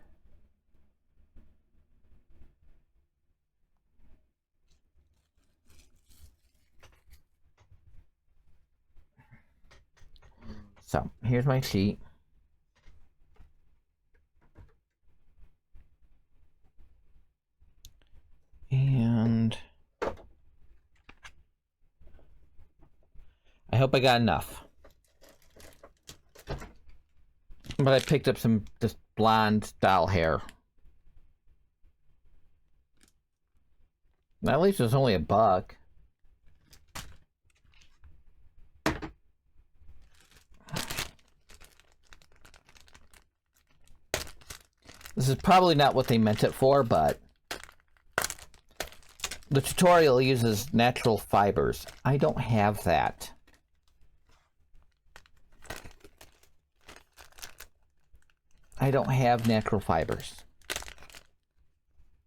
S1: So, here's my sheet. And I hope I got enough. But I picked up some this blonde style hair. At least it was only $1. This is probably not what they meant it for, but the tutorial uses natural fibers. I don't have that. I don't have natural fibers.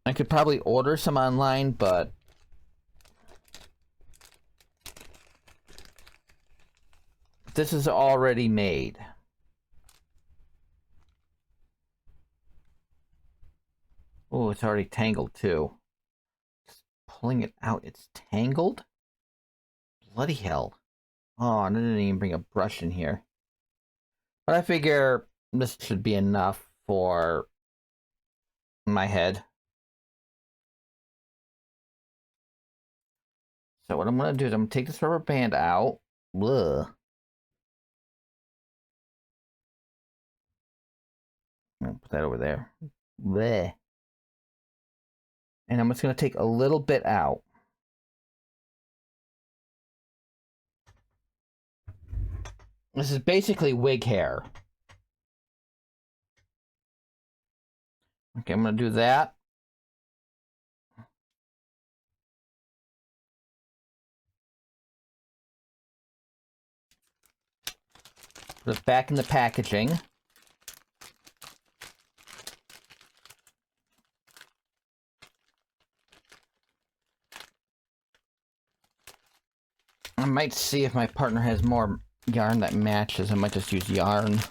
S1: I could probably order some online, but this is already made. Oh, it's already tangled too. Just pulling it out, it's tangled? Bloody hell. Oh, I didn't even bring a brush in here. But I figure this should be enough for my head. So what I'm going to do is I'm going to take this rubber band out. Ugh. I'm going to put that over there. Bleh. And I'm just going to take a little bit out. This is basically wig hair. Okay, I'm going to do that. Put it back in the packaging. I might see if my partner has more yarn that matches. I might just use yarn. Okay.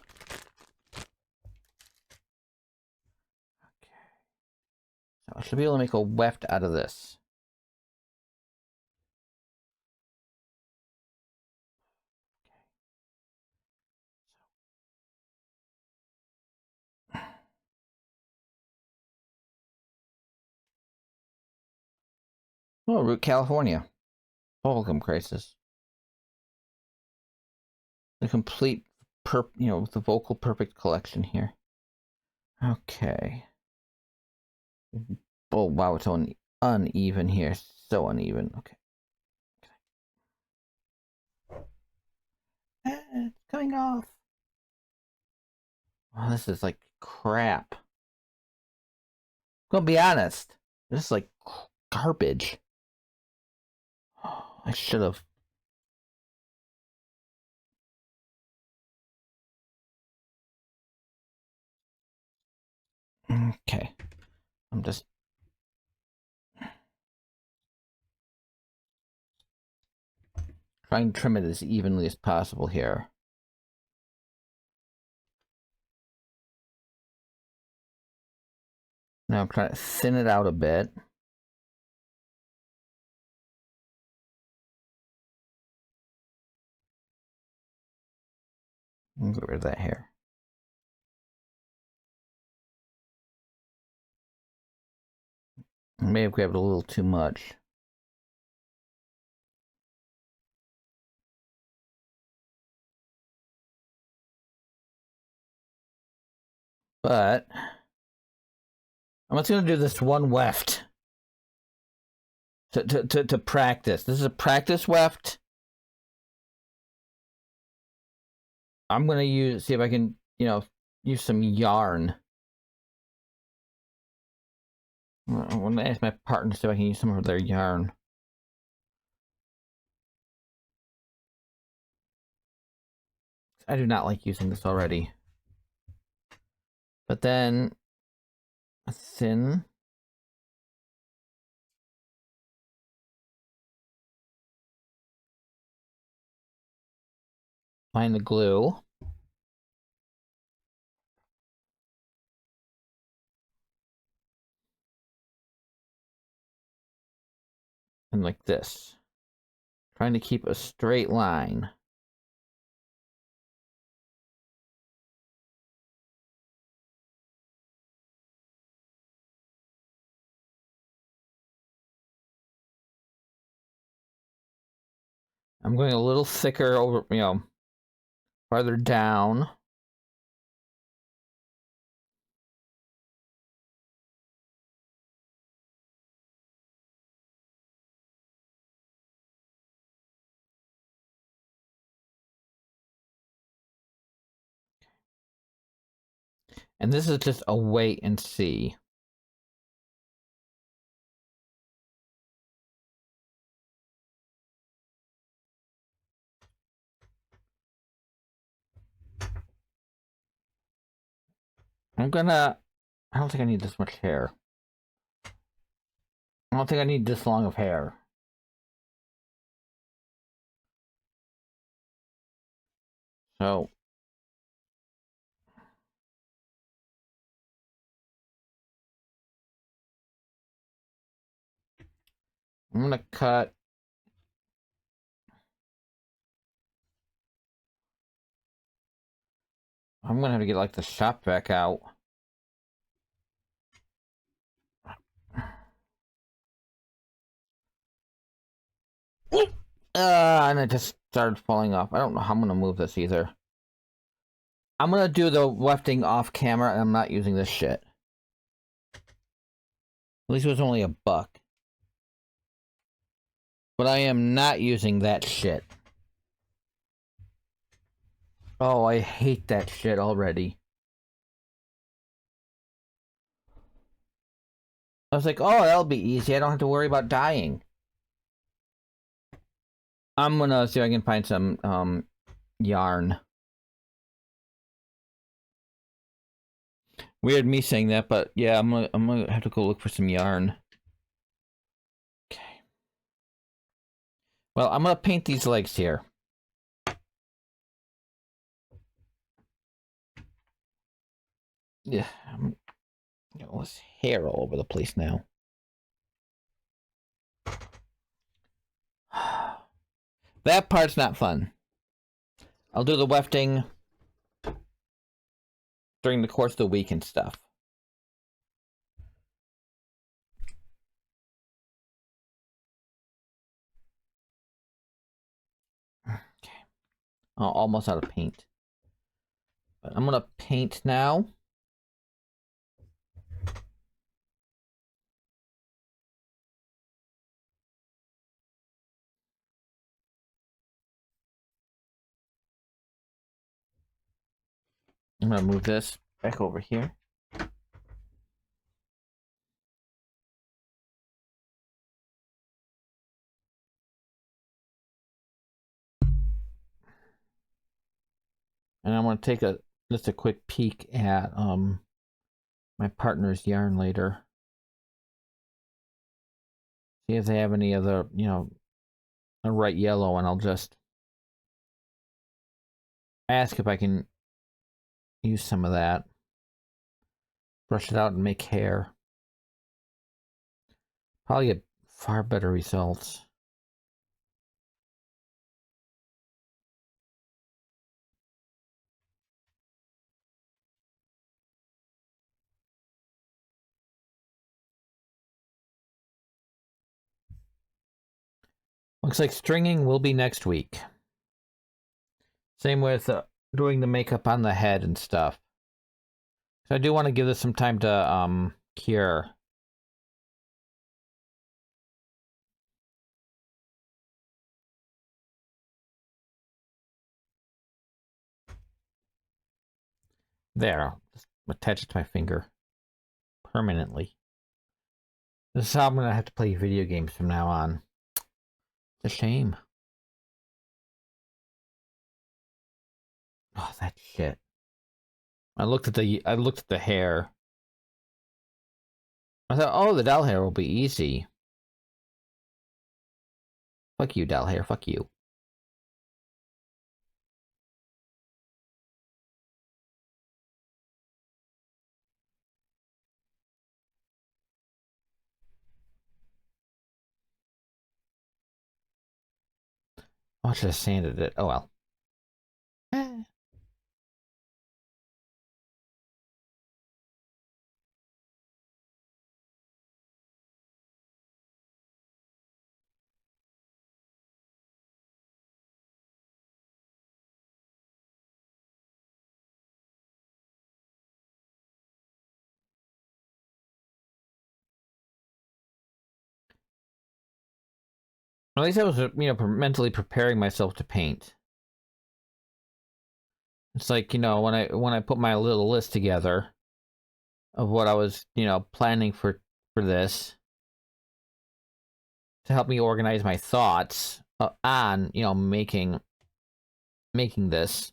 S1: So I should be able to make a weft out of this. Oh, Route California. Bubblegum crisis. The complete, the vocal perfect collection here. Okay. Oh, wow, it's uneven here. So uneven. Okay. It's coming off. Oh, this is like crap. I'm gonna be honest. This is like garbage. I should have. Okay. I'm just trying to trim it as evenly as possible here. Now I'm trying to thin it out a bit. Get rid of that hair. I may have grabbed a little too much. But I'm just gonna do this one weft to practice. This is a practice weft. I'm gonna see if I can, use some yarn. I'm gonna ask my partner to see if I can use some of their yarn. I do not like using this already. But then a thin. Find the glue. And like this. Trying to keep a straight line. I'm going a little thicker over, farther down. And this is just a wait and see. I don't think I need this much hair. I don't think I need this long of hair. So I'm gonna cut. I'm gonna have to get like the shop vac out. And it just started falling off. I don't know how I'm gonna move this either. I'm gonna do the wefting off camera, and I'm not using this shit. At least it was only $1. But I am not using that shit. Oh, I hate that shit already. I was like, oh, that'll be easy. I don't have to worry about dying. I'm gonna see if I can find some yarn. Weird me saying that, but yeah, I'm gonna have to go look for some yarn. Okay. Well, I'm gonna paint these legs here. Yeah, I'm got all this hair all over the place now. That part's not fun. I'll do the wefting during the course of the week and stuff. Almost out of paint. But I'm gonna paint now. I'm gonna move this back over here. And I'm gonna take just a quick peek at my partner's yarn later. See if they have any other, a right yellow, and I'll just ask if I can use some of that. Brush it out and make hair. Probably get far better results. Looks like stringing will be next week. Same with doing the makeup on the head and stuff. So I do want to give this some time to cure. There, I'll just attach it to my finger permanently. This is how I'm gonna have to play video games from now on. It's a shame. Oh, that shit. I looked at the hair. I thought, oh, the doll hair will be easy. Fuck you, doll hair. Fuck you. Oh, I should have sanded it. Oh well. At least I was, mentally preparing myself to paint. It's like, when I put my little list together of what I was, planning for this to help me organize my thoughts on, making this.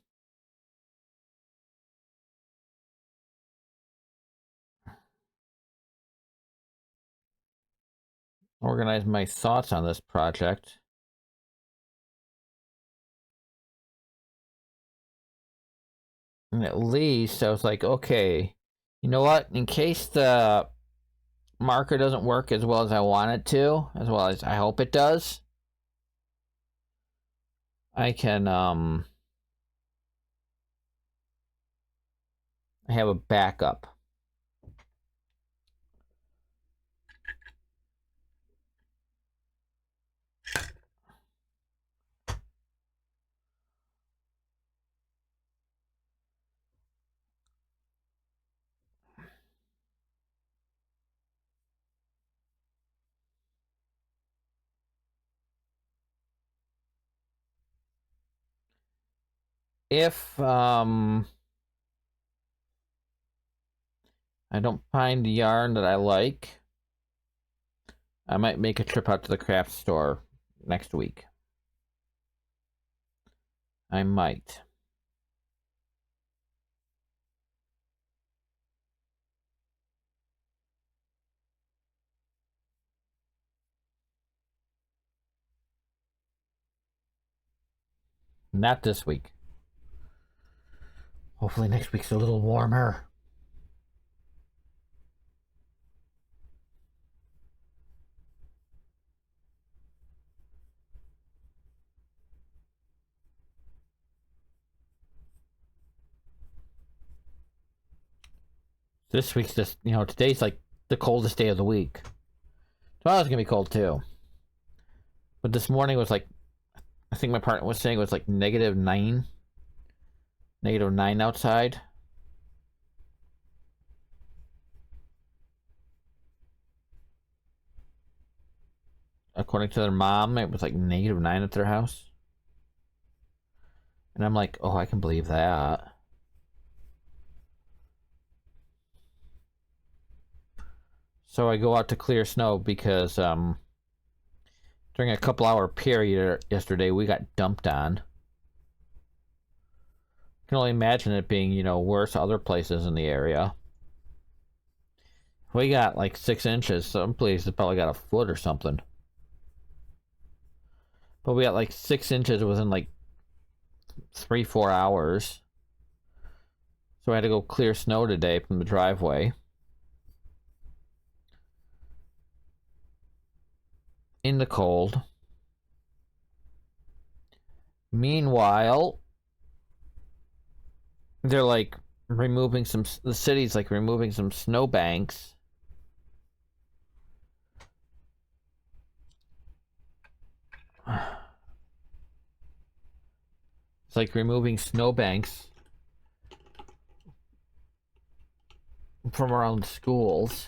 S1: Organize my thoughts on this project. And at least I was like, okay, you know what? In case the marker doesn't work as well as I want it to, as well as I hope it does, I can I have a backup. If I don't find yarn that I like, I might make a trip out to the craft store next week. I might. Not this week. Hopefully next week's a little warmer. This week's just, today's like the coldest day of the week. Tomorrow's gonna be cold too. But this morning was like I think my partner was saying it was like -9. -9 outside. According to their mom, it was like -9 at their house. And I'm like, oh, I can believe that. So I go out to clear snow because during a couple hour period yesterday we got dumped on. I can only imagine it being, you know, worse other places in the area. We got like 6 inches. Some places probably got a foot or something. But we got like 6 inches within like 3-4 hours. So I had to go clear snow today from the driveway. In the cold. Meanwhile, they're like removing some, the city's like removing some snowbanks. It's like removing snowbanks from around schools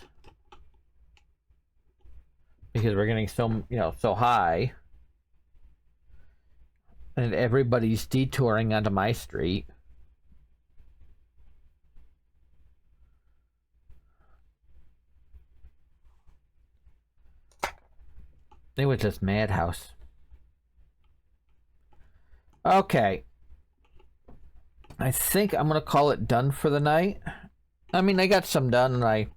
S1: because we're getting so, you know, so high, and everybody's detouring onto my street. It was just madhouse. Okay. I think I'm gonna call it done for the night. I mean, I got some done and I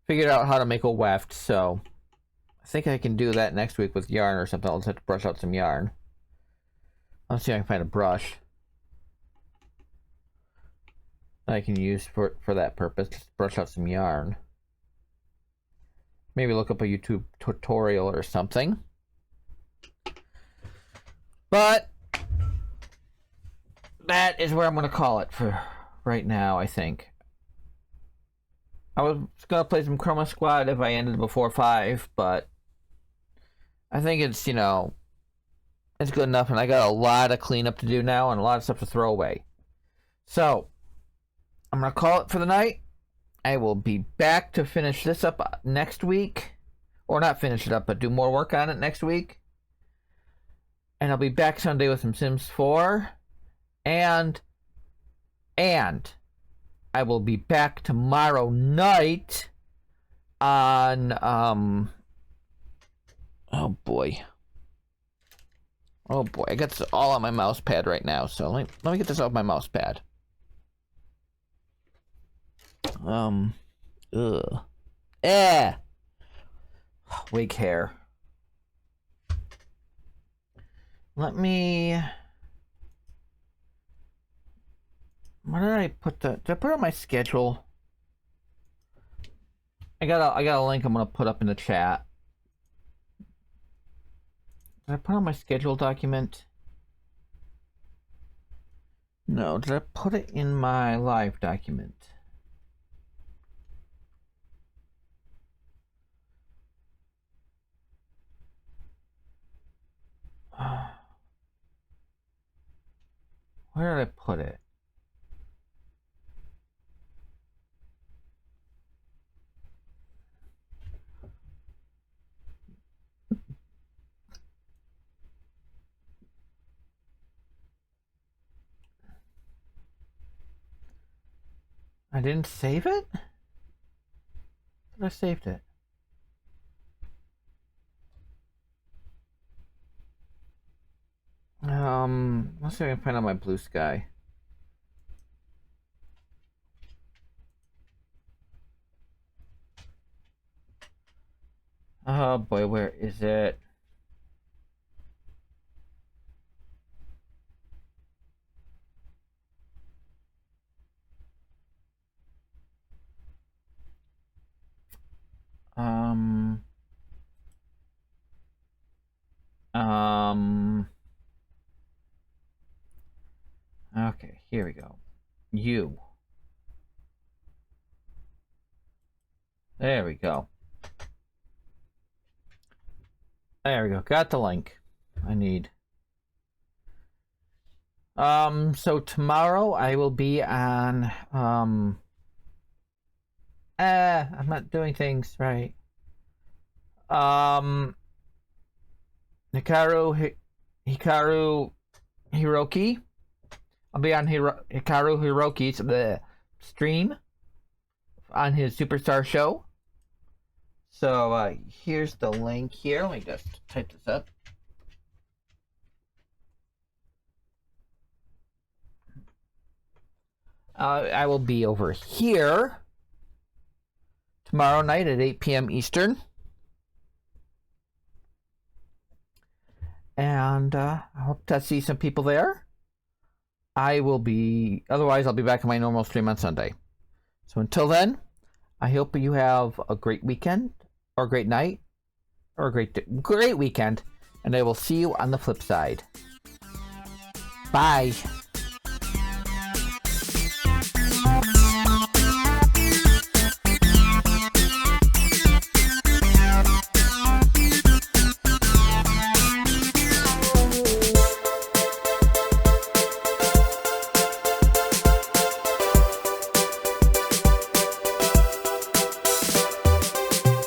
S1: figured out how to make a weft, so I think I can do that next week with yarn or something. I'll just have to brush out some yarn. Let's see if I can find a brush that I can use for that purpose. Just brush out some yarn. Maybe look up a YouTube tutorial or something. But that is where I'm going to call it for right now, I think. I was going to play some Chroma Squad if I ended before 5, but I think it's, you know, it's good enough, and I got a lot of cleanup to do now and a lot of stuff to throw away. So, I'm going to call it for the night. I will be back to finish this up next week. Or not finish it up, but do more work on it next week. And I'll be back Sunday with some Sims 4. And I will be back tomorrow night on, oh boy, I got this all on my mouse pad right now, so let me get this off my mouse pad. Wig hair. Let me, where did I put did I put it on my schedule? I got a link I'm gonna put up in the chat. Did I put on my schedule document? No, did I put it in my live document? Where did I put it? I didn't save it? I saved it. Let's see if I can find out my blue sky. Oh boy, where is it? Um, okay, here we go. You. There we go. There we go. Got the link I need. So tomorrow I will be on I'm not doing things right. Hikaru Hiroki. I'll be on Hikaru Hiroki's stream on his Superstar show. So here's the link here. Let me just type this up. I will be over here tomorrow night at 8 p.m. Eastern. And I hope to see some people there. Otherwise I'll be back on my normal stream on Sunday. So until then, I hope you have a great weekend, or a great night, or a great weekend, and I will see you on the flip side. Bye.